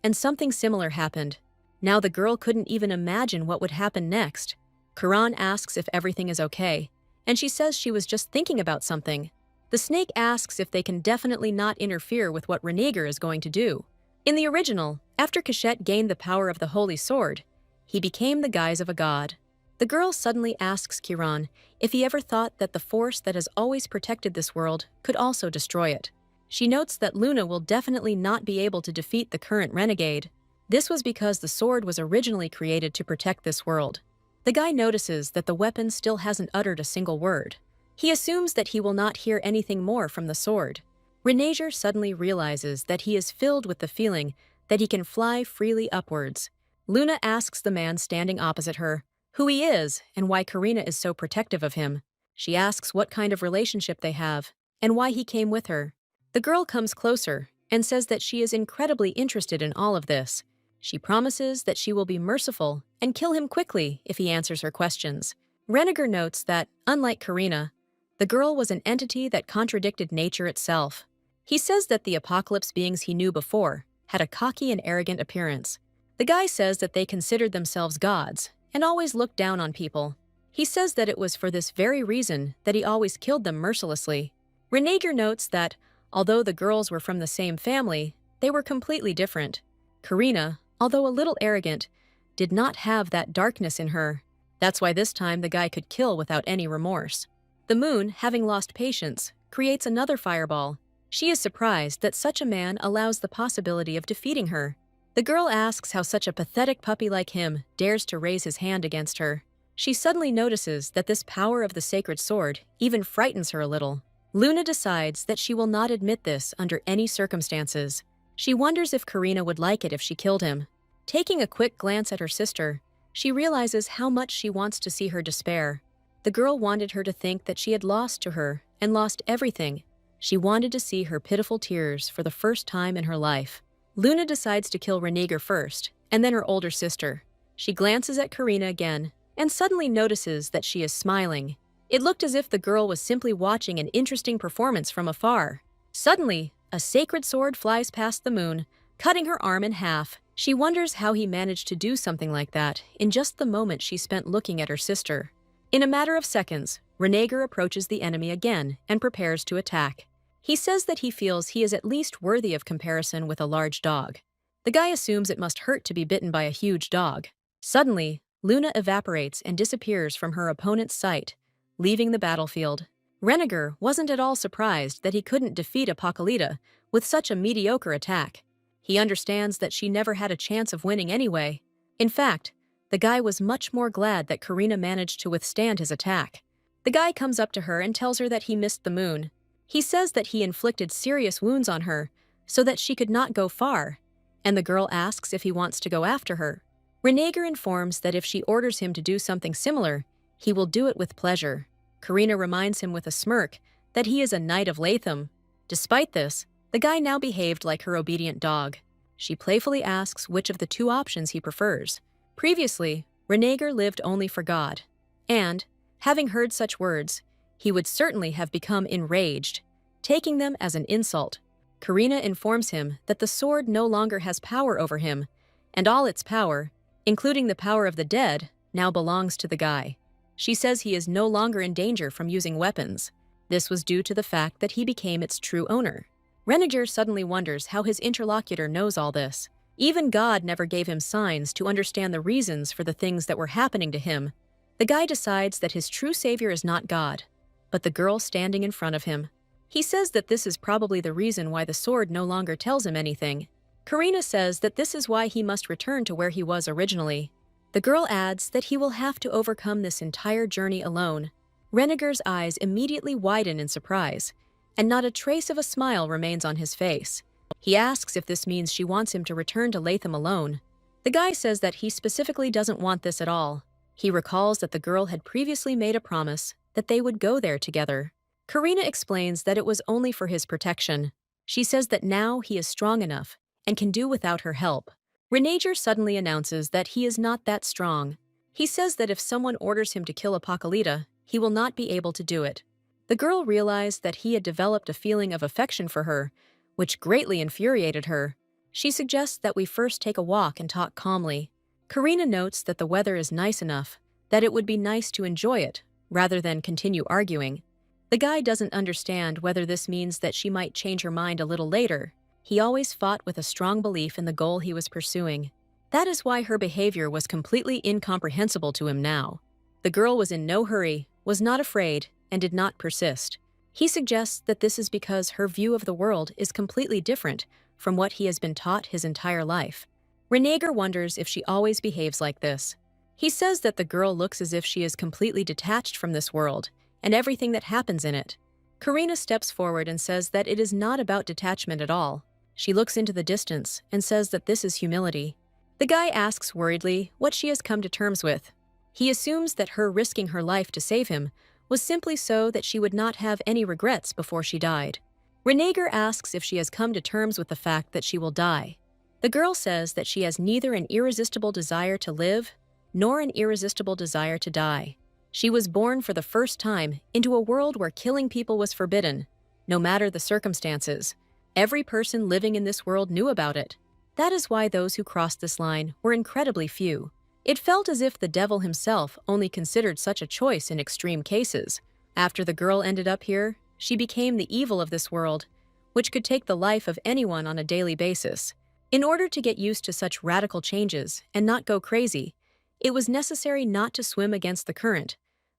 and something similar happened. Now the girl couldn't even imagine what would happen next. Karan asks if everything is okay, and she says she was just thinking about something. The snake asks if they can definitely not interfere with what Renegar is going to do. In the original, after Cachette gained the power of the Holy Sword, he became the guise of a god. The girl suddenly asks Kiran if he ever thought that the force that has always protected this world could also destroy it. She notes that Luna will definitely not be able to defeat the current renegade. This was because the sword was originally created to protect this world. The guy notices that the weapon still hasn't uttered a single word. He assumes that he will not hear anything more from the sword. Renegar suddenly realizes that he is filled with the feeling that he can fly freely upwards. Luna asks the man standing opposite her who he is and why Karina is so protective of him. She asks what kind of relationship they have and why he came with her. The girl comes closer and says that she is incredibly interested in all of this. She promises that she will be merciful and kill him quickly if he answers her questions. Renegar notes that, unlike Karina, the girl was an entity that contradicted nature itself. He says that the apocalypse beings he knew before had a cocky and arrogant appearance. The guy says that they considered themselves gods and always looked down on people. He says that it was for this very reason that he always killed them mercilessly. Renegar notes that, although the girls were from the same family, they were completely different. Karina, although a little arrogant, did not have that darkness in her. That's why this time the guy could kill without any remorse. The moon, having lost patience, creates another fireball. She is surprised that such a man allows the possibility of defeating her. The girl asks how such a pathetic puppy like him dares to raise his hand against her. She suddenly notices that this power of the sacred sword even frightens her a little. Luna decides that she will not admit this under any circumstances. She wonders if Karina would like it if she killed him. Taking a quick glance at her sister, she realizes how much she wants to see her despair. The girl wanted her to think that she had lost to her and lost everything. She wanted to see her pitiful tears for the first time in her life. Luna decides to kill Renegar first, and then her older sister. She glances at Karina again, and suddenly notices that she is smiling. It looked as if the girl was simply watching an interesting performance from afar. Suddenly, a sacred sword flies past the moon, cutting her arm in half. She wonders how he managed to do something like that in just the moment she spent looking at her sister. In a matter of seconds, Renegar approaches the enemy again and prepares to attack. He says that he feels he is at least worthy of comparison with a large dog. The guy assumes it must hurt to be bitten by a huge dog. Suddenly, Luna evaporates and disappears from her opponent's sight, leaving the battlefield. Renegar wasn't at all surprised that he couldn't defeat Apocalypta with such a mediocre attack. He understands that she never had a chance of winning anyway. In fact, the guy was much more glad that Karina managed to withstand his attack. The guy comes up to her and tells her that he missed the moon. He says that he inflicted serious wounds on her so that she could not go far, and the girl asks if he wants to go after her. Renegar informs that if she orders him to do something similar, he will do it with pleasure. Karina reminds him with a smirk that he is a knight of Latham. Despite this, the guy now behaved like her obedient dog. She playfully asks which of the two options he prefers. Previously, Renegar lived only for God, and, having heard such words, he would certainly have become enraged, taking them as an insult. Karina informs him that the sword no longer has power over him, and all its power, including the power of the dead, now belongs to the guy. She says he is no longer in danger from using weapons. This was due to the fact that he became its true owner. Renegar suddenly wonders how his interlocutor knows all this. Even God never gave him signs to understand the reasons for the things that were happening to him. The guy decides that his true savior is not God, but the girl standing in front of him. He says that this is probably the reason why the sword no longer tells him anything. Karina says that this is why he must return to where he was originally. The girl adds that he will have to overcome this entire journey alone. Renegar's eyes immediately widen in surprise, and not a trace of a smile remains on his face. He asks if this means she wants him to return to Latham alone. The guy says that he specifically doesn't want this at all. He recalls that the girl had previously made a promise that they would go there together. Karina explains that it was only for his protection. She says that now he is strong enough and can do without her help. Renegar suddenly announces that he is not that strong. He says that if someone orders him to kill Apocalypta, he will not be able to do it. The girl realized that he had developed a feeling of affection for her, which greatly infuriated her. She suggests that we first take a walk and talk calmly. Karina notes that the weather is nice enough, that it would be nice to enjoy it, rather than continue arguing. The guy doesn't understand whether this means that she might change her mind a little later. He always fought with a strong belief in the goal he was pursuing. That is why her behavior was completely incomprehensible to him now. The girl was in no hurry, was not afraid, and did not persist. He suggests that this is because her view of the world is completely different from what he has been taught his entire life. Renegar wonders if she always behaves like this. He says that the girl looks as if she is completely detached from this world and everything that happens in it. Karina steps forward and says that it is not about detachment at all. She looks into the distance and says that this is humility. The guy asks worriedly what she has come to terms with. He assumes that her risking her life to save him was simply so that she would not have any regrets before she died. Renegar asks if she has come to terms with the fact that she will die. The girl says that she has neither an irresistible desire to live nor an irresistible desire to die. She was born for the first time into a world where killing people was forbidden, no matter the circumstances. Every person living in this world knew about it. That is why those who crossed this line were incredibly few. It felt as if the devil himself only considered such a choice in extreme cases. After the girl ended up here, she became the evil of this world, which could take the life of anyone on a daily basis. In order to get used to such radical changes and not go crazy, it was necessary not to swim against the current,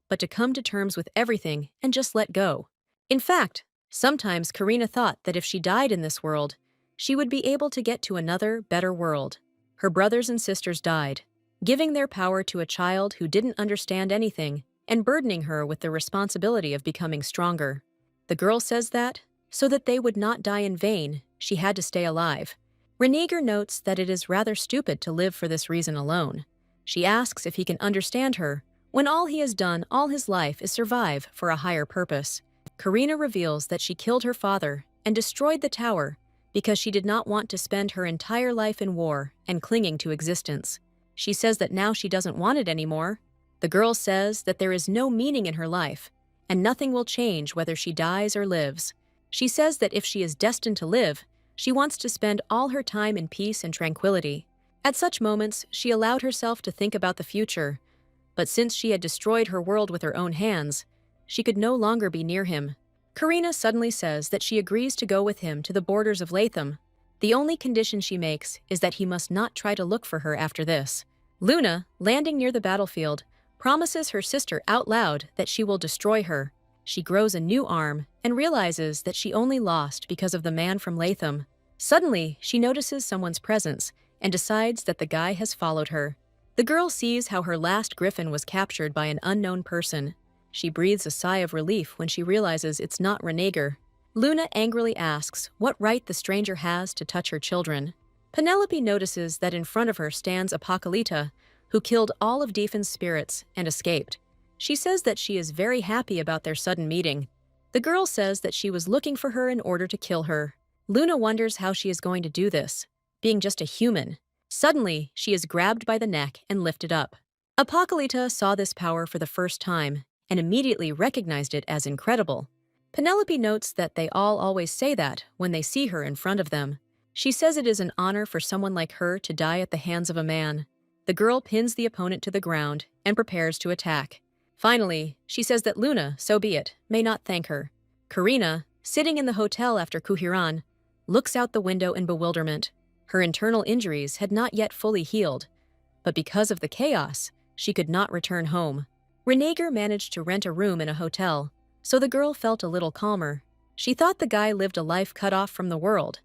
but to come to terms with everything and just let go. In fact, sometimes Karina thought that if she died in this world, she would be able to get to another, better world. Her brothers and sisters died, giving their power to a child who didn't understand anything and burdening her with the responsibility of becoming stronger. The girl says that, so that they would not die in vain, she had to stay alive. Renegar notes that it is rather stupid to live for this reason alone. She asks if he can understand her, when all he has done all his life is survive for a higher purpose. Karina reveals that she killed her father and destroyed the tower because she did not want to spend her entire life in war and clinging to existence. She says that now she doesn't want it anymore. The girl says that there is no meaning in her life, and nothing will change whether she dies or lives. She says that if she is destined to live, she wants to spend all her time in peace and tranquility. At such moments, she allowed herself to think about the future, but since she had destroyed her world with her own hands, she could no longer be near him. Karina suddenly says that she agrees to go with him to the borders of Latham. The only condition she makes is that he must not try to look for her after this. Luna, landing near the battlefield, promises her sister out loud that she will destroy her. She grows a new arm and realizes that she only lost because of the man from Latham. Suddenly, she notices someone's presence and decides that the guy has followed her. The girl sees how her last griffin was captured by an unknown person. She breathes a sigh of relief when she realizes it's not Renegar. Luna angrily asks what right the stranger has to touch her children. Penelope notices that in front of her stands Apocalypta, who killed all of Defon's spirits and escaped. She says that she is very happy about their sudden meeting. The girl says that she was looking for her in order to kill her. Luna wonders how she is going to do this, being just a human. Suddenly, she is grabbed by the neck and lifted up. Apocalypta saw this power for the first time and immediately recognized it as incredible. Penelope notes that they all always say that when they see her in front of them. She says it is an honor for someone like her to die at the hands of a man. The girl pins the opponent to the ground and prepares to attack. Finally, she says that Luna, so be it, may not thank her. Karina, sitting in the hotel after Kuhiran, looks out the window in bewilderment. Her internal injuries had not yet fully healed, but because of the chaos, she could not return home. Renegar managed to rent a room in a hotel, so the girl felt a little calmer. She thought the guy lived a life cut off from the world,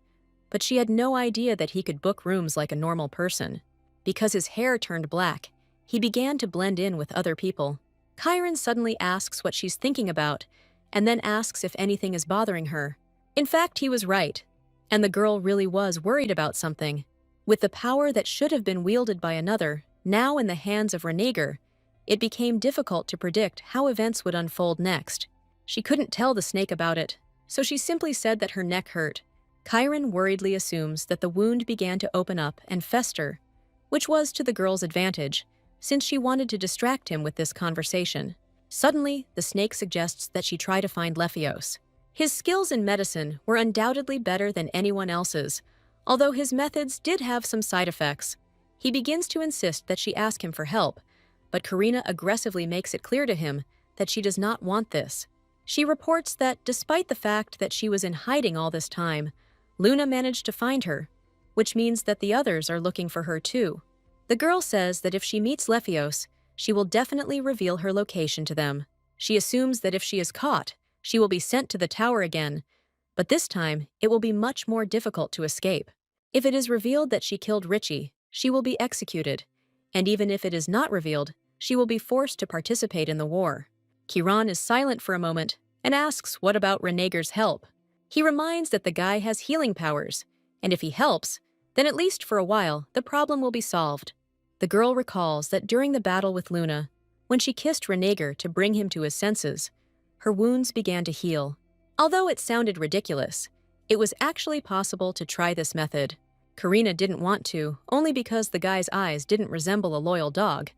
but she had no idea that he could book rooms like a normal person. Because his hair turned black, he began to blend in with other people. Chiron suddenly asks what she's thinking about, and then asks if anything is bothering her. In fact, he was right, and the girl really was worried about something. With the power that should have been wielded by another, now in the hands of Renegar, it became difficult to predict how events would unfold next. She couldn't tell the snake about it, so she simply said that her neck hurt. Chiron worriedly assumes that the wound began to open up and fester, which was to the girl's advantage, since she wanted to distract him with this conversation. Suddenly, the snake suggests that she try to find Lephios. His skills in medicine were undoubtedly better than anyone else's, although his methods did have some side effects. He begins to insist that she ask him for help, but Karina aggressively makes it clear to him that she does not want this. She reports that despite the fact that she was in hiding all this time, Luna managed to find her, which means that the others are looking for her too. The girl says that if she meets Lephios, she will definitely reveal her location to them. She assumes that if she is caught, she will be sent to the tower again, but this time it will be much more difficult to escape. If it is revealed that she killed Richie, she will be executed, and even if it is not revealed, she will be forced to participate in the war. Chiron is silent for a moment and asks what about Renegar's help. He reminds that the guy has healing powers, and if he helps, then at least for a while, the problem will be solved. The girl recalls that during the battle with Luna, when she kissed Renegar to bring him to his senses, her wounds began to heal. Although it sounded ridiculous, it was actually possible to try this method. Karina didn't want to, only because the guy's eyes didn't resemble a loyal dog,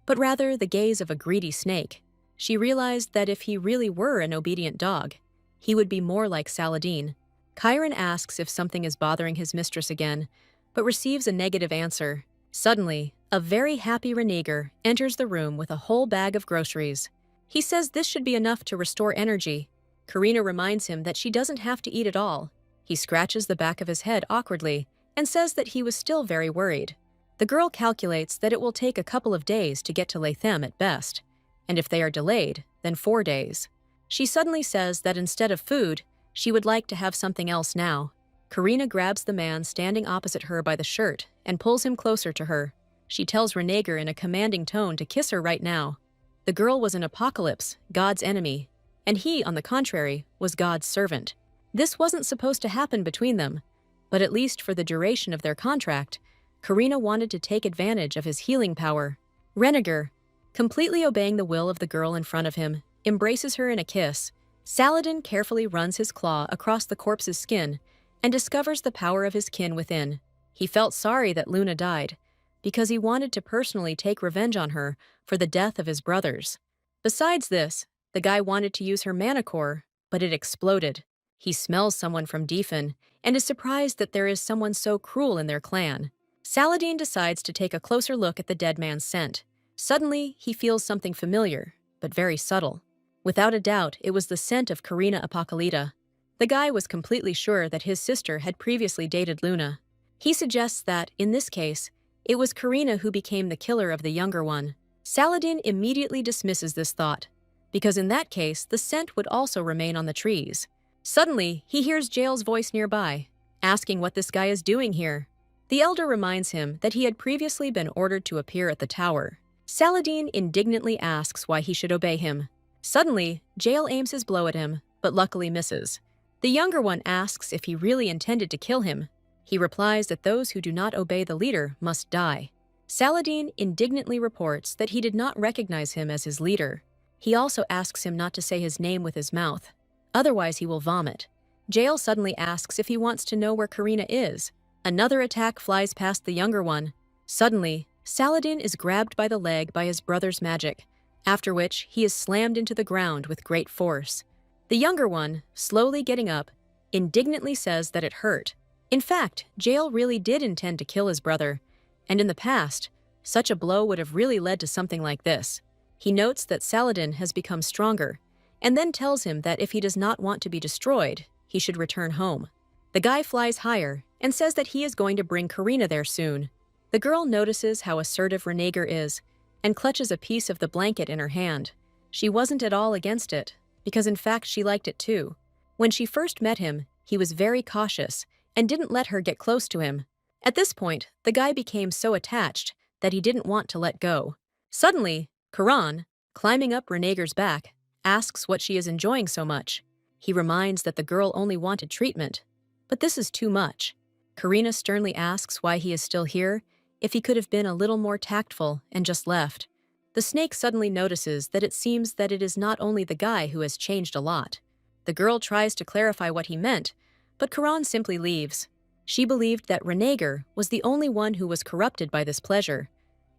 but rather the gaze of a greedy snake. She realized that if he really were an obedient dog, he would be more like Saladin. Chiron asks if something is bothering his mistress again, but receives a negative answer. Suddenly, a very happy Renegar enters the room with a whole bag of groceries. He says this should be enough to restore energy. Karina reminds him that she doesn't have to eat it all. He scratches the back of his head awkwardly and says that he was still very worried. The girl calculates that it will take a couple of days to get to Latham at best, and if they are delayed, then 4 days. She suddenly says that instead of food, she would like to have something else now. Karina grabs the man standing opposite her by the shirt and pulls him closer to her. She tells Renegar in a commanding tone to kiss her right now. The girl was an apocalypse, God's enemy, and he, on the contrary, was God's servant. This wasn't supposed to happen between them, but at least for the duration of their contract, Karina wanted to take advantage of his healing power. Renegar, completely obeying the will of the girl in front of him, embraces her in a kiss. Saladin carefully runs his claw across the corpse's skin and discovers the power of his kin within. He felt sorry that Luna died, because he wanted to personally take revenge on her for the death of his brothers. Besides this, the guy wanted to use her mana core, but it exploded. He smells someone from Defen and is surprised that there is someone so cruel in their clan. Saladin decides to take a closer look at the dead man's scent. Suddenly, he feels something familiar, but very subtle. Without a doubt, it was the scent of Karina Apocalypta. The guy was completely sure that his sister had previously dated Luna. He suggests that, in this case, it was Karina who became the killer of the younger one. Saladin immediately dismisses this thought, because in that case, the scent would also remain on the trees. Suddenly, he hears Jael's voice nearby, asking what this guy is doing here. The elder reminds him that he had previously been ordered to appear at the tower. Saladin indignantly asks why he should obey him. Suddenly, Jael aims his blow at him, but luckily misses. The younger one asks if he really intended to kill him. He replies that those who do not obey the leader must die. Saladin indignantly reports that he did not recognize him as his leader. He also asks him not to say his name with his mouth, otherwise he will vomit. Jael suddenly asks if he wants to know where Karina is. Another attack flies past the younger one. Suddenly, Saladin is grabbed by the leg by his brother's magic, after which he is slammed into the ground with great force. The younger one, slowly getting up, indignantly says that it hurt. In fact, Jael really did intend to kill his brother, and in the past, such a blow would have really led to something like this. He notes that Saladin has become stronger, and then tells him that if he does not want to be destroyed, he should return home. The guy flies higher and says that he is going to bring Karina there soon. The girl notices how assertive Renegar is and clutches a piece of the blanket in her hand. She wasn't at all against it, because in fact she liked it too. When she first met him, he was very cautious and didn't let her get close to him. At this point, the guy became so attached that he didn't want to let go. Suddenly, Karan, climbing up Renegar's back, asks what she is enjoying so much. He reminds that the girl only wanted treatment, but this is too much. Karina sternly asks why he is still here, if he could have been a little more tactful and just left. The snake suddenly notices that it seems that it is not only the guy who has changed a lot. The girl tries to clarify what he meant, but Karan simply leaves. She believed that Renegar was the only one who was corrupted by this pleasure,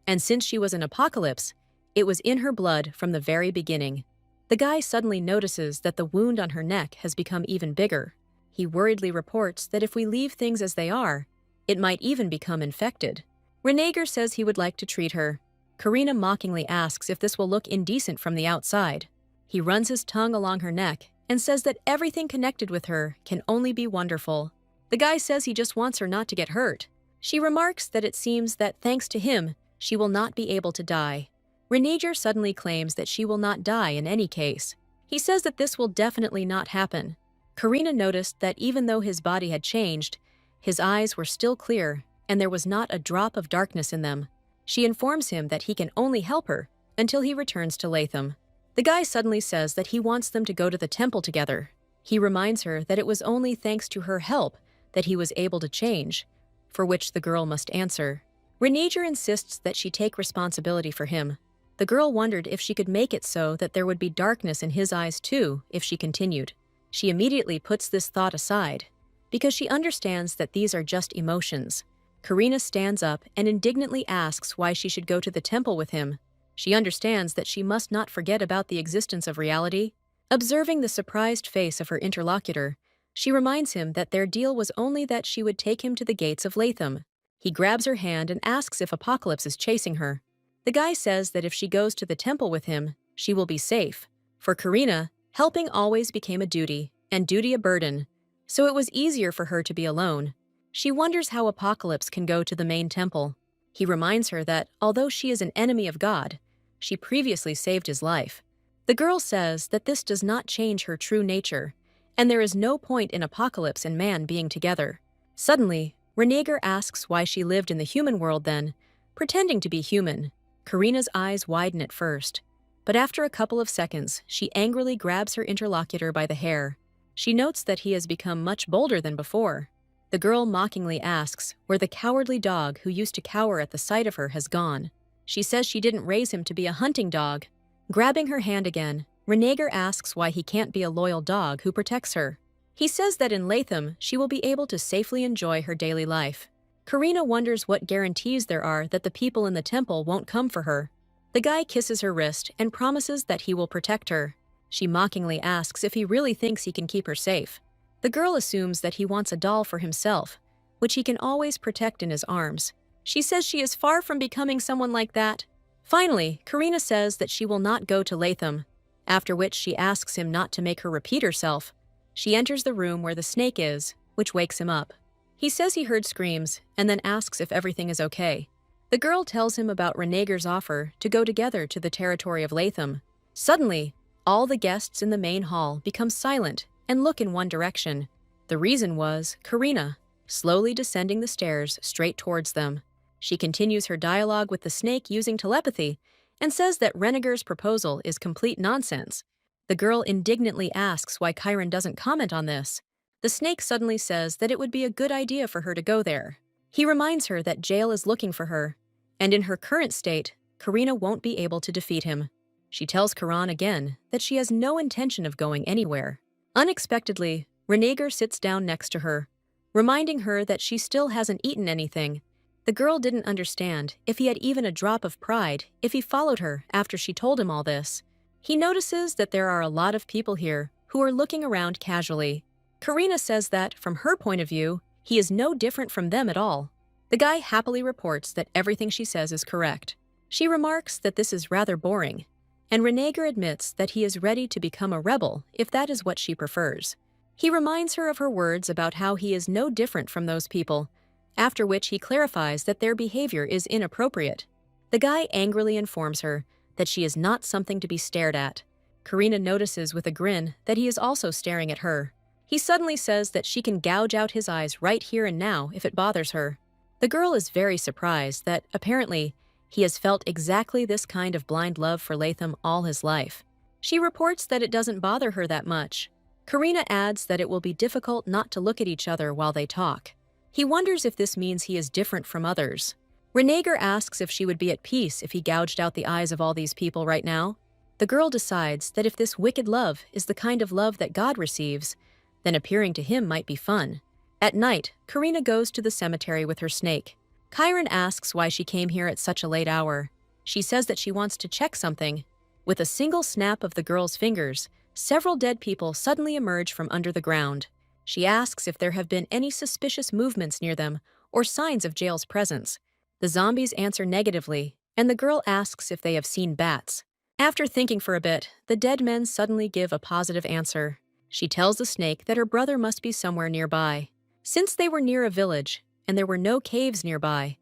and since she was an apocalypse, it was in her blood from the very beginning. The guy suddenly notices that the wound on her neck has become even bigger. He worriedly reports that if we leave things as they are, it might even become infected. Renegar says he would like to treat her. Karina mockingly asks if this will look indecent from the outside. He runs his tongue along her neck and says that everything connected with her can only be wonderful. The guy says he just wants her not to get hurt. She remarks that it seems that thanks to him, she will not be able to die. Renegar suddenly claims that she will not die in any case. He says that this will definitely not happen. Karina noticed that even though his body had changed, his eyes were still clear and there was not a drop of darkness in them. She informs him that he can only help her until he returns to Latham. The guy suddenly says that he wants them to go to the temple together. He reminds her that it was only thanks to her help that he was able to change, for which the girl must answer. Renegar insists that she take responsibility for him. The girl wondered if she could make it so that there would be darkness in his eyes too if she continued. She immediately puts this thought aside, because she understands that these are just emotions. Karina stands up and indignantly asks why she should go to the temple with him. She understands that she must not forget about the existence of reality. Observing the surprised face of her interlocutor, She reminds him that their deal was only that she would take him to the gates of Latham. He grabs her hand and asks if Apocalypse is chasing her. The guy says that if she goes to the temple with him, she will be safe. For Karina, helping always became a duty, and duty a burden, so it was easier for her to be alone. She wonders how Apocalypse can go to the main temple. He reminds her that, although she is an enemy of God, she previously saved his life. The girl says that this does not change her true nature, and there is no point in Apocalypse and man being together. Suddenly, Renegar asks why she lived in the human world then, pretending to be human. Karina's eyes widen at first, but after a couple of seconds, she angrily grabs her interlocutor by the hair. She notes that he has become much bolder than before. The girl mockingly asks where the cowardly dog who used to cower at the sight of her has gone. She says she didn't raise him to be a hunting dog. Grabbing her hand again, Renegar asks why he can't be a loyal dog who protects her. He says that in Latham, she will be able to safely enjoy her daily life. Karina wonders what guarantees there are that the people in the temple won't come for her. The guy kisses her wrist and promises that he will protect her. She mockingly asks if he really thinks he can keep her safe. The girl assumes that he wants a doll for himself, which he can always protect in his arms. She says she is far from becoming someone like that. Finally, Karina says that she will not go to Latham, after which she asks him not to make her repeat herself. She enters the room where the snake is, which wakes him up. He says he heard screams and then asks if everything is okay. The girl tells him about Renegar's offer to go together to the territory of Latham. Suddenly, all the guests in the main hall become silent and look in one direction. The reason was Karina, slowly descending the stairs straight towards them. She continues her dialogue with the snake using telepathy and says that Renegar's proposal is complete nonsense. The girl indignantly asks why Chiron doesn't comment on this. The snake suddenly says that it would be a good idea for her to go there. He reminds her that Jael is looking for her, and in her current state, Karina won't be able to defeat him. She tells Karan again that she has no intention of going anywhere. Unexpectedly, Renegar sits down next to her, reminding her that she still hasn't eaten anything. The girl didn't understand if he had even a drop of pride if he followed her after she told him all this. He notices that there are a lot of people here who are looking around casually. Karina says that, from her point of view, he is no different from them at all. The guy happily reports that everything she says is correct. She remarks that this is rather boring, and Renegar admits that he is ready to become a rebel if that is what she prefers. He reminds her of her words about how he is no different from those people, after which he clarifies that their behavior is inappropriate. The guy angrily informs her that she is not something to be stared at. Karina notices with a grin that he is also staring at her. He suddenly says that she can gouge out his eyes right here and now if it bothers her. The girl is very surprised that, apparently, he has felt exactly this kind of blind love for Latham all his life. She reports that it doesn't bother her that much. Karina adds that it will be difficult not to look at each other while they talk. He wonders if this means he is different from others. Renegar asks if she would be at peace if he gouged out the eyes of all these people right now. The girl decides that if this wicked love is the kind of love that God receives, then appearing to him might be fun. At night, Karina goes to the cemetery with her snake. Chiron asks why she came here at such a late hour. She says that she wants to check something. With a single snap of the girl's fingers, several dead people suddenly emerge from under the ground. She asks if there have been any suspicious movements near them or signs of Jael's presence. The zombies answer negatively, and the girl asks if they have seen bats. After thinking for a bit, the dead men suddenly give a positive answer. She tells the snake that her brother must be somewhere nearby. Since they were near a village, and there were no caves nearby,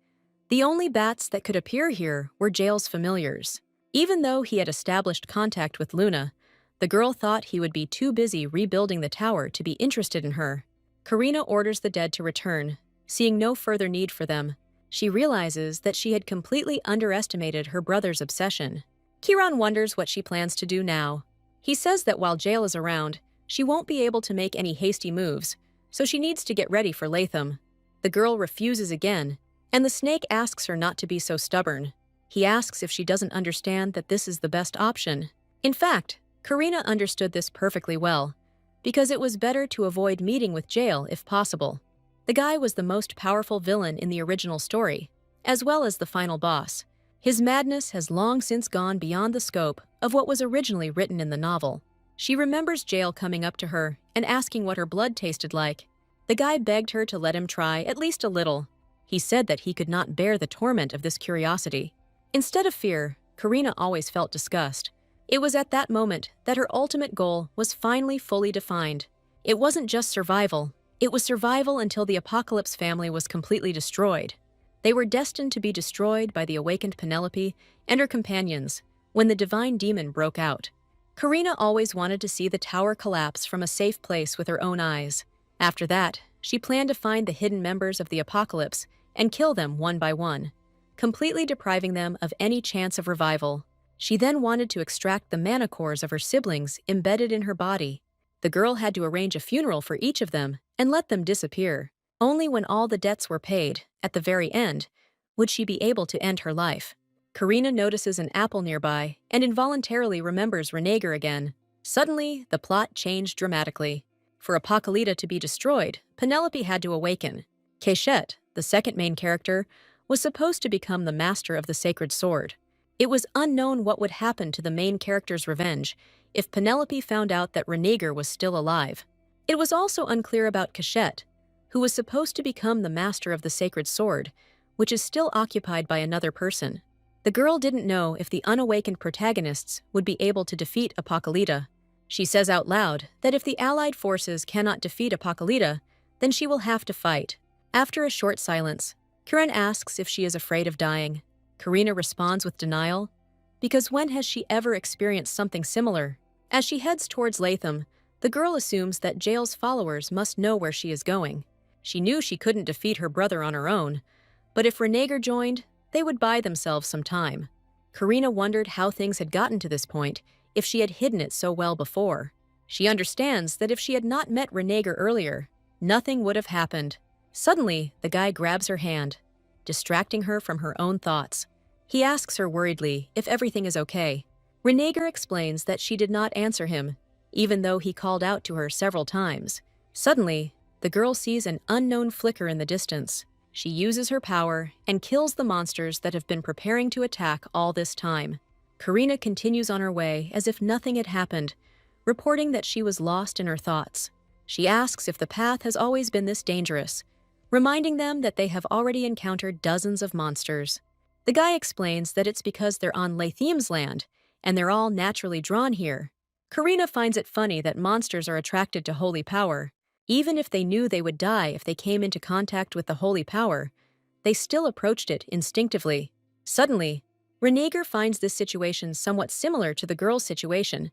the only bats that could appear here were Jael's familiars. Even though he had established contact with Luna, the girl thought he would be too busy rebuilding the tower to be interested in her. Karina orders the dead to return, seeing no further need for them. She realizes that she had completely underestimated her brother's obsession. Chiron wonders what she plans to do now. He says that while Jael is around, she won't be able to make any hasty moves, so she needs to get ready for Latham. The girl refuses again, and the snake asks her not to be so stubborn. He asks if she doesn't understand that this is the best option. In fact, Karina understood this perfectly well, because it was better to avoid meeting with Jael if possible. The guy was the most powerful villain in the original story, as well as the final boss. His madness has long since gone beyond the scope of what was originally written in the novel. She remembers Jail coming up to her and asking what her blood tasted like. The guy begged her to let him try at least a little. He said that he could not bear the torment of this curiosity. Instead of fear, Karina always felt disgust. It was at that moment that her ultimate goal was finally fully defined. It wasn't just survival. It was survival until the Apocalypse family was completely destroyed. They were destined to be destroyed by the awakened Penelope and her companions when the divine demon broke out. Karina always wanted to see the tower collapse from a safe place with her own eyes. After that, she planned to find the hidden members of the Apocalypse and kill them one by one, completely depriving them of any chance of revival. She then wanted to extract the mana cores of her siblings embedded in her body. The girl had to arrange a funeral for each of them and let them disappear. Only when all the debts were paid, at the very end, would she be able to end her life. Karina notices an apple nearby and involuntarily remembers Renegar again. Suddenly, the plot changed dramatically. For Apocalypta to be destroyed, Penelope had to awaken. Cachette, the second main character, was supposed to become the master of the sacred sword. It was unknown what would happen to the main character's revenge if Penelope found out that Renegar was still alive. It was also unclear about Cachette, who was supposed to become the master of the sacred sword, which is still occupied by another person. The girl didn't know if the unawakened protagonists would be able to defeat Apocalypta. She says out loud that if the allied forces cannot defeat Apocalypta, then she will have to fight. After a short silence, Kiran asks if she is afraid of dying. Karina responds with denial, because when has she ever experienced something similar? As she heads towards Latham, the girl assumes that Jail's followers must know where she is going. She knew she couldn't defeat her brother on her own, but if Renegar joined, they would buy themselves some time. Karina wondered how things had gotten to this point if she had hidden it so well before. She understands that if she had not met Renegar earlier, nothing would have happened. Suddenly, the guy grabs her hand, distracting her from her own thoughts. He asks her worriedly if everything is okay. Renegar explains that she did not answer him, even though he called out to her several times. Suddenly, the girl sees an unknown flicker in the distance. She uses her power and kills the monsters that have been preparing to attack all this time. Karina continues on her way as if nothing had happened, reporting that she was lost in her thoughts. She asks if the path has always been this dangerous, reminding them that they have already encountered dozens of monsters. The guy explains that it's because they're on Lathem's land, and they're all naturally drawn here. Karina finds it funny that monsters are attracted to holy power. Even if they knew they would die if they came into contact with the holy power, they still approached it instinctively. Suddenly, Renegar finds this situation somewhat similar to the girl's situation,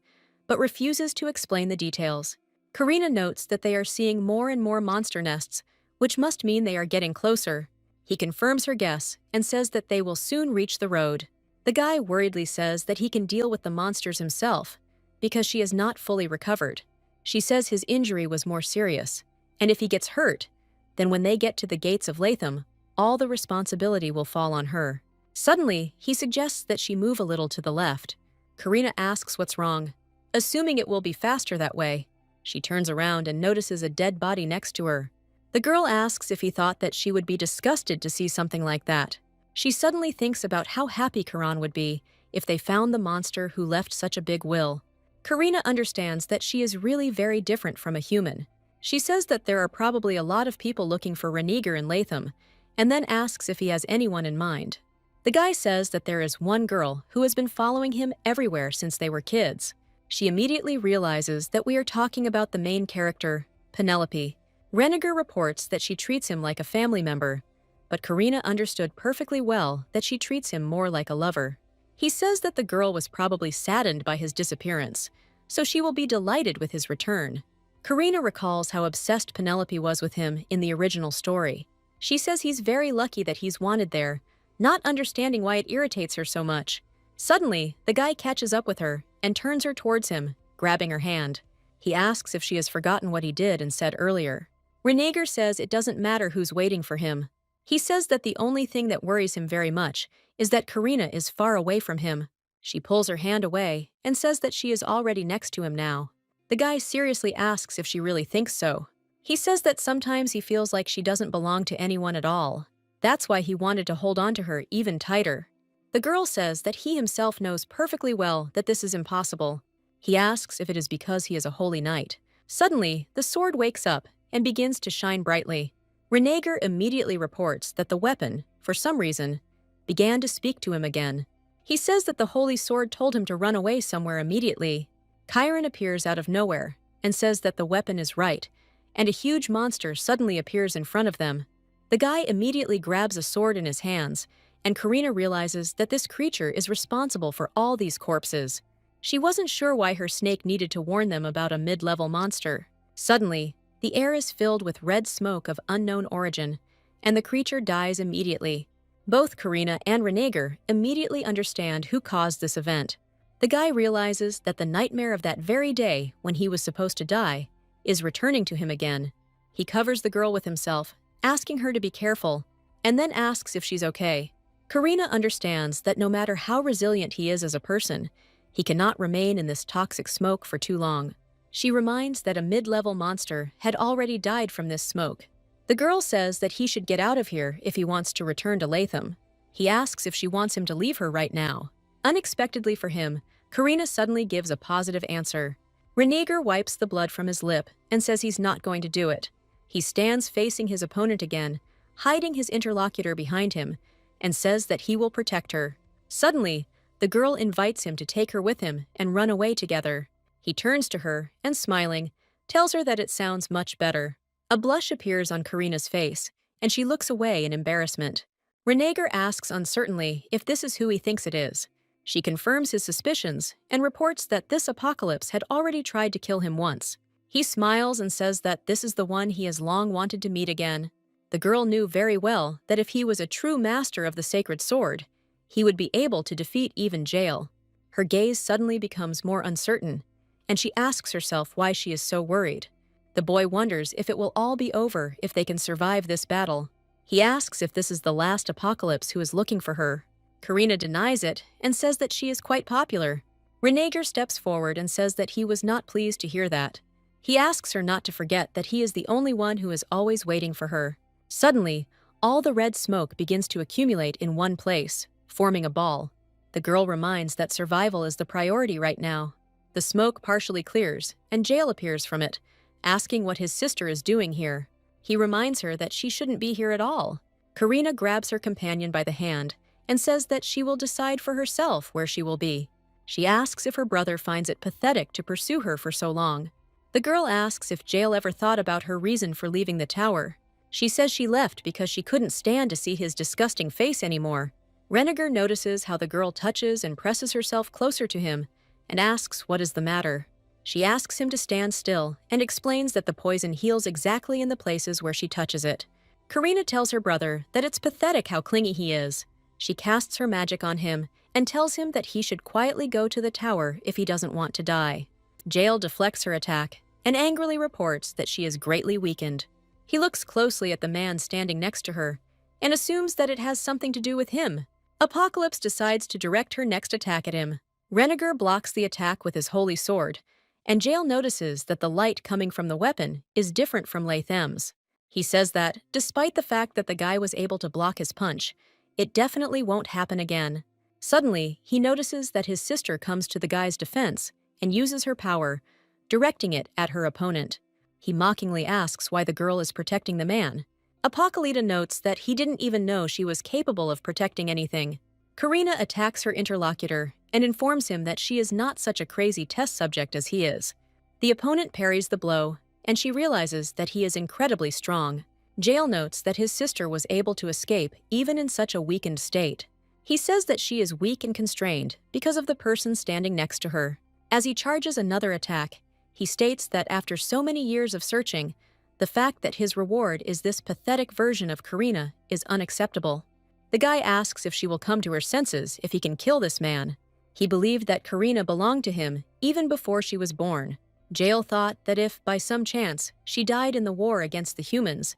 but refuses to explain the details. Karina notes that they are seeing more and more monster nests, which must mean they are getting closer. He confirms her guess and says that they will soon reach the road. The guy worriedly says that he can deal with the monsters himself, because she is not fully recovered. She says his injury was more serious, and if he gets hurt, then when they get to the gates of Latham, all the responsibility will fall on her. Suddenly, he suggests that she move a little to the left. Karina asks what's wrong, assuming it will be faster that way. She turns around and notices a dead body next to her. The girl asks if he thought that she would be disgusted to see something like that. She suddenly thinks about how happy Karan would be if they found the monster who left such a big will. Karina understands that she is really very different from a human. She says that there are probably a lot of people looking for Renegar in Latham, and then asks if he has anyone in mind. The guy says that there is one girl who has been following him everywhere since they were kids. She immediately realizes that we are talking about the main character, Penelope. Renegar reports that she treats him like a family member, but Karina understood perfectly well that she treats him more like a lover. He says that the girl was probably saddened by his disappearance, so she will be delighted with his return. Karina recalls how obsessed Penelope was with him in the original story. She says he's very lucky that he's wanted there, not understanding why it irritates her so much. Suddenly, the guy catches up with her and turns her towards him, grabbing her hand. He asks if she has forgotten what he did and said earlier. Renegar says it doesn't matter who's waiting for him. He says that the only thing that worries him very much is that Karina is far away from him. She pulls her hand away and says that she is already next to him now. The guy seriously asks if she really thinks so. He says that sometimes he feels like she doesn't belong to anyone at all. That's why he wanted to hold on to her even tighter. The girl says that he himself knows perfectly well that this is impossible. He asks if it is because he is a holy knight. Suddenly, the sword wakes up and begins to shine brightly. Renegar immediately reports that the weapon, for some reason, began to speak to him again. He says that the holy sword told him to run away somewhere immediately. Chiron appears out of nowhere and says that the weapon is right, and a huge monster suddenly appears in front of them. The guy immediately grabs a sword in his hands, and Karina realizes that this creature is responsible for all these corpses. She wasn't sure why her snake needed to warn them about a mid-level monster. Suddenly, the air is filled with red smoke of unknown origin, and the creature dies immediately. Both Karina and Renegar immediately understand who caused this event. The guy realizes that the nightmare of that very day when he was supposed to die is returning to him again. He covers the girl with himself, asking her to be careful, and then asks if she's okay. Karina understands that no matter how resilient he is as a person, he cannot remain in this toxic smoke for too long. She reminds that a mid-level monster had already died from this smoke. The girl says that he should get out of here if he wants to return to Latham. He asks if she wants him to leave her right now. Unexpectedly for him, Karina suddenly gives a positive answer. Renegar wipes the blood from his lip and says he's not going to do it. He stands facing his opponent again, hiding his interlocutor behind him, and says that he will protect her. Suddenly, the girl invites him to take her with him and run away together. He turns to her and, smiling, tells her that it sounds much better. A blush appears on Karina's face, and she looks away in embarrassment. Renegar asks uncertainly if this is who he thinks it is. She confirms his suspicions and reports that this apocalypse had already tried to kill him once. He smiles and says that this is the one he has long wanted to meet again. The girl knew very well that if he was a true master of the sacred sword, he would be able to defeat even Jael. Her gaze suddenly becomes more uncertain, and she asks herself why she is so worried. The boy wonders if it will all be over if they can survive this battle. He asks if this is the last apocalypse who is looking for her. Karina denies it and says that she is quite popular. Renegar steps forward and says that he was not pleased to hear that. He asks her not to forget that he is the only one who is always waiting for her. Suddenly, all the red smoke begins to accumulate in one place, forming a ball. The girl reminds that survival is the priority right now. The smoke partially clears, and Jael appears from it, asking what his sister is doing here. He reminds her that she shouldn't be here at all. Karina grabs her companion by the hand and says that she will decide for herself where she will be. She asks if her brother finds it pathetic to pursue her for so long. The girl asks if Jael ever thought about her reason for leaving the tower. She says she left because she couldn't stand to see his disgusting face anymore. Renegar notices how the girl touches and presses herself closer to him and asks what is the matter. She asks him to stand still and explains that the poison heals exactly in the places where she touches it. Karina tells her brother that it's pathetic how clingy he is. She casts her magic on him and tells him that he should quietly go to the tower if he doesn't want to die. Jael deflects her attack and angrily reports that she is greatly weakened. He looks closely at the man standing next to her and assumes that it has something to do with him. Apocalypse decides to direct her next attack at him. Renegar blocks the attack with his holy sword, and Jael notices that the light coming from the weapon is different from Latham's. He says that, despite the fact that the guy was able to block his punch, it definitely won't happen again. Suddenly, he notices that his sister comes to the guy's defense and uses her power, directing it at her opponent. He mockingly asks why the girl is protecting the man. Apocalypse notes that he didn't even know she was capable of protecting anything. Karina attacks her interlocutor and informs him that she is not such a crazy test subject as he is. The opponent parries the blow, and she realizes that he is incredibly strong. Jael notes that his sister was able to escape even in such a weakened state. He says that she is weak and constrained because of the person standing next to her. As he charges another attack, he states that after so many years of searching, the fact that his reward is this pathetic version of Karina is unacceptable. The guy asks if she will come to her senses if he can kill this man. He believed that Karina belonged to him even before she was born. Jael thought that if, by some chance, she died in the war against the humans,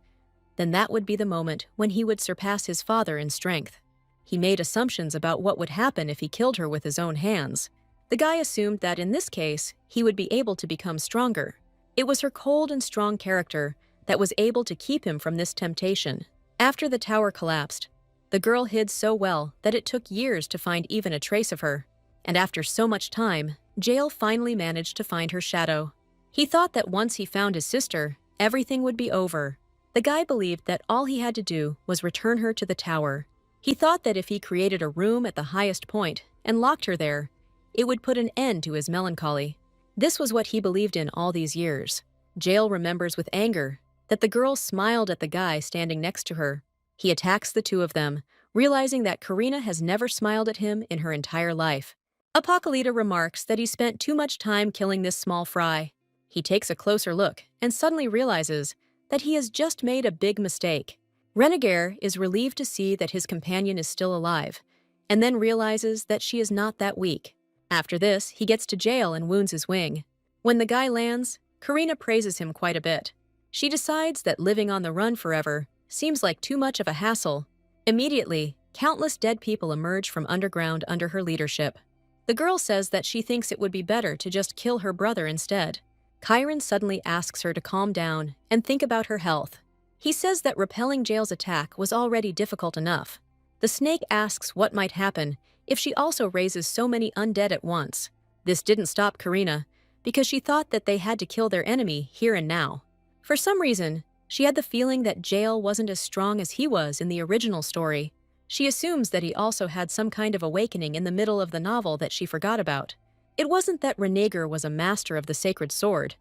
then that would be the moment when he would surpass his father in strength. He made assumptions about what would happen if he killed her with his own hands. The guy assumed that in this case, he would be able to become stronger. It was her cold and strong character that was able to keep him from this temptation. After the tower collapsed, the girl hid so well that it took years to find even a trace of her. and after so much time, Jail finally managed to find her shadow. He thought that once he found his sister, everything would be over. The guy believed that all he had to do was return her to the tower. He thought that if he created a room at the highest point and locked her there, it would put an end to his melancholy. This was what he believed in all these years. Jail remembers with anger that the girl smiled at the guy standing next to her. He attacks the two of them, realizing that Karina has never smiled at him in her entire life. Apocalypta remarks that he spent too much time killing this small fry. He takes a closer look and suddenly realizes that he has just made a big mistake. Renegar is relieved to see that his companion is still alive, and then realizes that she is not that weak. After this, he gets to jail and wounds his wing. When the guy lands, Karina praises him quite a bit. She decides that living on the run forever seems like too much of a hassle. Immediately, countless dead people emerge from underground under her leadership. The girl says that she thinks it would be better to just kill her brother instead. Chiron suddenly asks her to calm down and think about her health. He says that repelling Jail's attack was already difficult enough. The snake asks what might happen if she also raises so many undead at once. This didn't stop Karina, because she thought that they had to kill their enemy here and now. For some reason, she had the feeling that Jail wasn't as strong as he was in the original story. She assumes that he also had some kind of awakening in the middle of the novel that she forgot about. It wasn't that Renegar was a master of the sacred sword,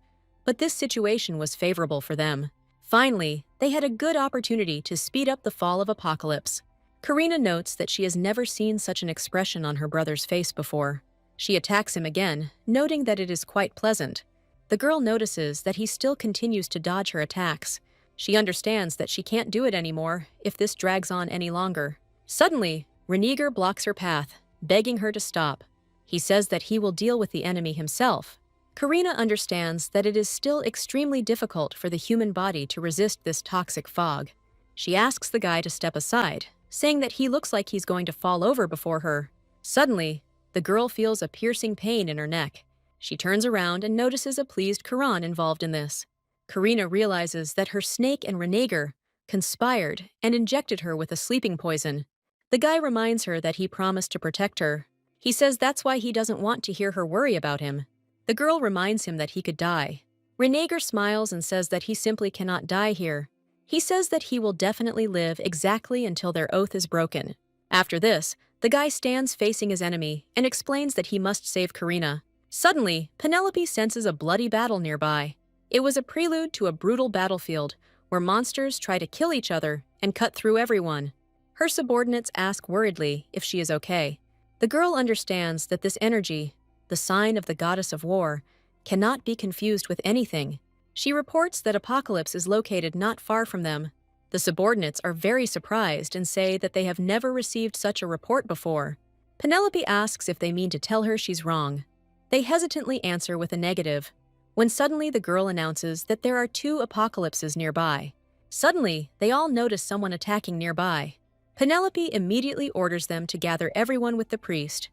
but this situation was favorable for them. Finally, they had a good opportunity to speed up the fall of Apocalypse. Karina notes that she has never seen such an expression on her brother's face before. She attacks him again, noting that it is quite pleasant. The girl notices that he still continues to dodge her attacks. She understands that she can't do it anymore if this drags on any longer. Suddenly, Renegar blocks her path, begging her to stop. He says that he will deal with the enemy himself. Karina understands that it is still extremely difficult for the human body to resist this toxic fog. She asks the guy to step aside, saying that he looks like he's going to fall over before her. Suddenly, the girl feels a piercing pain in her neck. She turns around and notices a pleased Karan involved in this. Karina realizes that her snake and Renegar conspired and injected her with a sleeping poison. The guy reminds her that he promised to protect her. He says that's why he doesn't want to hear her worry about him. The girl reminds him that he could die. Renegar smiles and says that he simply cannot die here. He says that he will definitely live exactly until their oath is broken. After this, the guy stands facing his enemy and explains that he must save Karina. Suddenly, Penelope senses a bloody battle nearby. It was a prelude to a brutal battlefield where monsters try to kill each other and cut through everyone. Her subordinates ask worriedly if she is okay. The girl understands that this energy, the sign of the goddess of war, cannot be confused with anything. She reports that Apocalypse is located not far from them. The subordinates are very surprised and say that they have never received such a report before. Penelope asks if they mean to tell her she's wrong. They hesitantly answer with a negative, when suddenly the girl announces that there are 2 apocalypses nearby. Suddenly, they all notice someone attacking nearby. Penelope immediately orders them to gather everyone with the priest,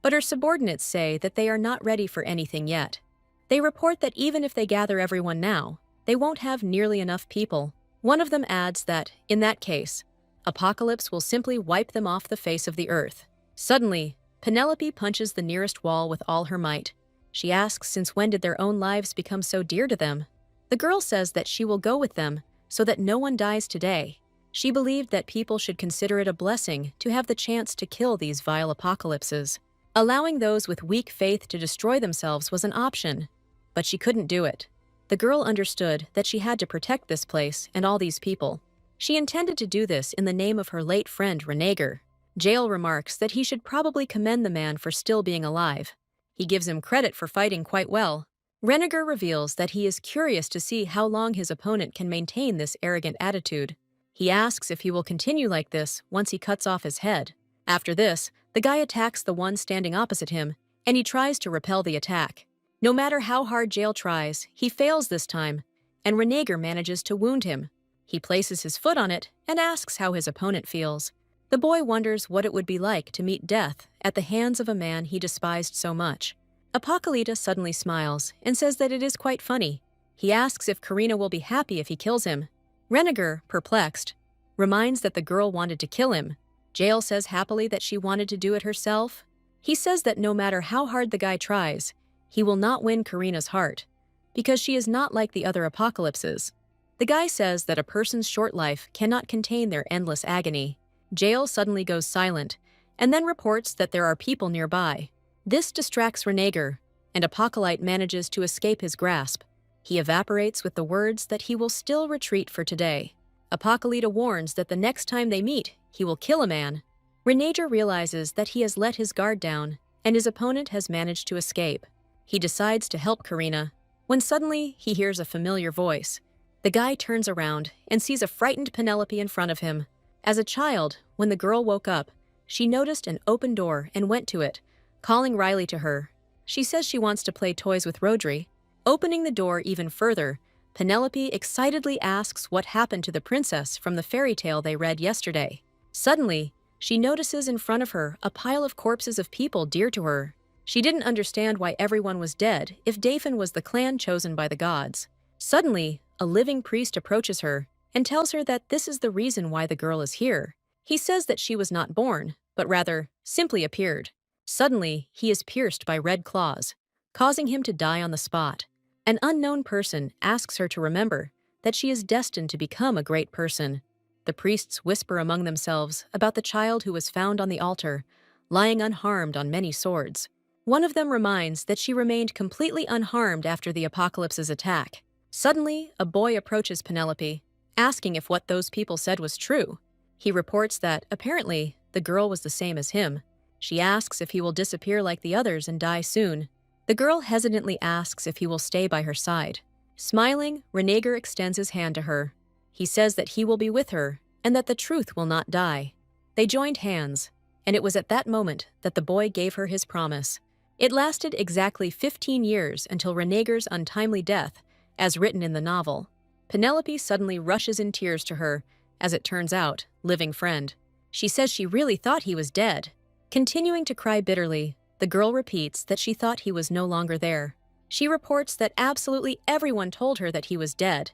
but her subordinates say that they are not ready for anything yet. They report that even if they gather everyone now, they won't have nearly enough people. One of them adds that, in that case, Apocalypse will simply wipe them off the face of the earth. Suddenly, Penelope punches the nearest wall with all her might. She asks since when did their own lives become so dear to them. The girl says that she will go with them so that no one dies today. She believed that people should consider it a blessing to have the chance to kill these vile apocalypses. Allowing those with weak faith to destroy themselves was an option, but she couldn't do it. The girl understood that she had to protect this place and all these people. She intended to do this in the name of her late friend Renegar. Jail remarks that he should probably commend the man for still being alive. He gives him credit for fighting quite well. Renegar reveals that he is curious to see how long his opponent can maintain this arrogant attitude. He asks if he will continue like this once he cuts off his head. After this, the guy attacks the one standing opposite him, and he tries to repel the attack. No matter how hard Jail tries, he fails this time, and Renegar manages to wound him. He places his foot on it and asks how his opponent feels. The boy wonders what it would be like to meet death at the hands of a man he despised so much. Apocalypta suddenly smiles and says that it is quite funny. He asks if Karina will be happy if he kills him. Renegar, perplexed, reminds that the girl wanted to kill him. Jail says happily that she wanted to do it herself. He says that no matter how hard the guy tries, he will not win Karina's heart, because she is not like the other apocalypses. The guy says that a person's short life cannot contain their endless agony. Jail suddenly goes silent, and then reports that there are people nearby. This distracts Renegar, and Apocalypse manages to escape his grasp. He evaporates with the words that he will still retreat for today. Apocalypse warns that the next time they meet, he will kill a man. Renegar realizes that he has let his guard down, and his opponent has managed to escape. He decides to help Karina, when suddenly he hears a familiar voice. The guy turns around and sees a frightened Penelope in front of him. As a child, when the girl woke up, she noticed an open door and went to it, calling Riley to her. She says she wants to play toys with Rodri. Opening the door even further, Penelope excitedly asks what happened to the princess from the fairy tale they read yesterday. Suddenly, she notices in front of her a pile of corpses of people dear to her. She didn't understand why everyone was dead if Dafin was the clan chosen by the gods. Suddenly, a living priest approaches her and tells her that this is the reason why the girl is here. He says that she was not born, but rather simply appeared. Suddenly, he is pierced by red claws, causing him to die on the spot. An unknown person asks her to remember that she is destined to become a great person. The priests whisper among themselves about the child who was found on the altar, lying unharmed on many swords. One of them reminds that she remained completely unharmed after the apocalypse's attack. Suddenly, a boy approaches Penelope, asking if what those people said was true. He reports that, apparently, the girl was the same as him. She asks if he will disappear like the others and die soon. The girl hesitantly asks if he will stay by her side. Smiling, Renegar extends his hand to her. He says that he will be with her and that the truth will not die. They joined hands, and it was at that moment that the boy gave her his promise. It lasted exactly 15 years until Renegar's untimely death, as written in the novel. Penelope suddenly rushes in tears to her, as it turns out, living friend. She says she really thought he was dead. Continuing to cry bitterly, the girl repeats that she thought he was no longer there. She reports that absolutely everyone told her that he was dead,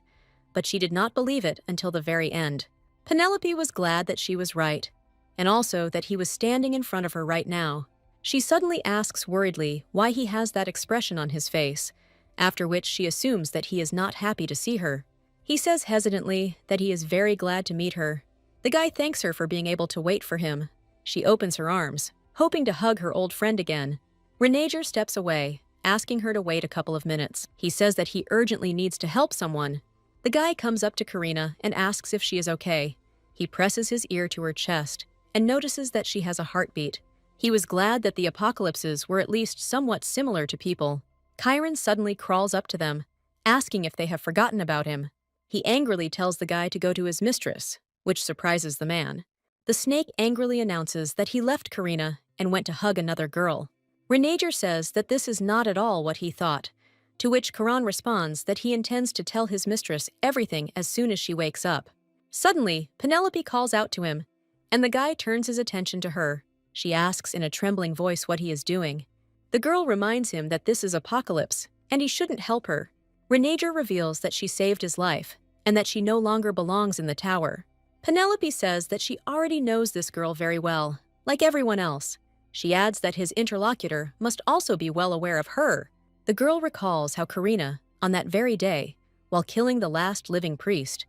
but she did not believe it until the very end. Penelope was glad that she was right, and also that he was standing in front of her right now. She suddenly asks worriedly why he has that expression on his face, after which she assumes that he is not happy to see her. He says hesitantly that he is very glad to meet her. The guy thanks her for being able to wait for him. She opens her arms, hoping to hug her old friend again. Renegar steps away, asking her to wait a couple of minutes. He says that he urgently needs to help someone. The guy comes up to Karina and asks if she is okay. He presses his ear to her chest and notices that she has a heartbeat. He was glad that the apocalypses were at least somewhat similar to people. Chiron suddenly crawls up to them, asking if they have forgotten about him. He angrily tells the guy to go to his mistress, which surprises the man. The snake angrily announces that he left Karina and went to hug another girl. Renegar says that this is not at all what he thought, to which Chiron responds that he intends to tell his mistress everything as soon as she wakes up. Suddenly, Penelope calls out to him, and the guy turns his attention to her. She asks in a trembling voice what he is doing. The girl reminds him that this is Apocalypse, and he shouldn't help her. Renegar reveals that she saved his life, and that she no longer belongs in the tower. Penelope says that she already knows this girl very well, like everyone else. She adds that his interlocutor must also be well aware of her. The girl recalls how Karina, on that very day, while killing the last living priest,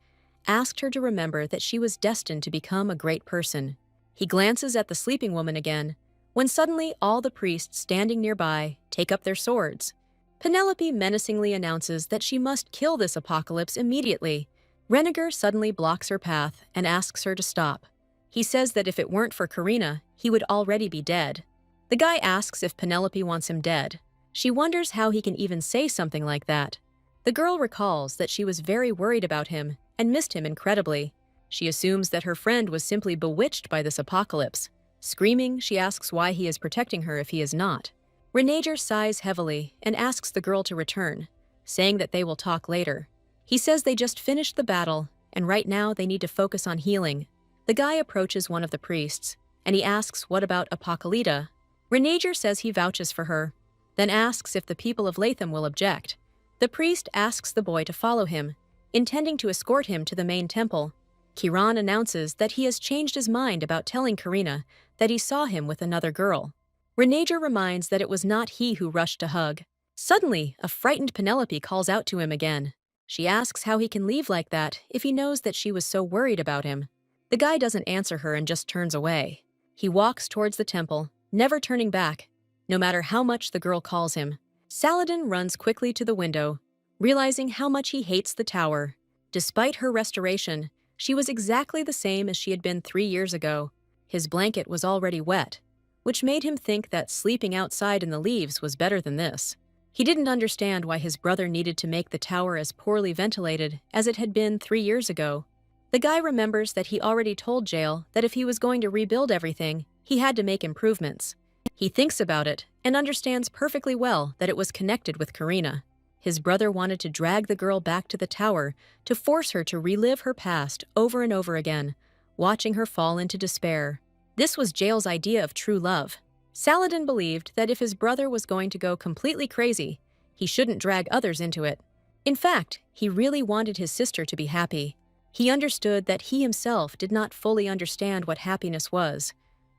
asked her to remember that she was destined to become a great person. He glances at the sleeping woman again, when suddenly all the priests standing nearby take up their swords. Penelope menacingly announces that she must kill this apocalypse immediately. Renegar suddenly blocks her path and asks her to stop. He says that if it weren't for Karina, he would already be dead. The guy asks if Penelope wants him dead. She wonders how he can even say something like that. The girl recalls that she was very worried about him and missed him incredibly. She assumes that her friend was simply bewitched by this apocalypse. Screaming, she asks why he is protecting her if he is not. Renegar sighs heavily and asks the girl to return, saying that they will talk later. He says they just finished the battle, and right now they need to focus on healing. The guy approaches one of the priests, and he asks what about Apocalypse. Renegar says he vouches for her, then asks if the people of Latham will object. The priest asks the boy to follow him, intending to escort him to the main temple. Chiron announces that he has changed his mind about telling Karina that he saw him with another girl. Renager reminds that it was not he who rushed to hug. Suddenly, a frightened Penelope calls out to him again. She asks how he can leave like that if he knows that she was so worried about him. The guy doesn't answer her and just turns away. He walks towards the temple, never turning back, no matter how much the girl calls him. Saladin runs quickly to the window, realizing how much he hates the tower. Despite her restoration, she was exactly the same as she had been 3 years ago. His blanket was already wet, which made him think that sleeping outside in the leaves was better than this. He didn't understand why his brother needed to make the tower as poorly ventilated as it had been 3 years ago. The guy remembers that he already told Jael that if he was going to rebuild everything, he had to make improvements. He thinks about it and understands perfectly well that it was connected with Karina. His brother wanted to drag the girl back to the tower to force her to relive her past over and over again, watching her fall into despair. This was Jael's idea of true love. Saladin believed that if his brother was going to go completely crazy, he shouldn't drag others into it. In fact, he really wanted his sister to be happy. He understood that he himself did not fully understand what happiness was.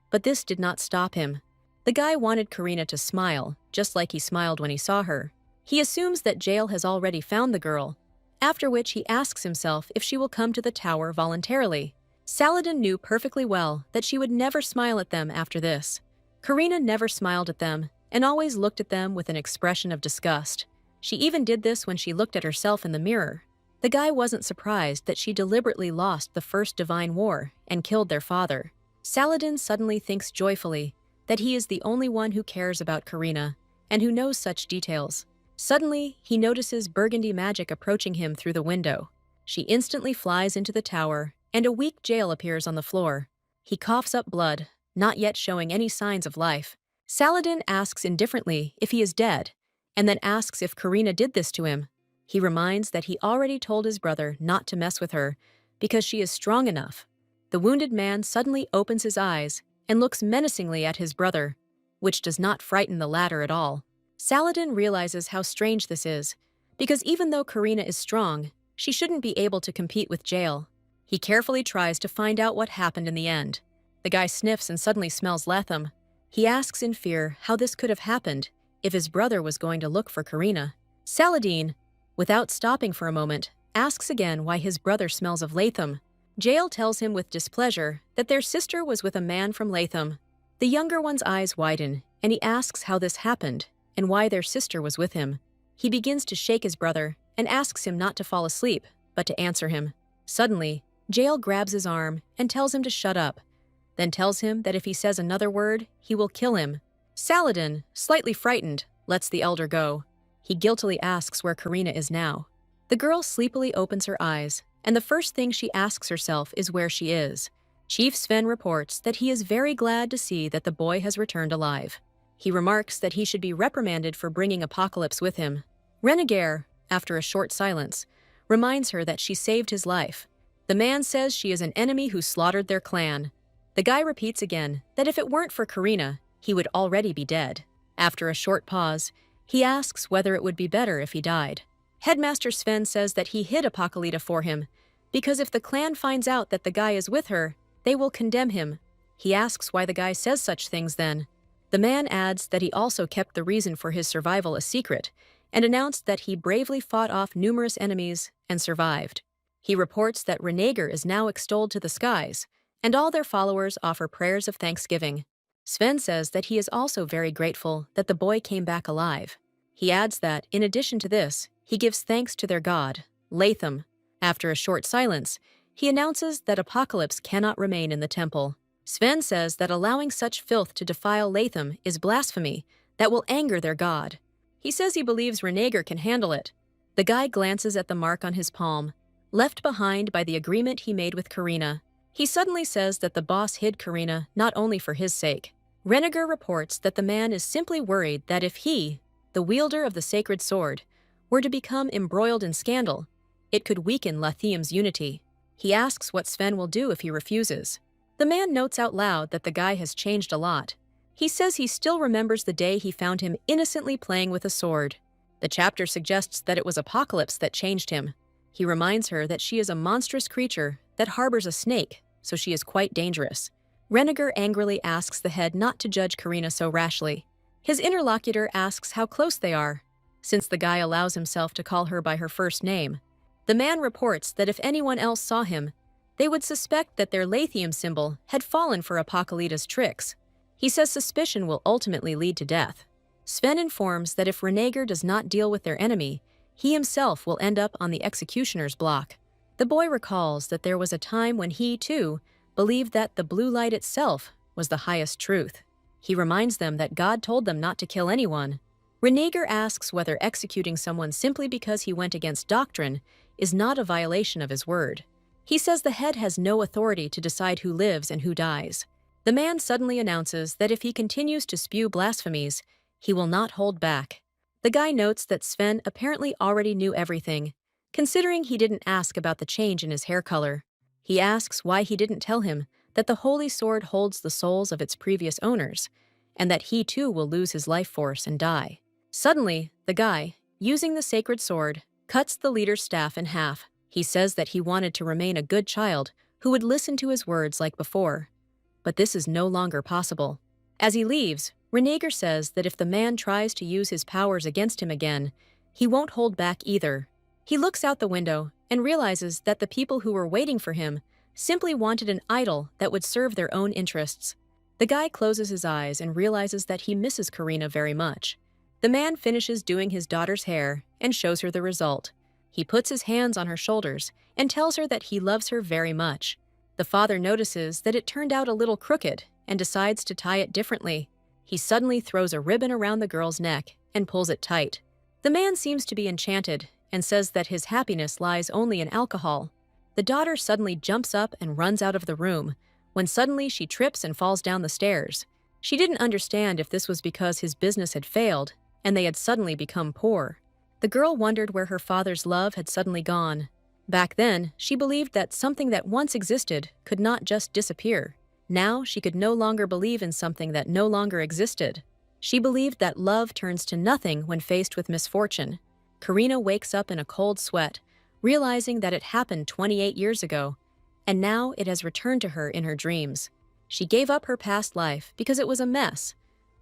But this did not stop him. The guy wanted Karina to smile, just like he smiled when he saw her. He assumes that Jael has already found the girl, after which he asks himself if she will come to the tower voluntarily. Saladin knew perfectly well that she would never smile at them after this. Karina never smiled at them and always looked at them with an expression of disgust. She even did this when she looked at herself in the mirror. The guy wasn't surprised that she deliberately lost the first divine war and killed their father. Saladin suddenly thinks joyfully that he is the only one who cares about Karina and who knows such details. Suddenly, he notices burgundy magic approaching him through the window. She instantly flies into the tower, and a weak Jael appears on the floor. He coughs up blood, not yet showing any signs of life. Saladin asks indifferently if he is dead, and then asks if Karina did this to him. He reminds that he already told his brother not to mess with her because she is strong enough. The wounded man suddenly opens his eyes and looks menacingly at his brother, which does not frighten the latter at all. Saladin realizes how strange this is, because even though Karina is strong, she shouldn't be able to compete with Jael. He carefully tries to find out what happened in the end. The guy sniffs and suddenly smells Lethem. He asks in fear how this could have happened if his brother was going to look for Karina. Saladin, without stopping for a moment, asks again why his brother smells of Lethem. Jael tells him with displeasure that their sister was with a man from Lethem. The younger one's eyes widen, and he asks how this happened and why their sister was with him. He begins to shake his brother and asks him not to fall asleep, but to answer him. Suddenly, Jael grabs his arm and tells him to shut up, then tells him that if he says another word, he will kill him. Saladin, slightly frightened, lets the elder go. He guiltily asks where Karina is now. The girl sleepily opens her eyes, and the first thing she asks herself is where she is. Chief Sven reports that he is very glad to see that the boy has returned alive. He remarks that he should be reprimanded for bringing Apocalypse with him. Renegar, after a short silence, reminds her that she saved his life. The man says she is an enemy who slaughtered their clan. The guy repeats again that if it weren't for Karina, he would already be dead. After a short pause, he asks whether it would be better if he died. Headmaster Sven says that he hid Apocalypse for him, because if the clan finds out that the guy is with her, they will condemn him. He asks why the guy says such things then. The man adds that he also kept the reason for his survival a secret, and announced that he bravely fought off numerous enemies and survived. He reports that Renegar is now extolled to the skies, and all their followers offer prayers of thanksgiving. Sven says that he is also very grateful that the boy came back alive. He adds that, in addition to this, he gives thanks to their god, Lethem. After a short silence, he announces that Apocalypse cannot remain in the temple. Sven says that allowing such filth to defile Lethem is blasphemy that will anger their god. He says he believes Renegar can handle it. The guy glances at the mark on his palm, left behind by the agreement he made with Karina. He suddenly says that the boss hid Karina not only for his sake. Renegar reports that the man is simply worried that if he, the wielder of the sacred sword, were to become embroiled in scandal, it could weaken Lethem's unity. He asks what Sven will do if he refuses. The man notes out loud that the guy has changed a lot. He says he still remembers the day he found him innocently playing with a sword. The chapter suggests that it was Apocalypse that changed him. He reminds her that she is a monstrous creature that harbors a snake, so she is quite dangerous. Renegar angrily asks the head not to judge Karina so rashly. His interlocutor asks how close they are, since the guy allows himself to call her by her first name. The man reports that if anyone else saw him, they would suspect that their Lathium symbol had fallen for Apocalypta's tricks. He says suspicion will ultimately lead to death. Sven informs that if Renegar does not deal with their enemy, he himself will end up on the executioner's block. The boy recalls that there was a time when he, too, believed that the blue light itself was the highest truth. He reminds them that God told them not to kill anyone. Renegar asks whether executing someone simply because he went against doctrine is not a violation of his word. He says the head has no authority to decide who lives and who dies. The man suddenly announces that if he continues to spew blasphemies, he will not hold back. The guy notes that Sven apparently already knew everything, considering he didn't ask about the change in his hair color. He asks why he didn't tell him that the Holy Sword holds the souls of its previous owners, and that he too will lose his life force and die. Suddenly, the guy, using the sacred sword, cuts the leader's staff in half. He says that he wanted to remain a good child who would listen to his words like before. But this is no longer possible. As he leaves, Renegar says that if the man tries to use his powers against him again, he won't hold back either. He looks out the window and realizes that the people who were waiting for him simply wanted an idol that would serve their own interests. The guy closes his eyes and realizes that he misses Karina very much. The man finishes doing his daughter's hair and shows her the result. He puts his hands on her shoulders and tells her that he loves her very much. The father notices that it turned out a little crooked and decides to tie it differently. He suddenly throws a ribbon around the girl's neck and pulls it tight. The man seems to be enchanted and says that his happiness lies only in alcohol. The daughter suddenly jumps up and runs out of the room, when suddenly she trips and falls down the stairs. She didn't understand if this was because his business had failed and they had suddenly become poor. The girl wondered where her father's love had suddenly gone. Back then, she believed that something that once existed could not just disappear. Now she could no longer believe in something that no longer existed. She believed that love turns to nothing when faced with misfortune. Karina wakes up in a cold sweat, realizing that it happened 28 years ago, and now it has returned to her in her dreams. She gave up her past life because it was a mess,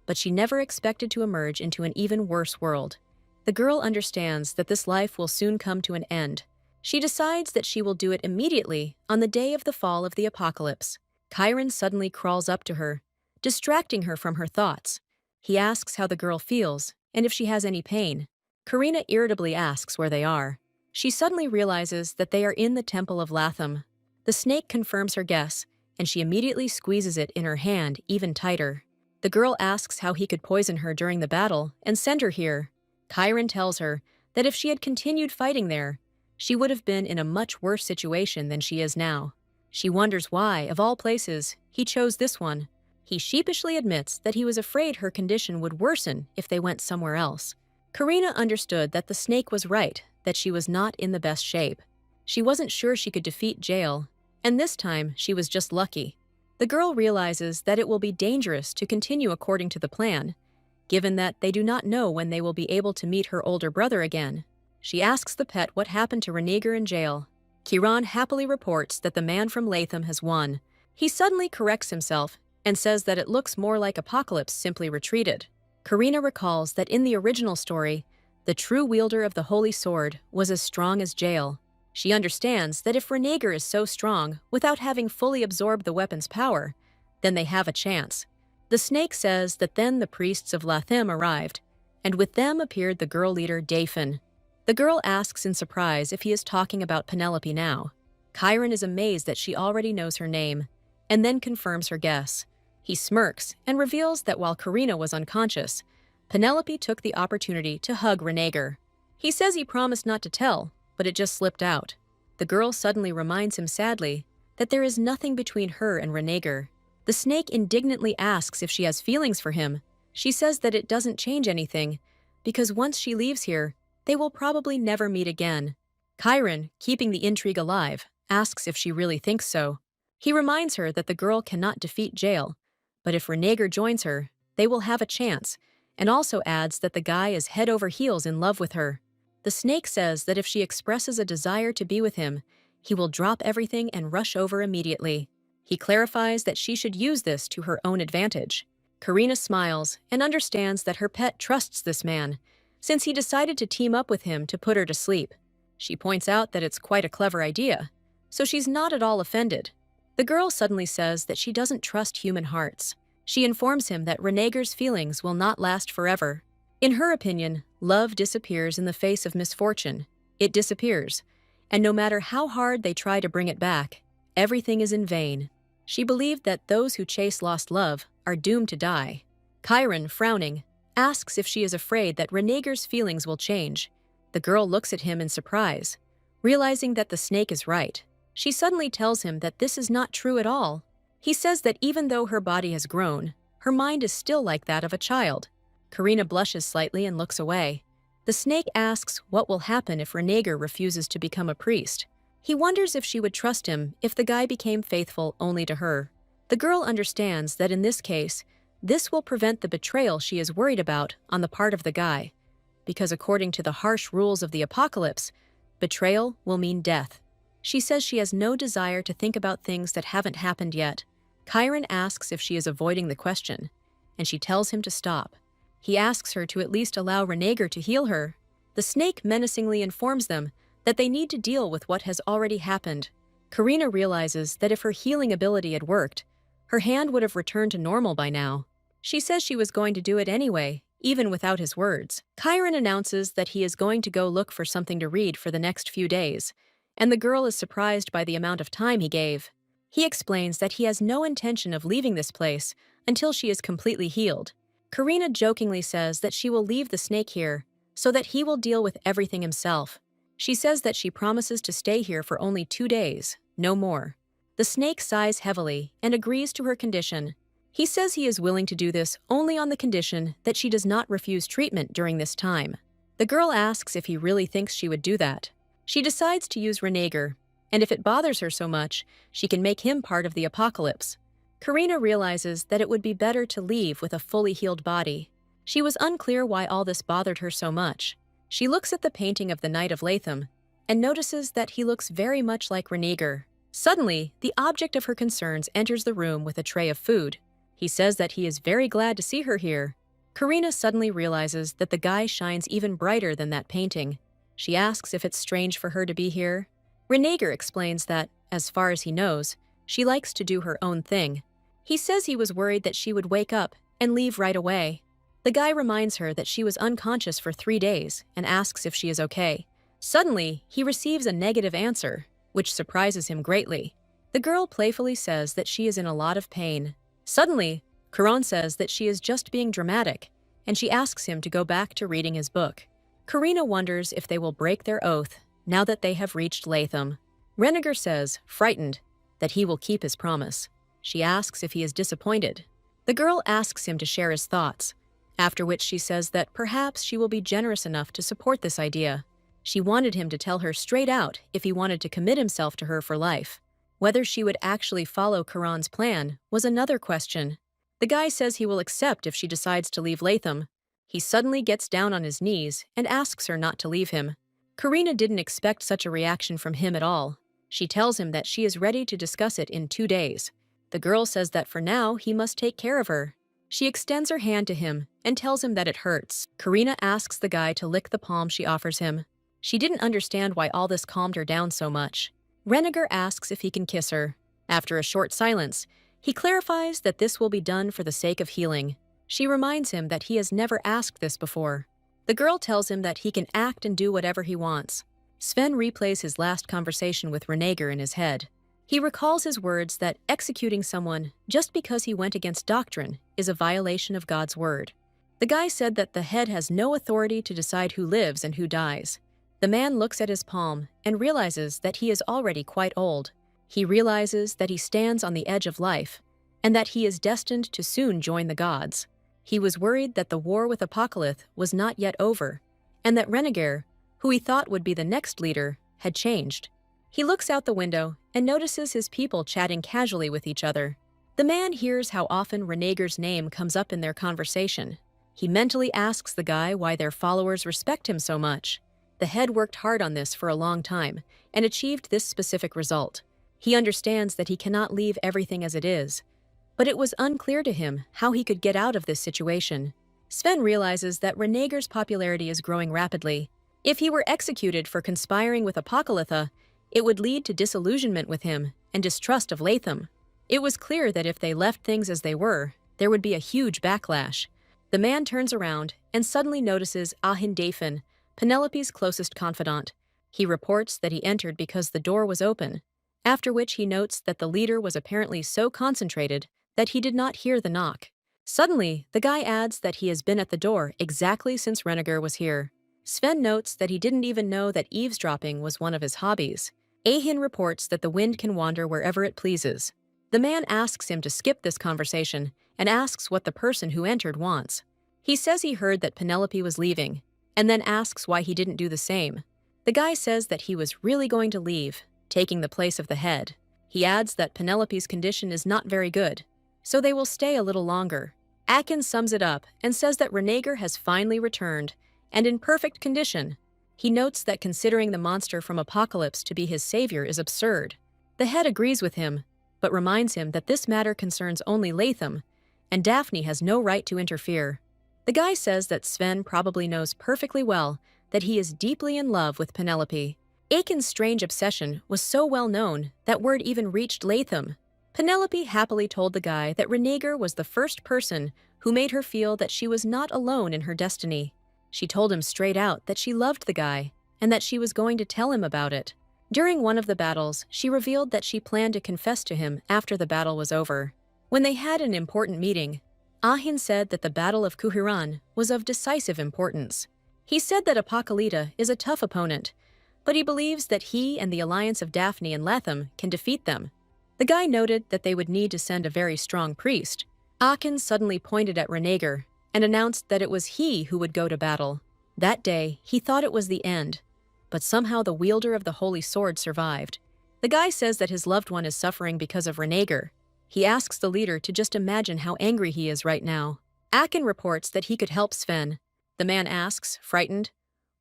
but she never expected to emerge into an even worse world. The girl understands that this life will soon come to an end. She decides that she will do it immediately on the day of the fall of the apocalypse. Chiron suddenly crawls up to her, distracting her from her thoughts. He asks how the girl feels and if she has any pain. Karina irritably asks where they are. She suddenly realizes that they are in the Temple of Latham. The snake confirms her guess, and she immediately squeezes it in her hand even tighter. The girl asks how he could poison her during the battle and send her here. Chiron tells her that if she had continued fighting there, she would have been in a much worse situation than she is now. She wonders why, of all places, he chose this one. He sheepishly admits that he was afraid her condition would worsen if they went somewhere else. Karina understood that the snake was right, that she was not in the best shape. She wasn't sure she could defeat Jael, and this time she was just lucky. The girl realizes that it will be dangerous to continue according to the plan, given that they do not know when they will be able to meet her older brother again. She asks the pet what happened to Renegar in jail. Chiron happily reports that the man from Latham has won. He suddenly corrects himself and says that it looks more like Apocalypse simply retreated. Karina recalls that in the original story, the true wielder of the Holy Sword was as strong as Jael. She understands that if Renegar is so strong without having fully absorbed the weapon's power, then they have a chance. The snake says that then the priests of Latham arrived, and with them appeared the girl leader Daphin. The girl asks in surprise if he is talking about Penelope now. Chiron is amazed that she already knows her name, and then confirms her guess. He smirks and reveals that while Karina was unconscious, Penelope took the opportunity to hug Renegar. He says he promised not to tell, but it just slipped out. The girl suddenly reminds him sadly that there is nothing between her and Renegar. The snake indignantly asks if she has feelings for him. She says that it doesn't change anything, because once she leaves here, they will probably never meet again. Chiron, keeping the intrigue alive, asks if she really thinks so. He reminds her that the girl cannot defeat Jael, but if Renegar joins her, they will have a chance, and also adds that the guy is head over heels in love with her. The snake says that if she expresses a desire to be with him, he will drop everything and rush over immediately. He clarifies that she should use this to her own advantage. Karina smiles and understands that her pet trusts this man, since he decided to team up with him to put her to sleep. She points out that it's quite a clever idea, so she's not at all offended. The girl suddenly says that she doesn't trust human hearts. She informs him that Renegar's feelings will not last forever. In her opinion, love disappears in the face of misfortune. It disappears, and no matter how hard they try to bring it back, everything is in vain. She believed that those who chase lost love are doomed to die. Chiron, frowning, asks if she is afraid that Renegar's feelings will change. The girl looks at him in surprise, realizing that the snake is right. She suddenly tells him that this is not true at all. He says that even though her body has grown, her mind is still like that of a child. Karina blushes slightly and looks away. The snake asks what will happen if Renegar refuses to become a priest. He wonders if she would trust him if the guy became faithful only to her. The girl understands that in this case, this will prevent the betrayal she is worried about on the part of the guy, because according to the harsh rules of the apocalypse, betrayal will mean death. She says she has no desire to think about things that haven't happened yet. Chiron asks if she is avoiding the question, and she tells him to stop. He asks her to at least allow Renegar to heal her. The snake menacingly informs them that they need to deal with what has already happened. Karina realizes that if her healing ability had worked, her hand would have returned to normal by now. She says she was going to do it anyway, even without his words. Chiron announces that he is going to go look for something to read for the next few days, and the girl is surprised by the amount of time he gave. He explains that he has no intention of leaving this place until she is completely healed. Karina jokingly says that she will leave the snake here so that he will deal with everything himself. She says that she promises to stay here for only 2 days, no more. The snake sighs heavily and agrees to her condition. He says he is willing to do this only on the condition that she does not refuse treatment during this time. The girl asks if he really thinks she would do that. She decides to use Renegar, and if it bothers her so much, she can make him part of the apocalypse. Karina realizes that it would be better to leave with a fully healed body. She was unclear why all this bothered her so much. She looks at the painting of the Knight of Latham and notices that he looks very much like Renegar. Suddenly, the object of her concerns enters the room with a tray of food. He says that he is very glad to see her here. Karina suddenly realizes that the guy shines even brighter than that painting. She asks if it's strange for her to be here. Renegar explains that, as far as he knows, she likes to do her own thing. He says he was worried that she would wake up and leave right away. The guy reminds her that she was unconscious for 3 days and asks if she is okay. Suddenly, he receives a negative answer, which surprises him greatly. The girl playfully says that she is in a lot of pain. Suddenly, Chiron says that she is just being dramatic, and she asks him to go back to reading his book. Karina wonders if they will break their oath now that they have reached Latham. Renegar says, frightened, that he will keep his promise. She asks if he is disappointed. The girl asks him to share his thoughts, after which she says that perhaps she will be generous enough to support this idea. She wanted him to tell her straight out if he wanted to commit himself to her for life. Whether she would actually follow Chiron's plan was another question. The guy says he will accept if she decides to leave Latham. He suddenly gets down on his knees and asks her not to leave him. Karina didn't expect such a reaction from him at all. She tells him that she is ready to discuss it in 2 days. The girl says that for now he must take care of her. She extends her hand to him and tells him that it hurts. Karina asks the guy to lick the palm she offers him. She didn't understand why all this calmed her down so much. Renegar asks if he can kiss her. After a short silence, he clarifies that this will be done for the sake of healing. She reminds him that he has never asked this before. The girl tells him that he can act and do whatever he wants. Sven replays his last conversation with Renegar in his head. He recalls his words that executing someone just because he went against doctrine is a violation of God's word. The guy said that the head has no authority to decide who lives and who dies. The man looks at his palm and realizes that he is already quite old. He realizes that he stands on the edge of life and that he is destined to soon join the gods. He was worried that the war with Apocalypse was not yet over and that Renegar, who he thought would be the next leader, had changed. He looks out the window and notices his people chatting casually with each other. The man hears how often Renegar's name comes up in their conversation. He mentally asks the guy why their followers respect him so much. The head worked hard on this for a long time and achieved this specific result. He understands that he cannot leave everything as it is, but it was unclear to him how he could get out of this situation. Sven realizes that Renegar's popularity is growing rapidly. If he were executed for conspiring with Apocalypha, it would lead to disillusionment with him and distrust of Latham. It was clear that if they left things as they were, there would be a huge backlash. The man turns around and suddenly notices Ahin Dafin, Penelope's closest confidant. He reports that he entered because the door was open, after which he notes that the leader was apparently so concentrated that he did not hear the knock. Suddenly, the guy adds that he has been at the door exactly since Renegar was here. Sven notes that he didn't even know that eavesdropping was one of his hobbies. Ahin reports that the wind can wander wherever it pleases. The man asks him to skip this conversation and asks what the person who entered wants. He says he heard that Penelope was leaving, and then asks why he didn't do the same. The guy says that he was really going to leave, taking the place of the head. He adds that Penelope's condition is not very good, so they will stay a little longer. Akin sums it up and says that Renegar has finally returned, and in perfect condition. He notes that considering the monster from Apocalypse to be his savior is absurd. The head agrees with him, but reminds him that this matter concerns only Latham, and Daphne has no right to interfere. The guy says that Sven probably knows perfectly well that he is deeply in love with Penelope. Akin's strange obsession was so well known that word even reached Latham. Penelope happily told the guy that Renegar was the first person who made her feel that she was not alone in her destiny. She told him straight out that she loved the guy and that she was going to tell him about it. During one of the battles, she revealed that she planned to confess to him after the battle was over. When they had an important meeting, Ahin said that the Battle of Kuhiran was of decisive importance. He said that Apocalypta is a tough opponent, but he believes that he and the alliance of Daphne and Latham can defeat them. The guy noted that they would need to send a very strong priest. Akin suddenly pointed at Renegar and announced that it was he who would go to battle. That day, he thought it was the end, but somehow the wielder of the holy sword survived. The guy says that his loved one is suffering because of Renegar. He asks the leader to just imagine how angry he is right now. Akin reports that he could help Sven. The man asks, frightened,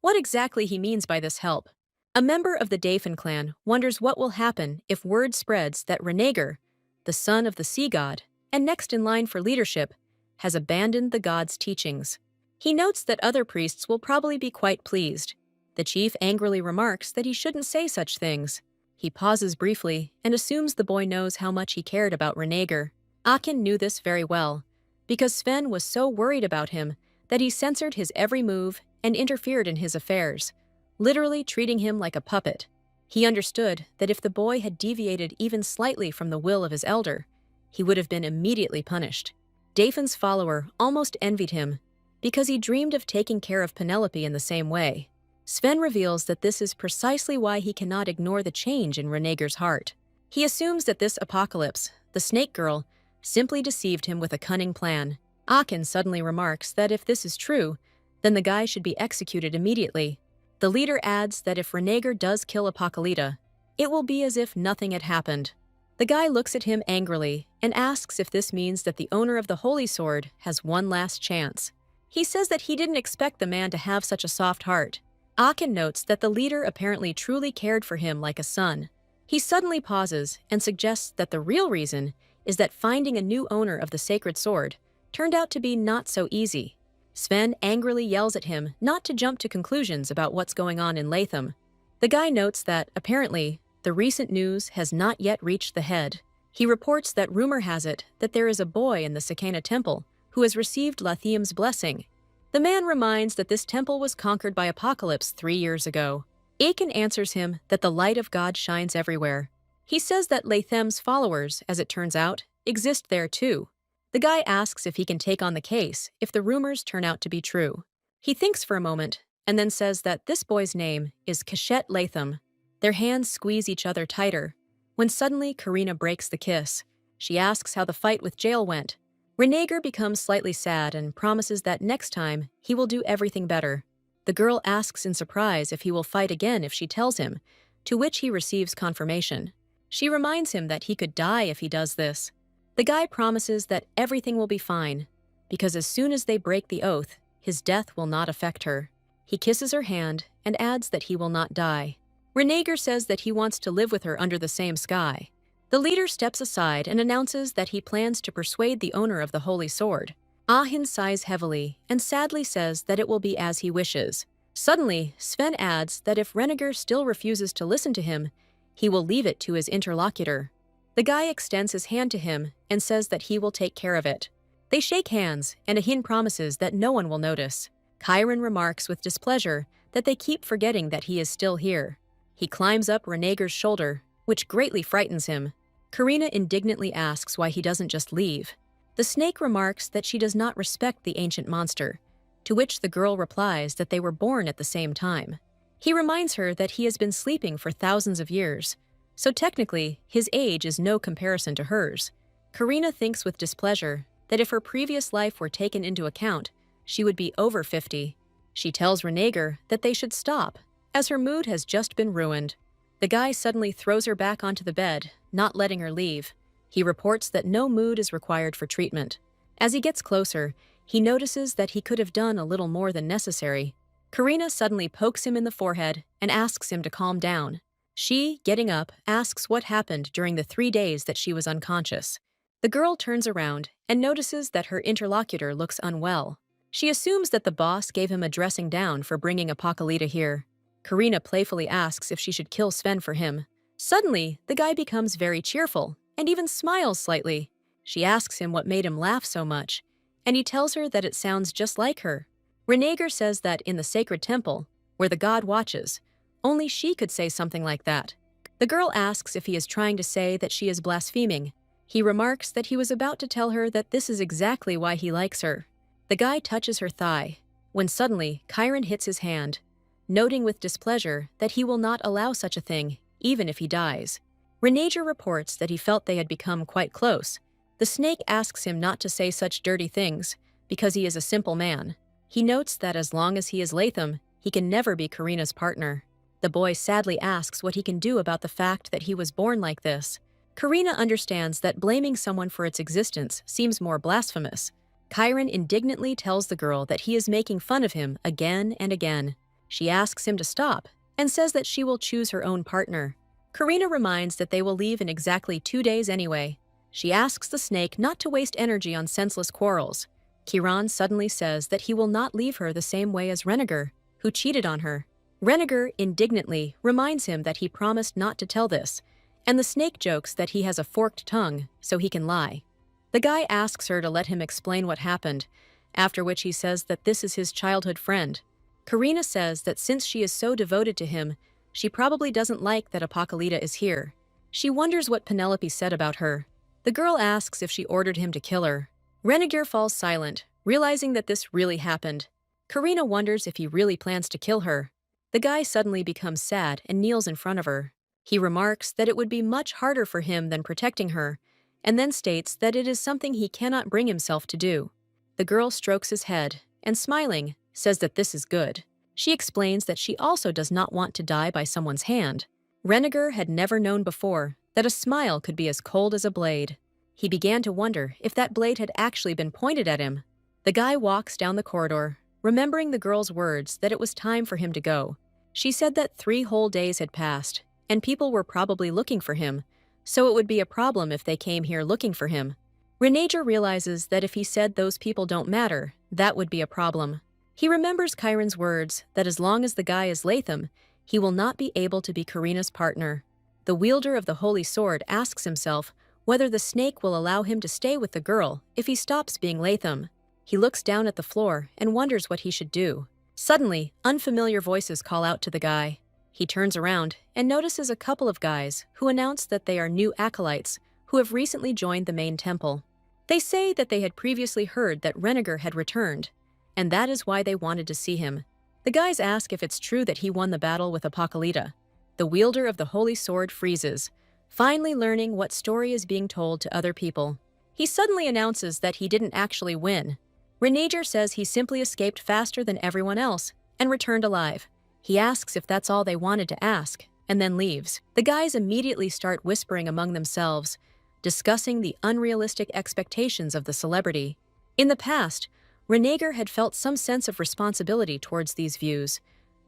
what exactly he means by this help. A member of the Dafin clan wonders what will happen if word spreads that Renegar, the son of the sea god, and next in line for leadership, has abandoned the god's teachings. He notes that other priests will probably be quite pleased. The chief angrily remarks that he shouldn't say such things. He pauses briefly and assumes the boy knows how much he cared about Renegar. Akin knew this very well, because Sven was so worried about him that he censored his every move and interfered in his affairs, literally treating him like a puppet. He understood that if the boy had deviated even slightly from the will of his elder, he would have been immediately punished. Dafin's follower almost envied him because he dreamed of taking care of Penelope in the same way. Sven reveals that this is precisely why he cannot ignore the change in Renegar's heart. He assumes that this Apocalypse, the snake girl, simply deceived him with a cunning plan. Akin suddenly remarks that if this is true, then the guy should be executed immediately. The leader adds that if Renegar does kill Apocalypta, it will be as if nothing had happened. The guy looks at him angrily and asks if this means that the owner of the Holy Sword has one last chance. He says that he didn't expect the man to have such a soft heart. Akin notes that the leader apparently truly cared for him like a son. He suddenly pauses and suggests that the real reason is that finding a new owner of the sacred sword turned out to be not so easy. Sven angrily yells at him not to jump to conclusions about what's going on in Latham. The guy notes that, apparently, the recent news has not yet reached the head. He reports that rumor has it that there is a boy in the Sakana temple who has received Lathium's blessing. The man reminds that this temple was conquered by Apocalypse 3 years ago. Akin answers him that the light of God shines everywhere. He says that Latham's followers, as it turns out, exist there too. The guy asks if he can take on the case if the rumors turn out to be true. He thinks for a moment and then says that this boy's name is Kashet Latham. Their hands squeeze each other tighter, when suddenly Karina breaks the kiss. She asks how the fight with Jail went. Renegar becomes slightly sad and promises that next time he will do everything better. The girl asks in surprise if he will fight again if she tells him, to which he receives confirmation. She reminds him that he could die if he does this. The guy promises that everything will be fine, because as soon as they break the oath, his death will not affect her. He kisses her hand and adds that he will not die. Renegar says that he wants to live with her under the same sky. The leader steps aside and announces that he plans to persuade the owner of the Holy Sword. Ahin sighs heavily and sadly says that it will be as he wishes. Suddenly, Sven adds that if Renegar still refuses to listen to him, he will leave it to his interlocutor. The guy extends his hand to him and says that he will take care of it. They shake hands, and Ahin promises that no one will notice. Chiron remarks with displeasure that they keep forgetting that he is still here. He climbs up Renegar's shoulder, which greatly frightens him. Karina indignantly asks why he doesn't just leave. The snake remarks that she does not respect the ancient monster, to which the girl replies that they were born at the same time. He reminds her that he has been sleeping for thousands of years, so technically, his age is no comparison to hers. Karina thinks with displeasure that if her previous life were taken into account, she would be over 50. She tells Renegar that they should stop, as her mood has just been ruined. The guy suddenly throws her back onto the bed, not letting her leave. He reports that no mood is required for treatment. As he gets closer, he notices that he could have done a little more than necessary. Karina suddenly pokes him in the forehead and asks him to calm down. She, getting up, asks what happened during the 3 days that she was unconscious. The girl turns around and notices that her interlocutor looks unwell. She assumes that the boss gave him a dressing down for bringing Apocalypta here. Karina playfully asks if she should kill Sven for him. Suddenly, the guy becomes very cheerful and even smiles slightly. She asks him what made him laugh so much, and he tells her that it sounds just like her. Renegar says that in the sacred temple, where the god watches, only she could say something like that. The girl asks if he is trying to say that she is blaspheming. He remarks that he was about to tell her that this is exactly why he likes her. The guy touches her thigh, when suddenly Chiron hits his hand, noting with displeasure that he will not allow such a thing, even if he dies. Renegar reports that he felt they had become quite close. The snake asks him not to say such dirty things, because he is a simple man. He notes that as long as he is Latham, he can never be Karina's partner. The boy sadly asks what he can do about the fact that he was born like this. Karina understands that blaming someone for its existence seems more blasphemous. Chiron indignantly tells the girl that he is making fun of him again and again. She asks him to stop and says that she will choose her own partner. Karina reminds that they will leave in exactly 2 days anyway. She asks the snake not to waste energy on senseless quarrels. Chiron suddenly says that he will not leave her the same way as Renegar, who cheated on her. Renegar indignantly reminds him that he promised not to tell this, and the snake jokes that he has a forked tongue, so he can lie. The guy asks her to let him explain what happened, after which he says that this is his childhood friend. Karina says that since she is so devoted to him, she probably doesn't like that Apocalypta is here. She wonders what Penelope said about her. The girl asks if she ordered him to kill her. Renegar falls silent, realizing that this really happened. Karina wonders if he really plans to kill her. The guy suddenly becomes sad and kneels in front of her. He remarks that it would be much harder for him than protecting her, and then states that it is something he cannot bring himself to do. The girl strokes his head and, smiling, says that this is good. She explains that she also does not want to die by someone's hand. Renegar had never known before that a smile could be as cold as a blade. He began to wonder if that blade had actually been pointed at him. The guy walks down the corridor, remembering the girl's words that it was time for him to go. She said that 3 whole days had passed, and people were probably looking for him, so it would be a problem if they came here looking for him. Renegar realizes that if he said those people don't matter, that would be a problem. He remembers Chiron's words that as long as the guy is Latham, he will not be able to be Karina's partner. The wielder of the Holy Sword asks himself whether the snake will allow him to stay with the girl if he stops being Latham. He looks down at the floor and wonders what he should do. Suddenly, unfamiliar voices call out to the guy. He turns around and notices a couple of guys who announce that they are new acolytes who have recently joined the main temple. They say that they had previously heard that Renegar had returned, and that is why they wanted to see him. The guys ask if it's true that he won the battle with Apocalypta. The wielder of the Holy Sword freezes, finally learning what story is being told to other people. He suddenly announces that he didn't actually win. Renegar says he simply escaped faster than everyone else and returned alive. He asks if that's all they wanted to ask, and then leaves. The guys immediately start whispering among themselves, discussing the unrealistic expectations of the celebrity. In the past, Renegar had felt some sense of responsibility towards these views,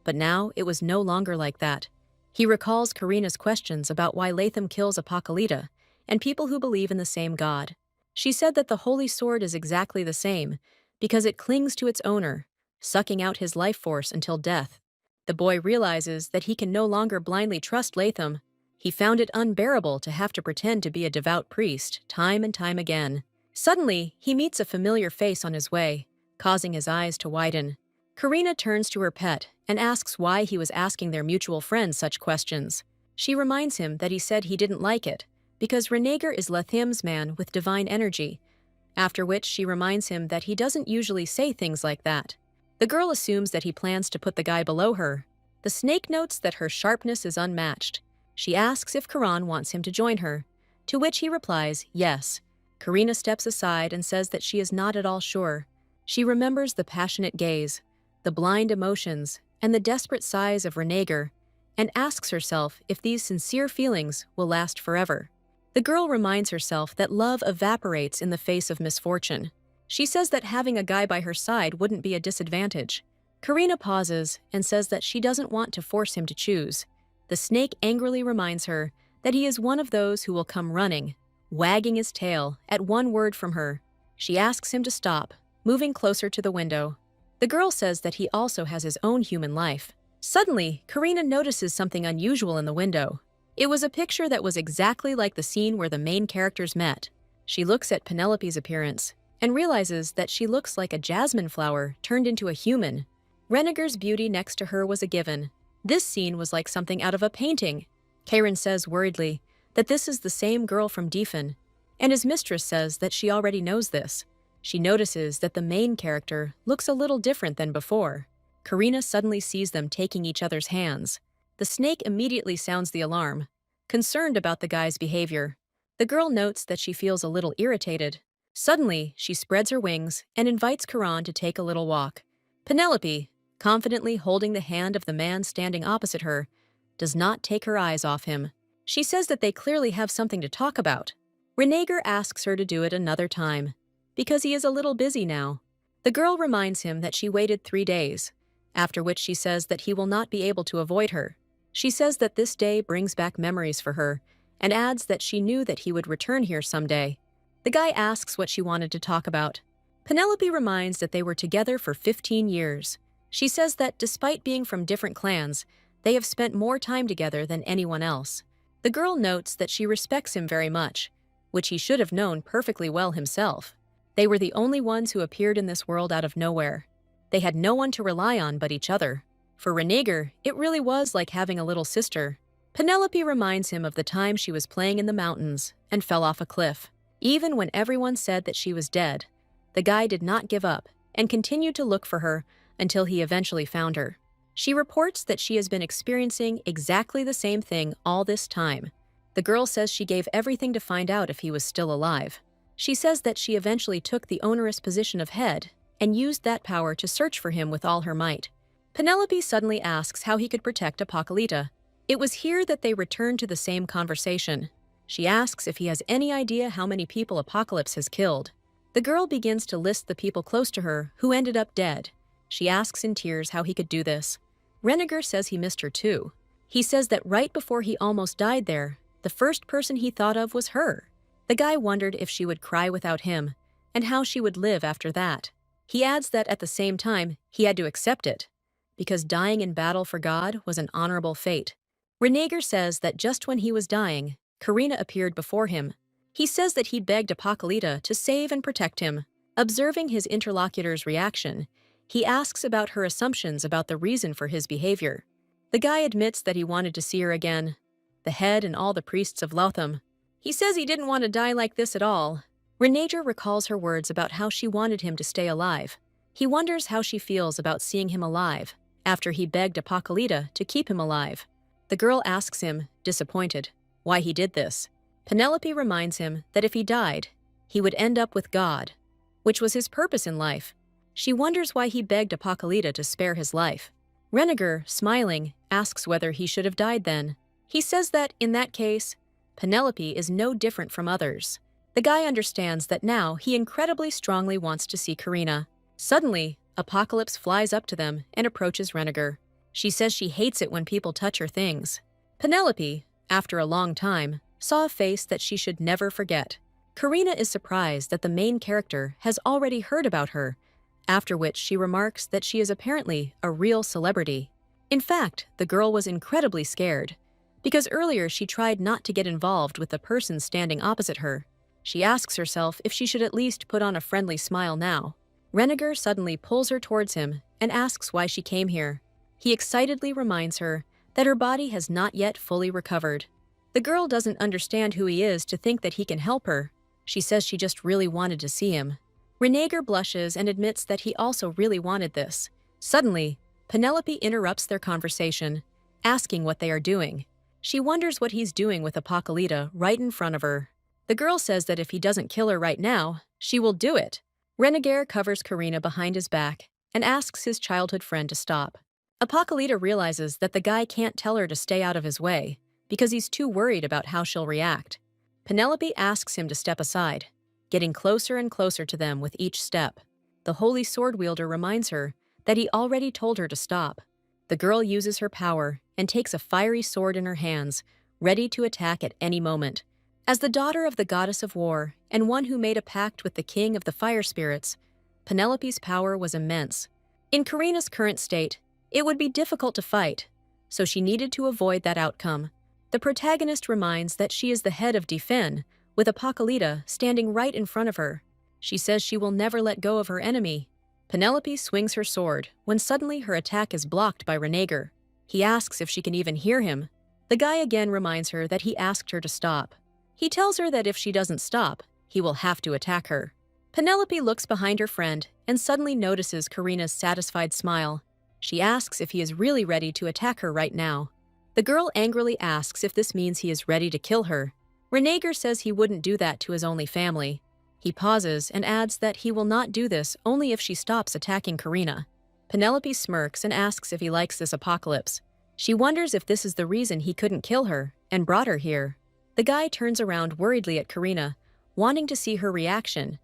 but now it was no longer like that. He recalls Karina's questions about why Latham kills Apocalypta and people who believe in the same god. She said that the holy sword is exactly the same because it clings to its owner, sucking out his life force until death. The boy realizes that he can no longer blindly trust Latham. He found it unbearable to have to pretend to be a devout priest time and time again. Suddenly, he meets a familiar face on his way, causing his eyes to widen. Karina turns to her pet and asks why he was asking their mutual friend such questions. She reminds him that he said he didn't like it, because Renegar is Latham's man with divine energy, after which she reminds him that he doesn't usually say things like that. The girl assumes that he plans to put the guy below her. The snake notes that her sharpness is unmatched. She asks if Karan wants him to join her, to which he replies, yes. Karina steps aside and says that she is not at all sure. She remembers the passionate gaze, the blind emotions, and the desperate sighs of Renegar, and asks herself if these sincere feelings will last forever. The girl reminds herself that love evaporates in the face of misfortune. She says that having a guy by her side wouldn't be a disadvantage. Karina pauses and says that she doesn't want to force him to choose. The snake angrily reminds her that he is one of those who will come running, wagging his tail at one word from her. She asks him to stop, moving closer to the window. The girl says that he also has his own human life. Suddenly, Karina notices something unusual in the window. It was a picture that was exactly like the scene where the main characters met. She looks at Penelope's appearance and realizes that she looks like a jasmine flower turned into a human. Renegar's beauty next to her was a given. This scene was like something out of a painting. Karen says worriedly that this is the same girl from Defen, and his mistress says that she already knows this. She notices that the main character looks a little different than before. Karina suddenly sees them taking each other's hands. The snake immediately sounds the alarm, concerned about the guy's behavior. The girl notes that she feels a little irritated. Suddenly, she spreads her wings and invites Karan to take a little walk. Penelope, confidently holding the hand of the man standing opposite her, does not take her eyes off him. She says that they clearly have something to talk about. Renegar asks her to do it another time, because he is a little busy now. The girl reminds him that she waited 3 days, after which she says that he will not be able to avoid her. She says that this day brings back memories for her, and adds that she knew that he would return here someday. The guy asks what she wanted to talk about. Penelope reminds that they were together for 15 years. She says that despite being from different clans, they have spent more time together than anyone else. The girl notes that she respects him very much, which he should have known perfectly well himself. They were the only ones who appeared in this world out of nowhere. They had no one to rely on but each other. For Renegar, it really was like having a little sister. Penelope reminds him of the time she was playing in the mountains and fell off a cliff. Even when everyone said that she was dead, the guy did not give up and continued to look for her until he eventually found her. She reports that she has been experiencing exactly the same thing all this time. The girl says she gave everything to find out if he was still alive. She says that she eventually took the onerous position of head and used that power to search for him with all her might. Penelope suddenly asks how he could protect Apocalypta. It was here that they returned to the same conversation. She asks if he has any idea how many people Apocalypse has killed. The girl begins to list the people close to her who ended up dead. She asks in tears how he could do this. Renegar says he missed her too. He says that right before he almost died there, the first person he thought of was her. The guy wondered if she would cry without him, and how she would live after that. He adds that at the same time, he had to accept it, because dying in battle for God was an honorable fate. Renegar says that just when he was dying, Karina appeared before him. He says that he begged Apocalypta to save and protect him. Observing his interlocutor's reaction, he asks about her assumptions about the reason for his behavior. The guy admits that he wanted to see her again, the head and all the priests of Lotham. He says he didn't want to die like this at all. Renegar recalls her words about how she wanted him to stay alive. He wonders how she feels about seeing him alive, after he begged Apocalypta to keep him alive. The girl asks him, disappointed, why he did this. Penelope reminds him that if he died, he would end up with God, which was his purpose in life. She wonders why he begged Apocalypta to spare his life. Renegar, smiling, asks whether he should have died then. He says that, in that case, Penelope is no different from others. The guy understands that now he incredibly strongly wants to see Karina. Suddenly, Apocalypse flies up to them and approaches Renegar. She says she hates it when people touch her things. Penelope, after a long time, saw a face that she should never forget. Karina is surprised that the main character has already heard about her, after which she remarks that she is apparently a real celebrity. In fact, the girl was incredibly scared, because earlier she tried not to get involved with the person standing opposite her. She asks herself if she should at least put on a friendly smile now. Renegar suddenly pulls her towards him and asks why she came here. He excitedly reminds her that her body has not yet fully recovered. The girl doesn't understand who he is to think that he can help her. She says she just really wanted to see him. Renegar blushes and admits that he also really wanted this. Suddenly, Penelope interrupts their conversation, asking what they are doing. She wonders what he's doing with Apocalypta right in front of her. The girl says that if he doesn't kill her right now, she will do it. Renegar covers Karina behind his back and asks his childhood friend to stop. Apocalypta realizes that the guy can't tell her to stay out of his way because he's too worried about how she'll react. Penelope asks him to step aside, getting closer and closer to them with each step. The holy sword wielder reminds her that he already told her to stop. The girl uses her power and takes a fiery sword in her hands, ready to attack at any moment. As the daughter of the goddess of war and one who made a pact with the king of the fire spirits, Penelope's power was immense. In Karina's current state, it would be difficult to fight, so she needed to avoid that outcome. The protagonist reminds that she is the head of Defen, with Apocalypta standing right in front of her. She says she will never let go of her enemy. Penelope swings her sword when suddenly her attack is blocked by Renegar. He asks if she can even hear him. The guy again reminds her that he asked her to stop. He tells her that if she doesn't stop, he will have to attack her. Penelope looks behind her friend and suddenly notices Karina's satisfied smile. She asks if he is really ready to attack her right now. The girl angrily asks if this means he is ready to kill her. Renegar says he wouldn't do that to his only family. He pauses and adds that he will not do this only if she stops attacking Karina. Penelope smirks and asks if he likes this apocalypse. She wonders if this is the reason he couldn't kill her and brought her here. The guy turns around worriedly at Karina, wanting to see her reaction,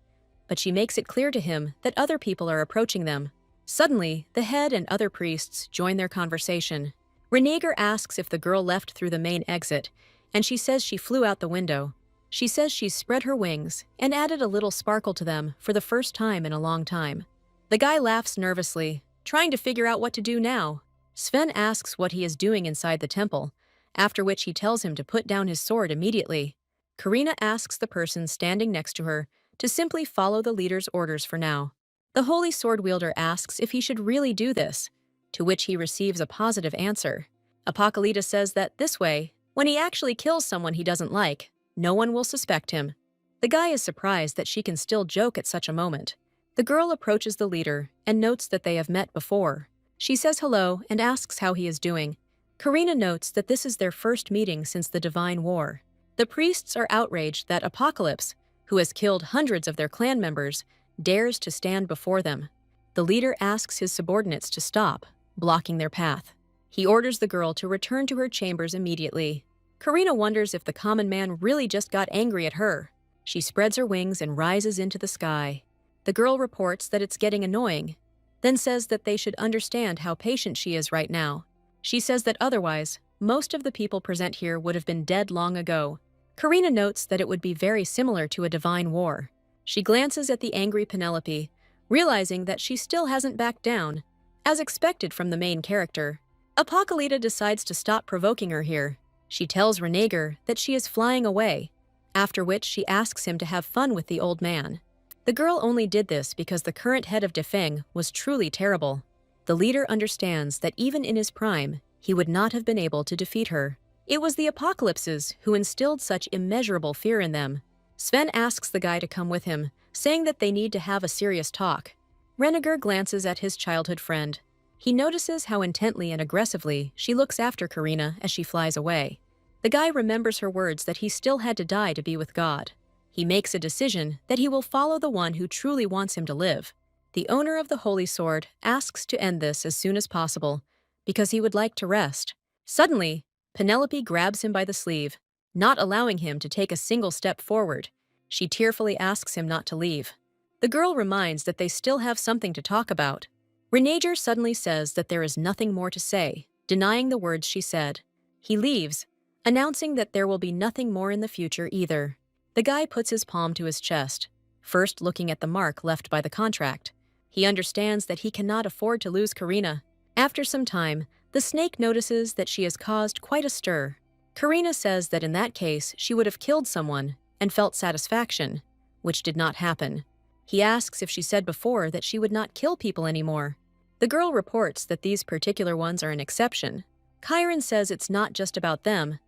but she makes it clear to him that other people are approaching them. Suddenly, the head and other priests join their conversation. Renegar asks if the girl left through the main exit, and she says she flew out the window. She says she's spread her wings and added a little sparkle to them for the first time in a long time. The guy laughs nervously, trying to figure out what to do now. Sven asks what he is doing inside the temple, after which he tells him to put down his sword immediately. Karina asks the person standing next to her to simply follow the leader's orders for now. The holy sword wielder asks if he should really do this, to which he receives a positive answer. Apocalypta says that this way, when he actually kills someone he doesn't like, no one will suspect him. The guy is surprised that she can still joke at such a moment. The girl approaches the leader and notes that they have met before. She says hello and asks how he is doing. Karina notes that this is their first meeting since the Divine War. The priests are outraged that Apocalypse, who has killed hundreds of their clan members, dares to stand before them. The leader asks his subordinates to stop, blocking their path. He orders the girl to return to her chambers immediately. Karina wonders if the common man really just got angry at her. She spreads her wings and rises into the sky. The girl reports that it's getting annoying, then says that they should understand how patient she is right now. She says that otherwise, most of the people present here would have been dead long ago. Karina notes that it would be very similar to a divine war. She glances at the angry Penelope, realizing that she still hasn't backed down, as expected from the main character. Apocalypta decides to stop provoking her here. She tells Renegar that she is flying away, after which she asks him to have fun with the old man. The girl only did this because the current head of Defeng was truly terrible. The leader understands that even in his prime, he would not have been able to defeat her. It was the Apocalypses who instilled such immeasurable fear in them. Sven asks the guy to come with him, saying that they need to have a serious talk. Renegar glances at his childhood friend. He notices how intently and aggressively she looks after Karina as she flies away. The guy remembers her words that he still had to die to be with God. He makes a decision that he will follow the one who truly wants him to live. The owner of the Holy Sword asks to end this as soon as possible, because he would like to rest. Suddenly, Penelope grabs him by the sleeve, not allowing him to take a single step forward. She tearfully asks him not to leave. The girl reminds that they still have something to talk about. Renegar suddenly says that there is nothing more to say, denying the words she said. He leaves, announcing that there will be nothing more in the future either. The guy puts his palm to his chest, first looking at the mark left by the contract. He understands that he cannot afford to lose Karina. After some time, the snake notices that she has caused quite a stir. Karina says that in that case she would have killed someone and felt satisfaction, which did not happen. He asks if she said before that she would not kill people anymore. The girl reports that these particular ones are an exception. Chiron says it's not just about them,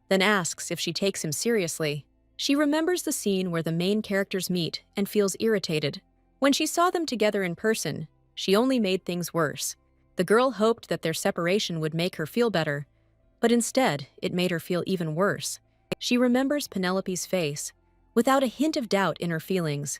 then asks if she takes him seriously. She remembers the scene where the main characters meet and feels irritated. When she saw them together in person, she only made things worse. The girl hoped that their separation would make her feel better, but instead it made her feel even worse. She remembers Penelope's face, without a hint of doubt in her feelings,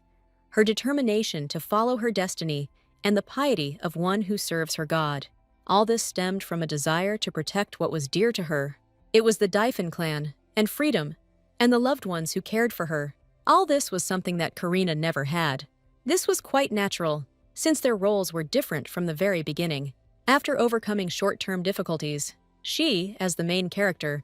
her determination to follow her destiny, and the piety of one who serves her God. All this stemmed from a desire to protect what was dear to her. It was the Dyphon clan, and freedom, and the loved ones who cared for her. All this was something that Karina never had. This was quite natural, since their roles were different from the very beginning. After overcoming short-term difficulties, she, as the main character,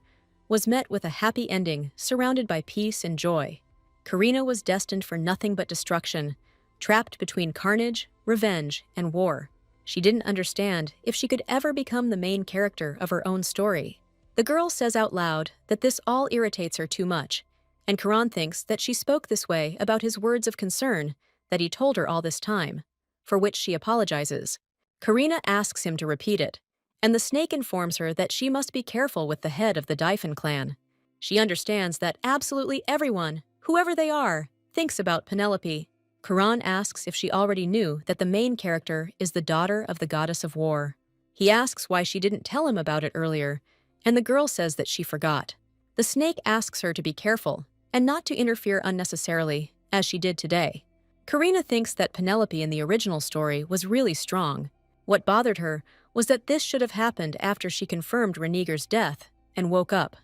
was met with a happy ending surrounded by peace and joy. Karina was destined for nothing but destruction, trapped between carnage, revenge, and war. She didn't understand if she could ever become the main character of her own story. The girl says out loud that this all irritates her too much, and Chiron thinks that she spoke this way about his words of concern that he told her all this time, for which she apologizes. Karina asks him to repeat it, and the snake informs her that she must be careful with the head of the Dyphon clan. She understands that absolutely everyone, whoever they are, thinks about Penelope. Chiron asks if she already knew that the main character is the daughter of the goddess of war. He asks why she didn't tell him about it earlier, and the girl says that she forgot. The snake asks her to be careful and not to interfere unnecessarily, as she did today. Karina thinks that Penelope in the original story was really strong. What bothered her was that this should have happened after she confirmed Rhaenyra's death and woke up.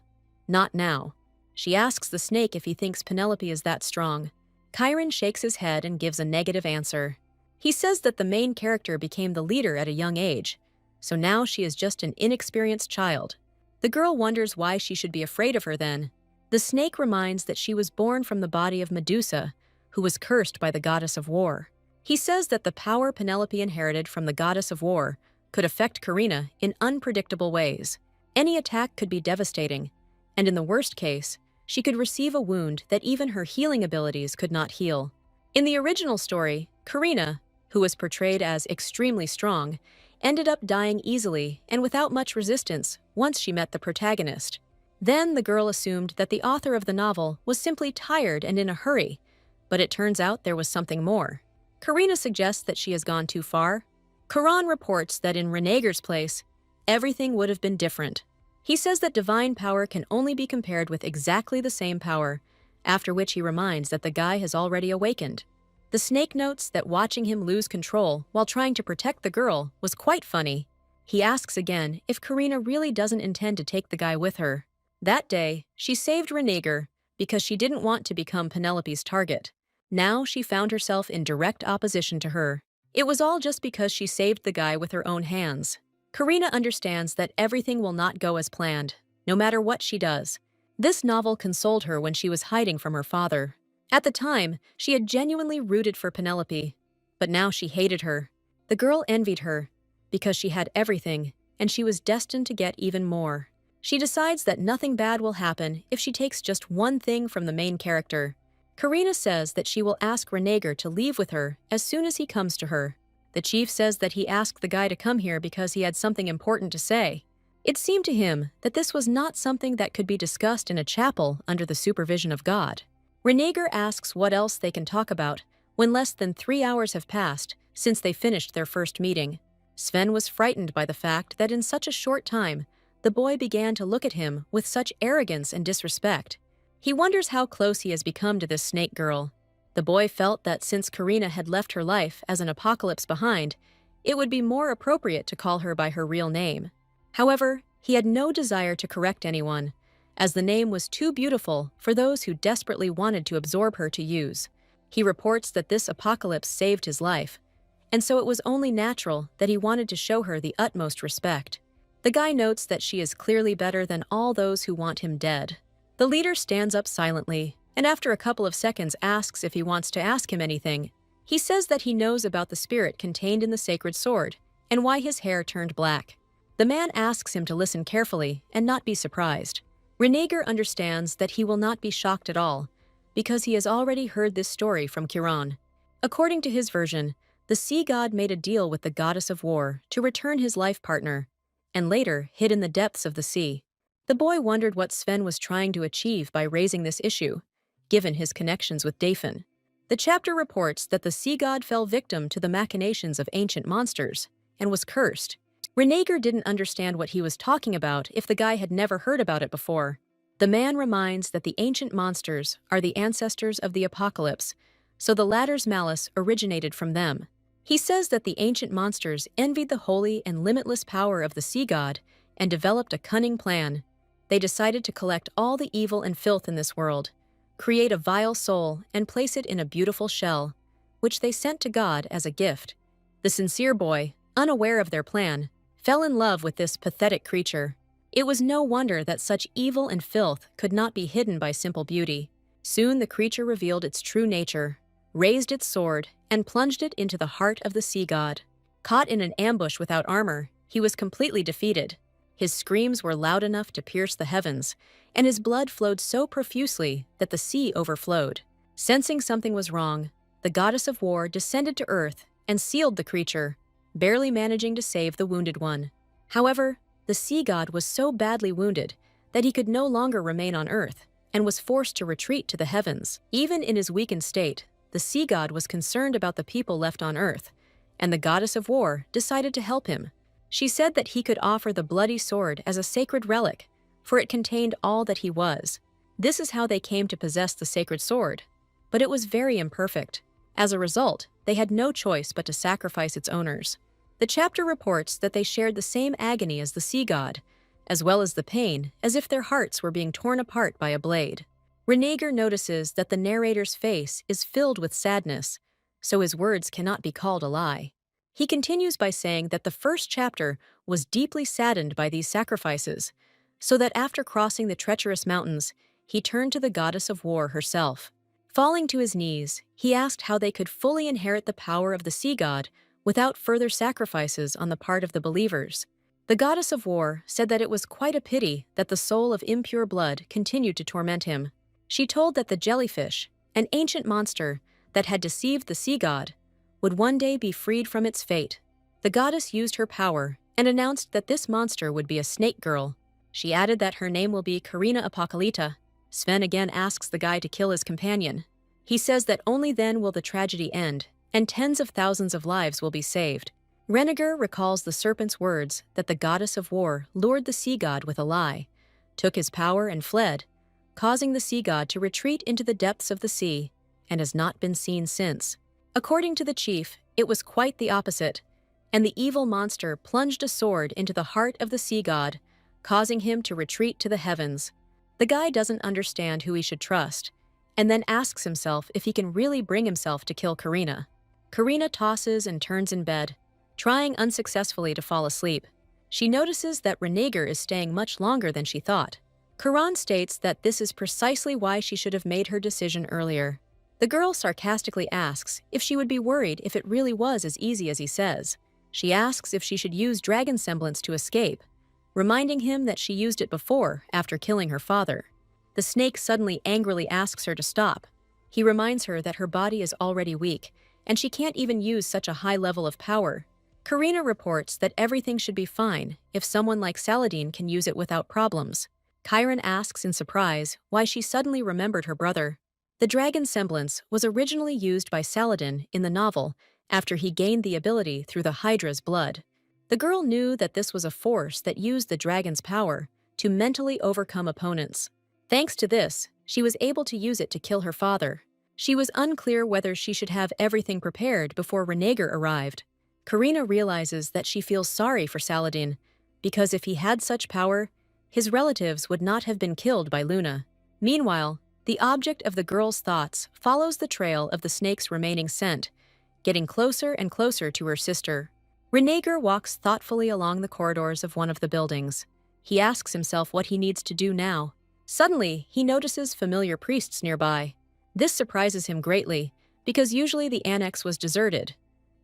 Not now. She asks the snake if he thinks Penelope is that strong. Chiron shakes his head and gives a negative answer. He says that the main character became the leader at a young age, so now she is just an inexperienced child. The girl wonders why she should be afraid of her then. The snake reminds that she was born from the body of Medusa, who was cursed by the goddess of war. He says that the power Penelope inherited from the goddess of war could affect Karina in unpredictable ways. Any attack could be devastating, and in the worst case, she could receive a wound that even her healing abilities could not heal. In the original story, Karina, who was portrayed as extremely strong, ended up dying easily and without much resistance once she met the protagonist. Then the girl assumed that the author of the novel was simply tired and in a hurry, but it turns out there was something more. Karina suggests that she has gone too far. Chiron reports that in Rhaenyra's place, everything would have been different. He says that divine power can only be compared with exactly the same power, after which he reminds that the guy has already awakened. The snake notes that watching him lose control while trying to protect the girl was quite funny. He asks again if Karina really doesn't intend to take the guy with her. That day, she saved Rhaenyra because she didn't want to become Penelope's target. Now she found herself in direct opposition to her. It was all just because she saved the guy with her own hands. Karina understands that everything will not go as planned, no matter what she does. This novel consoled her when she was hiding from her father. At the time, she had genuinely rooted for Penelope, but now she hated her. The girl envied her, because she had everything, and she was destined to get even more. She decides that nothing bad will happen if she takes just one thing from the main character. Karina says that she will ask Rhaenyra to leave with her as soon as he comes to her. The chief says that he asked the guy to come here because he had something important to say. It seemed to him that this was not something that could be discussed in a chapel under the supervision of God. Rhaenyra asks what else they can talk about when less than 3 hours have passed since they finished their first meeting. Sven was frightened by the fact that in such a short time, the boy began to look at him with such arrogance and disrespect. He wonders how close he has become to this snake girl. The boy felt that since Karina had left her life as an apocalypse behind, it would be more appropriate to call her by her real name. However, he had no desire to correct anyone, as the name was too beautiful for those who desperately wanted to absorb her to use. He reports that this apocalypse saved his life, and so it was only natural that he wanted to show her the utmost respect. The guy notes that she is clearly better than all those who want him dead. The leader stands up silently, and after a couple of seconds asks if he wants to ask him anything. He says that he knows about the spirit contained in the sacred sword, and why his hair turned black. The man asks him to listen carefully and not be surprised. Renegar understands that he will not be shocked at all, because he has already heard this story from Kiran. According to his version, the sea god made a deal with the goddess of war to return his life partner, and later hid in the depths of the sea. The boy wondered what Sven was trying to achieve by raising this issue, given his connections with Dafin. The chapter reports that the sea god fell victim to the machinations of ancient monsters and was cursed. Renegar didn't understand what he was talking about if the guy had never heard about it before. The man reminds that the ancient monsters are the ancestors of the apocalypse, so the latter's malice originated from them. He says that the ancient monsters envied the holy and limitless power of the sea god and developed a cunning plan. They decided to collect all the evil and filth in this world, create a vile soul, and place it in a beautiful shell, which they sent to God as a gift. The sincere boy, unaware of their plan, fell in love with this pathetic creature. It was no wonder that such evil and filth could not be hidden by simple beauty. Soon the creature revealed its true nature, raised its sword, and plunged it into the heart of the sea god. Caught in an ambush without armor, he was completely defeated. His screams were loud enough to pierce the heavens, and his blood flowed so profusely that the sea overflowed. Sensing something was wrong, the goddess of war descended to earth and sealed the creature, barely managing to save the wounded one. However, the sea god was so badly wounded that he could no longer remain on earth and was forced to retreat to the heavens. Even in his weakened state, the sea god was concerned about the people left on earth, and the goddess of war decided to help him. She said that he could offer the bloody sword as a sacred relic, for it contained all that he was. This is how they came to possess the sacred sword. But it was very imperfect. As a result, they had no choice but to sacrifice its owners. The chapter reports that they shared the same agony as the sea god, as well as the pain, as if their hearts were being torn apart by a blade. Renegar notices that the narrator's face is filled with sadness, so his words cannot be called a lie. He continues by saying that the first chapter was deeply saddened by these sacrifices, so that after crossing the treacherous mountains, he turned to the goddess of war herself. Falling to his knees, he asked how they could fully inherit the power of the sea god without further sacrifices on the part of the believers. The goddess of war said that it was quite a pity that the soul of impure blood continued to torment him. She told that the jellyfish, an ancient monster that had deceived the sea god, would one day be freed from its fate. The goddess used her power and announced that this monster would be a snake girl. She added that her name will be Karina Apocalypta. Sven again asks the guy to kill his companion. He says that only then will the tragedy end, and tens of thousands of lives will be saved. Renegar recalls the serpent's words that the goddess of war lured the sea god with a lie, took his power and fled, causing the sea god to retreat into the depths of the sea, and has not been seen since. According to the chief, it was quite the opposite, and the evil monster plunged a sword into the heart of the sea god, causing him to retreat to the heavens. The guy doesn't understand who he should trust, and then asks himself if he can really bring himself to kill Karina. Karina tosses and turns in bed, trying unsuccessfully to fall asleep. She notices that Renegar is staying much longer than she thought. Karan states that this is precisely why she should have made her decision earlier. The girl sarcastically asks if she would be worried if it really was as easy as he says. She asks if she should use dragon semblance to escape, reminding him that she used it before after killing her father. The snake suddenly angrily asks her to stop. He reminds her that her body is already weak, and she can't even use such a high level of power. Karina reports that everything should be fine if someone like Saladin can use it without problems. Chiron asks in surprise why she suddenly remembered her brother. The dragon semblance was originally used by Saladin in the novel after he gained the ability through the Hydra's blood. The girl knew that this was a force that used the dragon's power to mentally overcome opponents. Thanks to this, she was able to use it to kill her father. She was unclear whether she should have everything prepared before Renegar arrived. Karina realizes that she feels sorry for Saladin, because if he had such power, his relatives would not have been killed by Luna. Meanwhile, the object of the girl's thoughts follows the trail of the snake's remaining scent, getting closer and closer to her sister. Renegar walks thoughtfully along the corridors of one of the buildings. He asks himself what he needs to do now. Suddenly, he notices familiar priests nearby. This surprises him greatly, because usually the annex was deserted.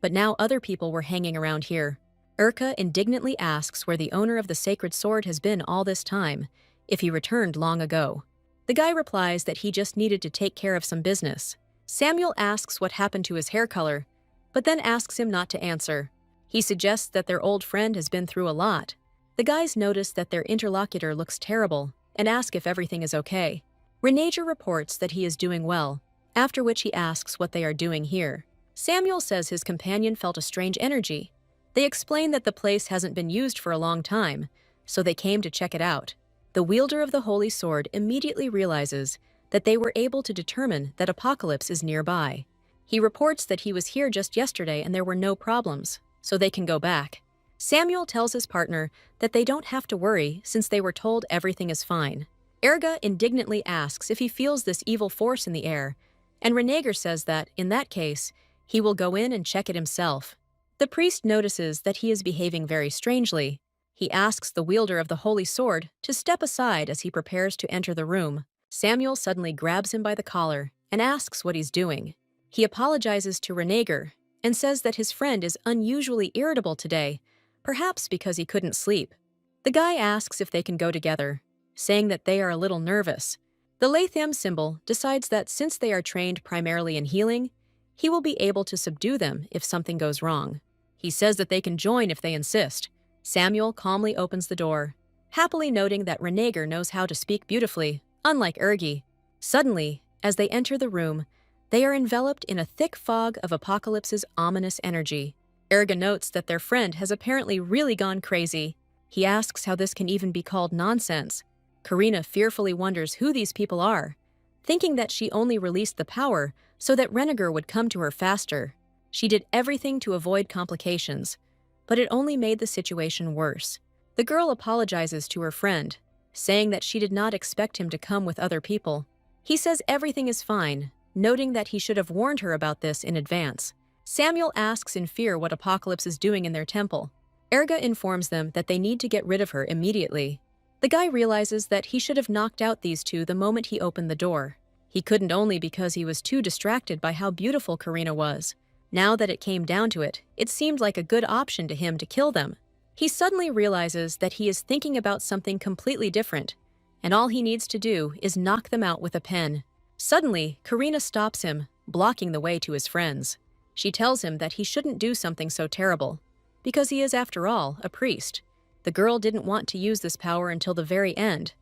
But now other people were hanging around here. Urka indignantly asks where the owner of the sacred sword has been all this time, if he returned long ago. The guy replies that he just needed to take care of some business. Samuel asks what happened to his hair color, but then asks him not to answer. He suggests that their old friend has been through a lot. The guys notice that their interlocutor looks terrible and ask if everything is okay. Renager reports that he is doing well, after which he asks what they are doing here. Samuel says his companion felt a strange energy. They explain that the place hasn't been used for a long time, so they came to check it out. The wielder of the holy sword immediately realizes that they were able to determine that Apocalypse is nearby. He reports that he was here just yesterday and there were no problems, so they can go back. Samuel tells his partner that they don't have to worry since they were told everything is fine. Erga indignantly asks if he feels this evil force in the air, and Renegar says that, in that case, he will go in and check it himself. The priest notices that he is behaving very strangely. He asks the wielder of the holy sword to step aside as he prepares to enter the room. Samuel suddenly grabs him by the collar and asks what he's doing. He apologizes to Renegar and says that his friend is unusually irritable today, perhaps because he couldn't sleep. The guy asks if they can go together, saying that they are a little nervous. The Lathem symbol decides that since they are trained primarily in healing, he will be able to subdue them if something goes wrong. He says that they can join if they insist. Samuel calmly opens the door, happily noting that Renegar knows how to speak beautifully, unlike Ergi. Suddenly, as they enter the room, they are enveloped in a thick fog of Apocalypse's ominous energy. Erga notes that their friend has apparently really gone crazy. He asks how this can even be called nonsense. Karina fearfully wonders who these people are, thinking that she only released the power so that Renegar would come to her faster. She did everything to avoid complications, but it only made the situation worse. The girl apologizes to her friend, saying that she did not expect him to come with other people. He says everything is fine, noting that he should have warned her about this in advance. Samuel asks in fear what Apocalypse is doing in their temple. Erga informs them that they need to get rid of her immediately. The guy realizes that he should have knocked out these two the moment he opened the door. He couldn't only because he was too distracted by how beautiful Karina was. Now that it came down to it, it seemed like a good option to him to kill them. He suddenly realizes that he is thinking about something completely different, and all he needs to do is knock them out with a pen. Suddenly, Karina stops him, blocking the way to his friends. She tells him that he shouldn't do something so terrible, because he is, after all, a priest. The girl didn't want to use this power until the very end,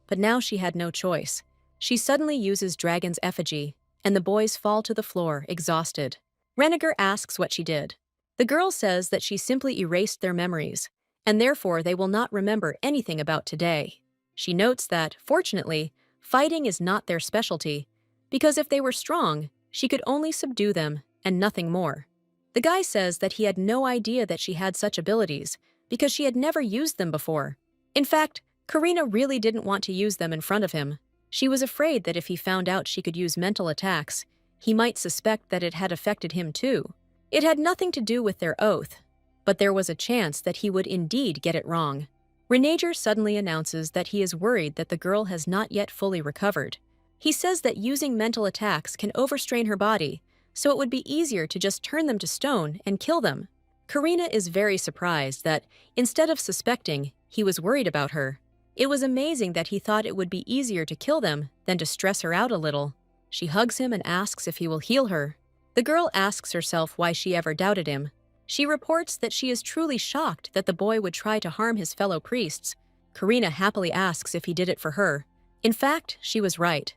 but now she had no choice. She suddenly uses Dragon's effigy, and the boys fall to the floor, exhausted. Renegar asks what she did. The girl says that she simply erased their memories, and therefore they will not remember anything about today. She notes that, fortunately, fighting is not their specialty, because if they were strong, she could only subdue them and nothing more. The guy says that he had no idea that she had such abilities, because she had never used them before. In fact, Karina really didn't want to use them in front of him. She was afraid that if he found out she could use mental attacks, he might suspect that it had affected him too. It had nothing to do with their oath, but there was a chance that he would indeed get it wrong. Renager suddenly announces that he is worried that the girl has not yet fully recovered. He says that using mental attacks can overstrain her body, so it would be easier to just turn them to stone and kill them. Karina is very surprised that, instead of suspecting, he was worried about her. It was amazing that he thought it would be easier to kill them than to stress her out a little. She hugs him and asks if he will heal her. The girl asks herself why she ever doubted him. She reports that she is truly shocked that the boy would try to harm his fellow priests. Karina happily asks if he did it for her. In fact, she was right.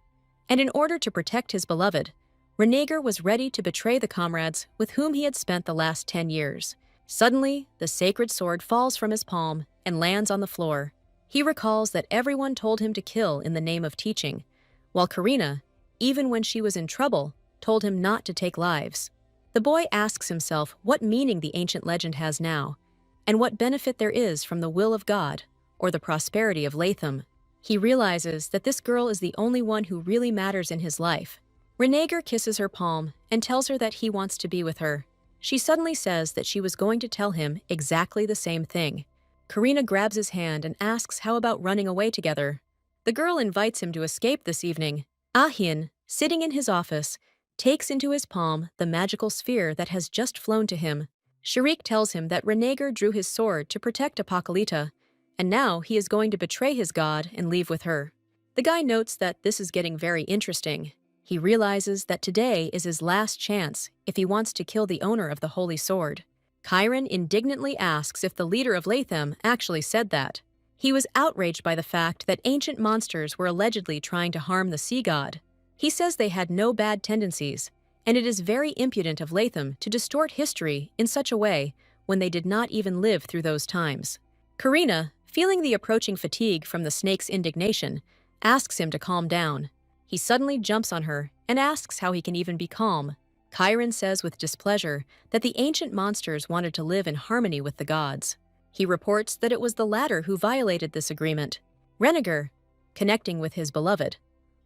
And in order to protect his beloved, Renegar was ready to betray the comrades with whom he had spent the last 10 years. Suddenly, the sacred sword falls from his palm and lands on the floor. He recalls that everyone told him to kill in the name of teaching, while Karina, even when she was in trouble, told him not to take lives. The boy asks himself what meaning the ancient legend has now, and what benefit there is from the will of God or the prosperity of Latham. He realizes that this girl is the only one who really matters in his life. Renegar kisses her palm and tells her that he wants to be with her. She suddenly says that she was going to tell him exactly the same thing. Karina grabs his hand and asks how about running away together. The girl invites him to escape this evening. Ah-hyun, sitting in his office, takes into his palm the magical sphere that has just flown to him. Sharik tells him that Renegar drew his sword to protect Apocalypta, and now he is going to betray his god and leave with her. The guy notes that this is getting very interesting. He realizes that today is his last chance if he wants to kill the owner of the Holy Sword. Chiron indignantly asks if the leader of Latham actually said that. He was outraged by the fact that ancient monsters were allegedly trying to harm the sea god. He says they had no bad tendencies, and it is very impudent of Latham to distort history in such a way when they did not even live through those times. Karina, feeling the approaching fatigue from the snake's indignation, asks him to calm down. He suddenly jumps on her and asks how he can even be calm. Chiron says with displeasure that the ancient monsters wanted to live in harmony with the gods. He reports that it was the latter who violated this agreement. Renegar, connecting with his beloved,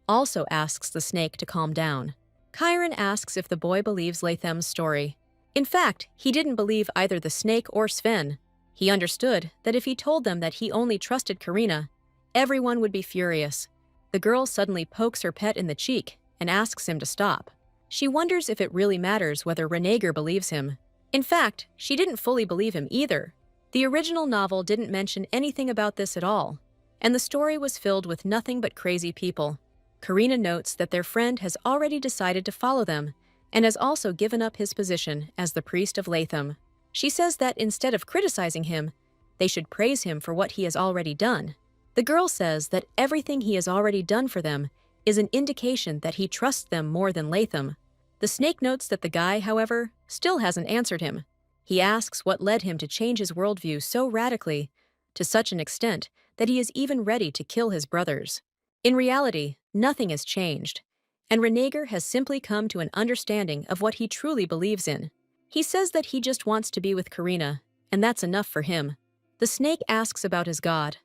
also asks the snake to calm down. Chiron asks if the boy believes Latham's story. In fact, he didn't believe either the snake or Sven. He understood that if he told them that he only trusted Karina, everyone would be furious. The girl suddenly pokes her pet in the cheek and asks him to stop. She wonders if it really matters whether Renegar believes him. In fact, she didn't fully believe him either. The original novel didn't mention anything about this at all, and the story was filled with nothing but crazy people. Karina notes that their friend has already decided to follow them and has also given up his position as the priest of Latham. She says that instead of criticizing him, they should praise him for what he has already done. The girl says that everything he has already done for them is an indication that he trusts them more than Latham. The snake notes that the guy, however, still hasn't answered him. He asks what led him to change his worldview so radically, to such an extent that he is even ready to kill his brothers. In reality, nothing has changed, and Renegar has simply come to an understanding of what he truly believes in. He says that he just wants to be with Karina, and that's enough for him. The snake asks about his god,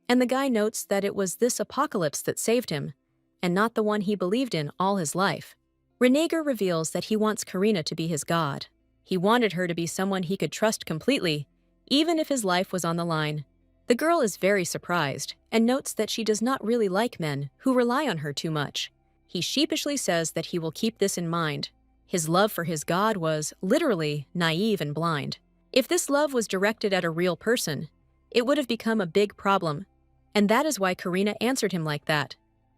and the guy notes that it was this apocalypse that saved him, and not the one he believed in all his life. Renegar reveals that he wants Karina to be his god. He wanted her to be someone he could trust completely, even if his life was on the line. The girl is very surprised and notes that she does not really like men who rely on her too much. He sheepishly says that he will keep this in mind. His love for his god was, literally, naive and blind. If this love was directed at a real person, it would have become a big problem, and that is why Karina answered him like that.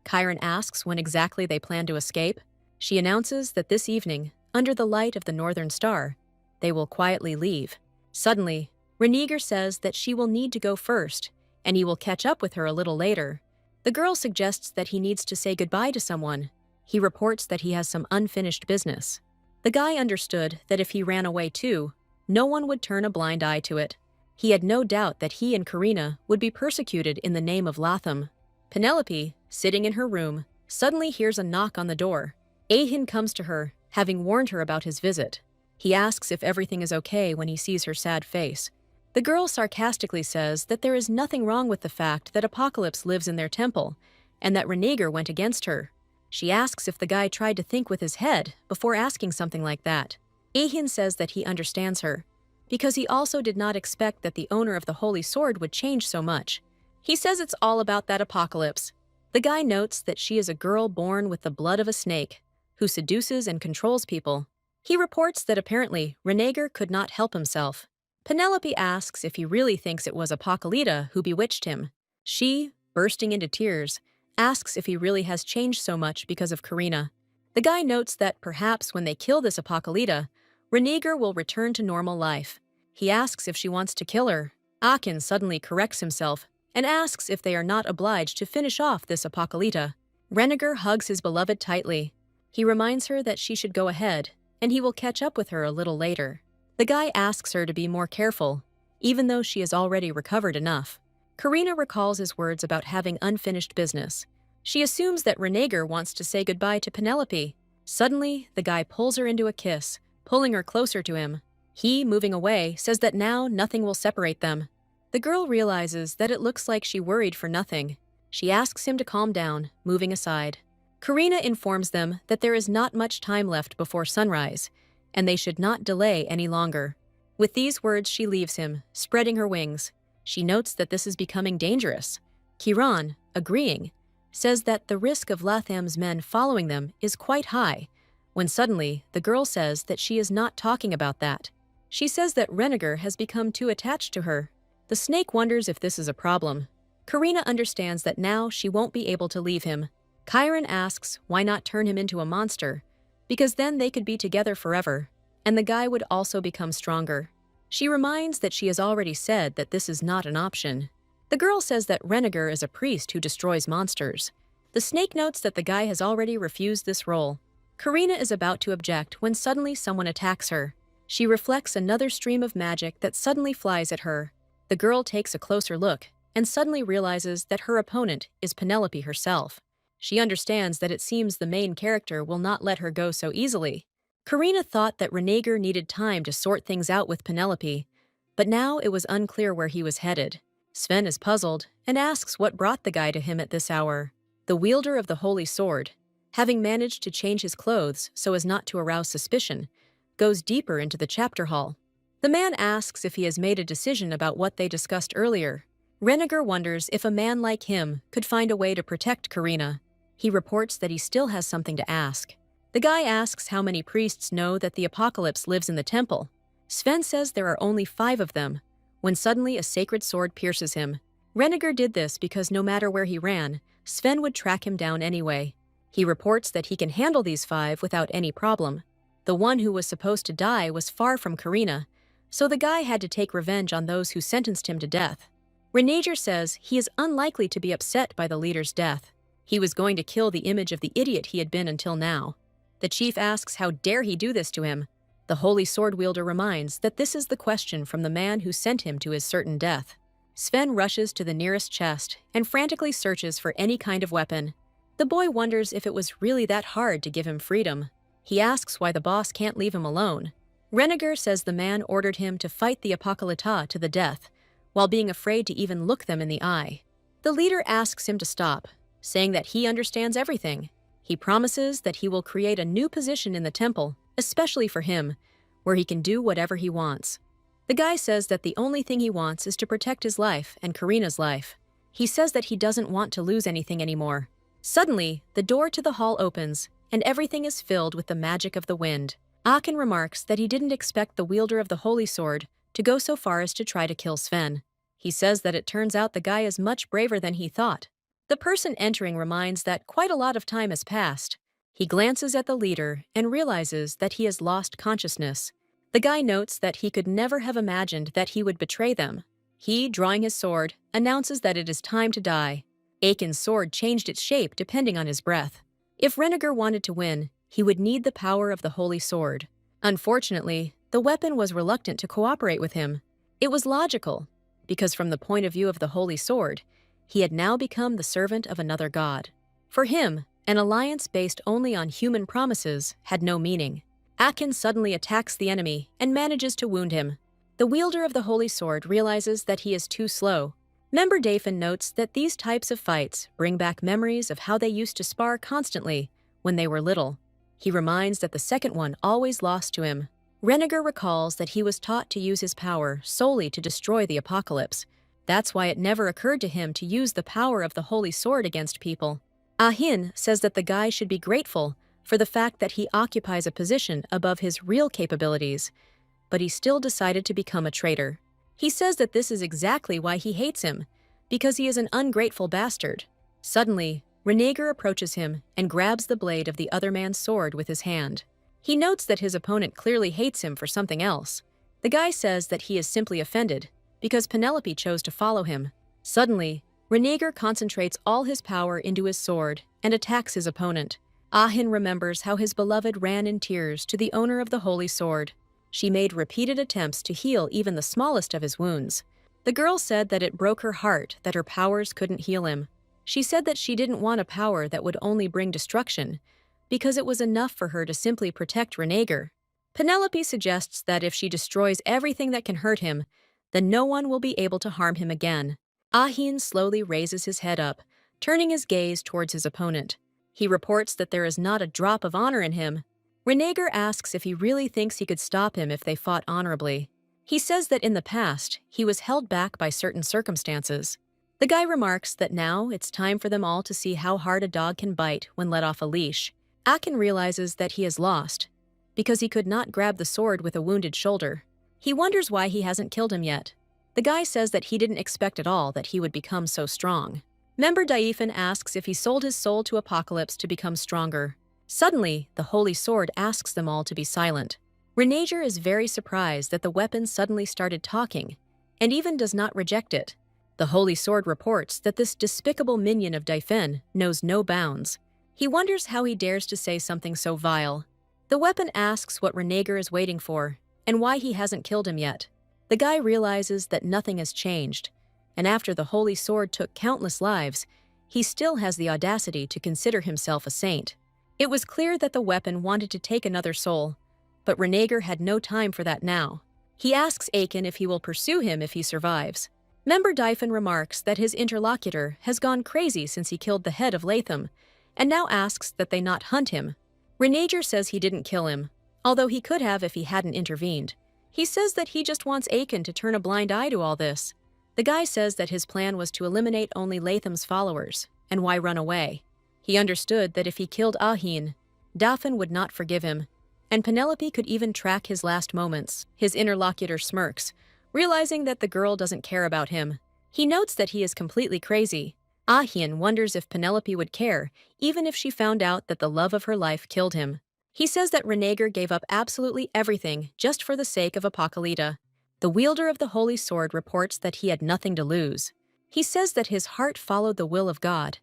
Chiron asks when exactly they plan to escape. She announces that this evening, under the light of the northern star, they will quietly leave. Suddenly, Renegar says that she will need to go first, and he will catch up with her a little later. The girl suggests that he needs to say goodbye to someone. He reports that he has some unfinished business. The guy understood that if he ran away too, no one would turn a blind eye to it. He had no doubt that he and Karina would be persecuted in the name of Latham. Penelope, sitting in her room, suddenly hears a knock on the door. Ah-hyun comes to her, having warned her about his visit. He asks if everything is okay when he sees her sad face. The girl sarcastically says that there is nothing wrong with the fact that Apocalypse lives in their temple, and that Renegar went against her. She asks if the guy tried to think with his head before asking something like that. Ah-hyun says that he understands her, because he also did not expect that the owner of the Holy Sword would change so much. He says it's all about that Apocalypse. The guy notes that she is a girl born with the blood of a snake, who seduces and controls people. He reports that apparently Renegar could not help himself. Penelope asks if he really thinks it was Apocalypta who bewitched him. She, bursting into tears, asks if he really has changed so much because of Karina. The guy notes that perhaps when they kill this Apocalypta, Renegar will return to normal life. He asks if she wants to kill her. Akin suddenly corrects himself and asks if they are not obliged to finish off this Apocalypta. Renegar hugs his beloved tightly. He reminds her that she should go ahead, and he will catch up with her a little later. The guy asks her to be more careful, even though she has already recovered enough. Karina recalls his words about having unfinished business. She assumes that Renegar wants to say goodbye to Penelope. Suddenly, the guy pulls her into a kiss, pulling her closer to him. He, moving away, says that now nothing will separate them. The girl realizes that it looks like she worried for nothing. She asks him to calm down, moving aside. Karina informs them that there is not much time left before sunrise, and they should not delay any longer. With these words, she leaves him, spreading her wings. She notes that this is becoming dangerous. Kiran, agreeing, says that the risk of Latham's men following them is quite high, when suddenly the girl says that she is not talking about that. She says that Renegar has become too attached to her. The snake wonders if this is a problem. Karina understands that now she won't be able to leave him. Chiron asks why not turn him into a monster, because then they could be together forever, and the guy would also become stronger. She reminds that she has already said that this is not an option. The girl says that Renegar is a priest who destroys monsters. The snake notes that the guy has already refused this role. Karina is about to object when suddenly someone attacks her. She reflects another stream of magic that suddenly flies at her. The girl takes a closer look and suddenly realizes that her opponent is Penelope herself. She understands that it seems the main character will not let her go so easily. Karina thought that Renegar needed time to sort things out with Penelope, but now it was unclear where he was headed. Sven is puzzled and asks what brought the guy to him at this hour. The wielder of the holy sword, having managed to change his clothes so as not to arouse suspicion, goes deeper into the chapter hall. The man asks if he has made a decision about what they discussed earlier. Renegar wonders if a man like him could find a way to protect Karina. He reports that he still has something to ask. The guy asks how many priests know that the apocalypse lives in the temple. Sven says there are only 5 of them, when suddenly a sacred sword pierces him. Renegar did this because no matter where he ran, Sven would track him down anyway. He reports that he can handle these 5 without any problem. The one who was supposed to die was far from Karina, so the guy had to take revenge on those who sentenced him to death. Renegar says he is unlikely to be upset by the leader's death. He was going to kill the image of the idiot he had been until now. The chief asks how dare he do this to him. The holy sword wielder reminds that this is the question from the man who sent him to his certain death. Sven rushes to the nearest chest and frantically searches for any kind of weapon. The boy wonders if it was really that hard to give him freedom. He asks why the boss can't leave him alone. Renegar says the man ordered him to fight the Apocalypta to the death, while being afraid to even look them in the eye. The leader asks him to stop, saying that he understands everything. He promises that he will create a new position in the temple, especially for him, where he can do whatever he wants. The guy says that the only thing he wants is to protect his life and Karina's life. He says that he doesn't want to lose anything anymore. Suddenly, the door to the hall opens, and everything is filled with the magic of the wind. Aachen remarks that he didn't expect the wielder of the holy sword to go so far as to try to kill Sven. He says that it turns out the guy is much braver than he thought. The person entering reminds that quite a lot of time has passed. He glances at the leader and realizes that he has lost consciousness. The guy notes that he could never have imagined that he would betray them. He, drawing his sword, announces that it is time to die. Aachen's sword changed its shape depending on his breath. If Renegar wanted to win, he would need the power of the holy sword. Unfortunately, the weapon was reluctant to cooperate with him. It was logical, because from the point of view of the holy sword, he had now become the servant of another god. For him, an alliance based only on human promises had no meaning. Aachen suddenly attacks the enemy and manages to wound him. The wielder of the holy sword realizes that he is too slow. Member Dafin notes that these types of fights bring back memories of how they used to spar constantly when they were little. He reminds that the second one always lost to him. Renegar recalls that he was taught to use his power solely to destroy the apocalypse. That's why it never occurred to him to use the power of the holy sword against people. Ahin says that the guy should be grateful for the fact that he occupies a position above his real capabilities, but he still decided to become a traitor. He says that this is exactly why he hates him, because he is an ungrateful bastard. Suddenly, Renegar approaches him and grabs the blade of the other man's sword with his hand. He notes that his opponent clearly hates him for something else. The guy says that he is simply offended because Penelope chose to follow him. Suddenly, Renegar concentrates all his power into his sword and attacks his opponent. Ahin remembers how his beloved ran in tears to the owner of the holy sword. She made repeated attempts to heal even the smallest of his wounds. The girl said that it broke her heart that her powers couldn't heal him. She said that she didn't want a power that would only bring destruction, because it was enough for her to simply protect Renegar. Penelope suggests that if she destroys everything that can hurt him, then no one will be able to harm him again. Ahin slowly raises his head up, turning his gaze towards his opponent. He reports that there is not a drop of honor in him. Renegar asks if he really thinks he could stop him if they fought honorably. He says that in the past, he was held back by certain circumstances. The guy remarks that now it's time for them all to see how hard a dog can bite when let off a leash. Akin realizes that he is lost, because he could not grab the sword with a wounded shoulder. He wonders why he hasn't killed him yet. The guy says that he didn't expect at all that he would become so strong. Member Daifan asks if he sold his soul to Apocalypse to become stronger. Suddenly, the Holy Sword asks them all to be silent. Renager is very surprised that the weapon suddenly started talking, and even does not reject it. The Holy Sword reports that this despicable minion of Daifan knows no bounds. He wonders how he dares to say something so vile. The weapon asks what Renager is waiting for, and why he hasn't killed him yet. The guy realizes that nothing has changed, and after the Holy Sword took countless lives, he still has the audacity to consider himself a saint. It was clear that the weapon wanted to take another soul, but Renager had no time for that now. He asks Akin if he will pursue him if he survives. Member Daifan remarks that his interlocutor has gone crazy since he killed the head of Latham, and now asks that they not hunt him. Renager says he didn't kill him, although he could have if he hadn't intervened. He says that he just wants Akin to turn a blind eye to all this. The guy says that his plan was to eliminate only Latham's followers, and why run away? He understood that if he killed Ahin, Daphne would not forgive him, and Penelope could even track his last moments. His interlocutor smirks, realizing that the girl doesn't care about him. He notes that he is completely crazy. Ahin wonders if Penelope would care, even if she found out that the love of her life killed him. He says that Renager gave up absolutely everything just for the sake of Apocalypta. The wielder of the Holy Sword reports that he had nothing to lose. He says that his heart followed the will of God,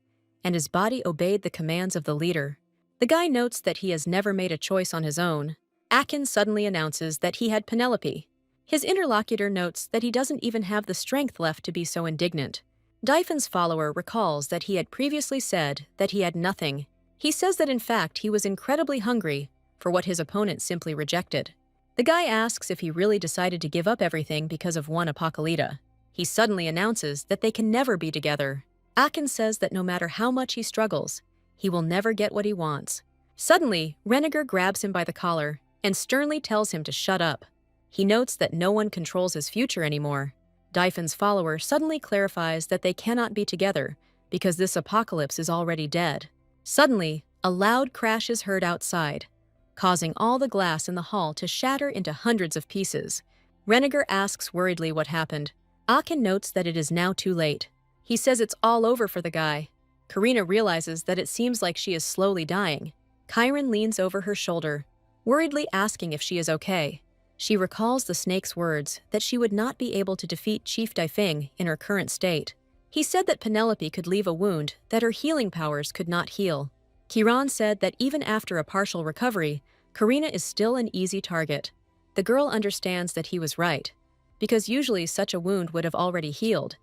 and his body obeyed the commands of the leader. The guy notes that he has never made a choice on his own. Akin suddenly announces that he had Penelope. His interlocutor notes that he doesn't even have the strength left to be so indignant. Daifan's follower recalls that he had previously said that he had nothing. He says that in fact he was incredibly hungry for what his opponent simply rejected. The guy asks if he really decided to give up everything because of one Apocalypta. He suddenly announces that they can never be together. Akin says that no matter how much he struggles, he will never get what he wants. Suddenly, Renegar grabs him by the collar and sternly tells him to shut up. He notes that no one controls his future anymore. Daifan's follower suddenly clarifies that they cannot be together because this apocalypse is already dead. Suddenly, a loud crash is heard outside, causing all the glass in the hall to shatter into hundreds of pieces. Renegar asks worriedly what happened. Akin notes that it is now too late. He says it's all over for the guy. Karina realizes that it seems like she is slowly dying. Chiron leans over her shoulder, worriedly asking if she is okay. She recalls the snake's words that she would not be able to defeat Chief Daifeng in her current state. He said that Penelope could leave a wound that her healing powers could not heal. Chiron said that even after a partial recovery, Karina is still an easy target. The girl understands that he was right, because usually such a wound would have already healed.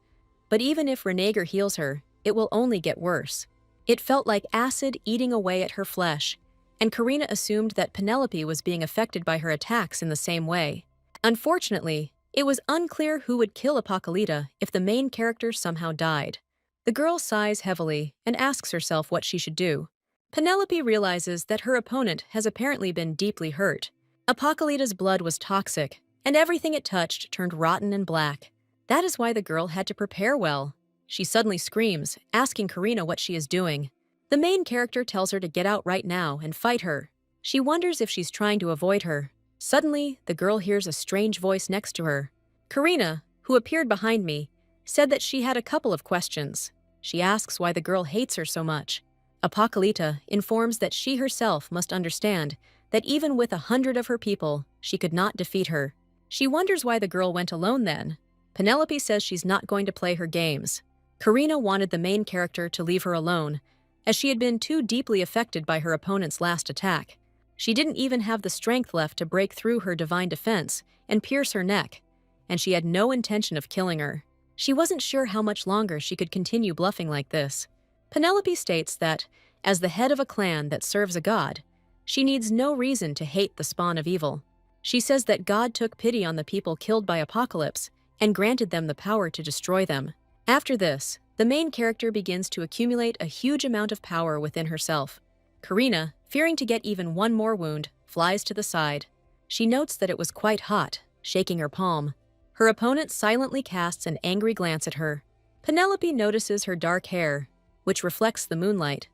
But even if Renegar heals her, it will only get worse. It felt like acid eating away at her flesh, and Karina assumed that Penelope was being affected by her attacks in the same way. Unfortunately, it was unclear who would kill Apocalypta if the main character somehow died. The girl sighs heavily and asks herself what she should do. Penelope realizes that her opponent has apparently been deeply hurt. Apocalypta's blood was toxic, and everything it touched turned rotten and black. That is why the girl had to prepare well. She suddenly screams, asking Karina what she is doing. The main character tells her to get out right now and fight her. She wonders if she's trying to avoid her. Suddenly, the girl hears a strange voice next to her. Karina, who appeared behind me, said that she had a couple of questions. She asks why the girl hates her so much. Apocalypta informs that she herself must understand that even with 100 of her people, she could not defeat her. She wonders why the girl went alone then. Penelope says she's not going to play her games. Karina wanted the main character to leave her alone, as she had been too deeply affected by her opponent's last attack. She didn't even have the strength left to break through her divine defense and pierce her neck, and she had no intention of killing her. She wasn't sure how much longer she could continue bluffing like this. Penelope states that, as the head of a clan that serves a god, she needs no reason to hate the spawn of evil. She says that God took pity on the people killed by Apocalypse and granted them the power to destroy them. After this, the main character begins to accumulate a huge amount of power within herself. Karina, fearing to get even one more wound, flies to the side. She notes that it was quite hot, shaking her palm. Her opponent silently casts an angry glance at her. Penelope notices her dark hair, which reflects the moonlight,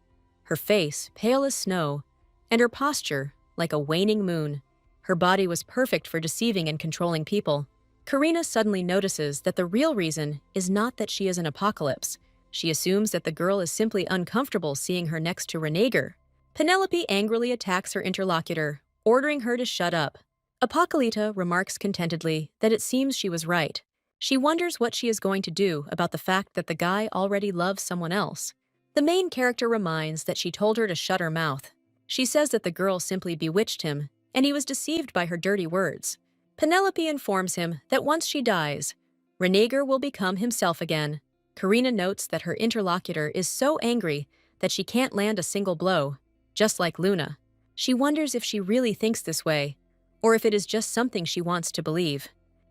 her face pale as snow, and her posture like a waning moon. Her body was perfect for deceiving and controlling people. Karina suddenly notices that the real reason is not that she is an apocalypse. She assumes that the girl is simply uncomfortable seeing her next to Renegar. Penelope angrily attacks her interlocutor, ordering her to shut up. Apocalypta remarks contentedly that it seems she was right. She wonders what she is going to do about the fact that the guy already loves someone else. The main character reminds that she told her to shut her mouth. She says that the girl simply bewitched him, and he was deceived by her dirty words. Penelope informs him that once she dies, Renegar will become himself again. Karina notes that her interlocutor is so angry that she can't land a single blow, just like Luna. She wonders if she really thinks this way, or if it is just something she wants to believe.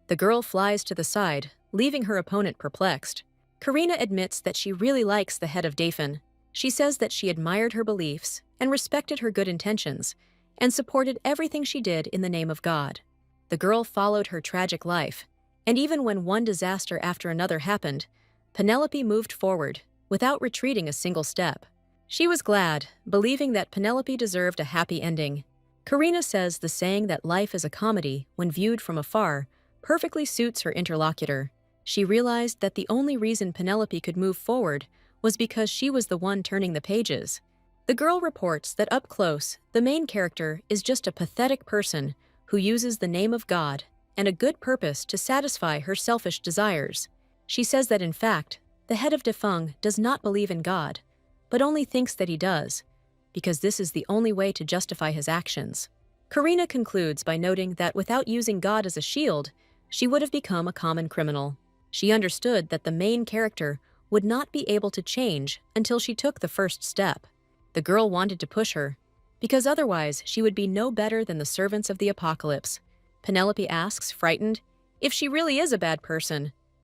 The girl flies to the side, leaving her opponent perplexed. Karina admits that she really likes the head of Dafin. She says that she admired her beliefs and respected her good intentions, and supported everything she did in the name of God. The girl followed her tragic life, and even when one disaster after another happened, Penelope moved forward, without retreating a single step. She was glad, believing that Penelope deserved a happy ending. Karina says the saying that life is a comedy when viewed from afar perfectly suits her interlocutor. She realized that the only reason Penelope could move forward was because she was the one turning the pages. The girl reports that up close, the main character is just a pathetic person who uses the name of God and a good purpose to satisfy her selfish desires. She says that in fact, the head of Defeng does not believe in God, but only thinks that he does, because this is the only way to justify his actions. Karina concludes by noting that without using God as a shield, she would have become a common criminal. She understood that the main character would not be able to change until she took the first step. The girl wanted to push her, because otherwise she would be no better than the servants of the apocalypse. Penelope asks, frightened, if she really is a bad person.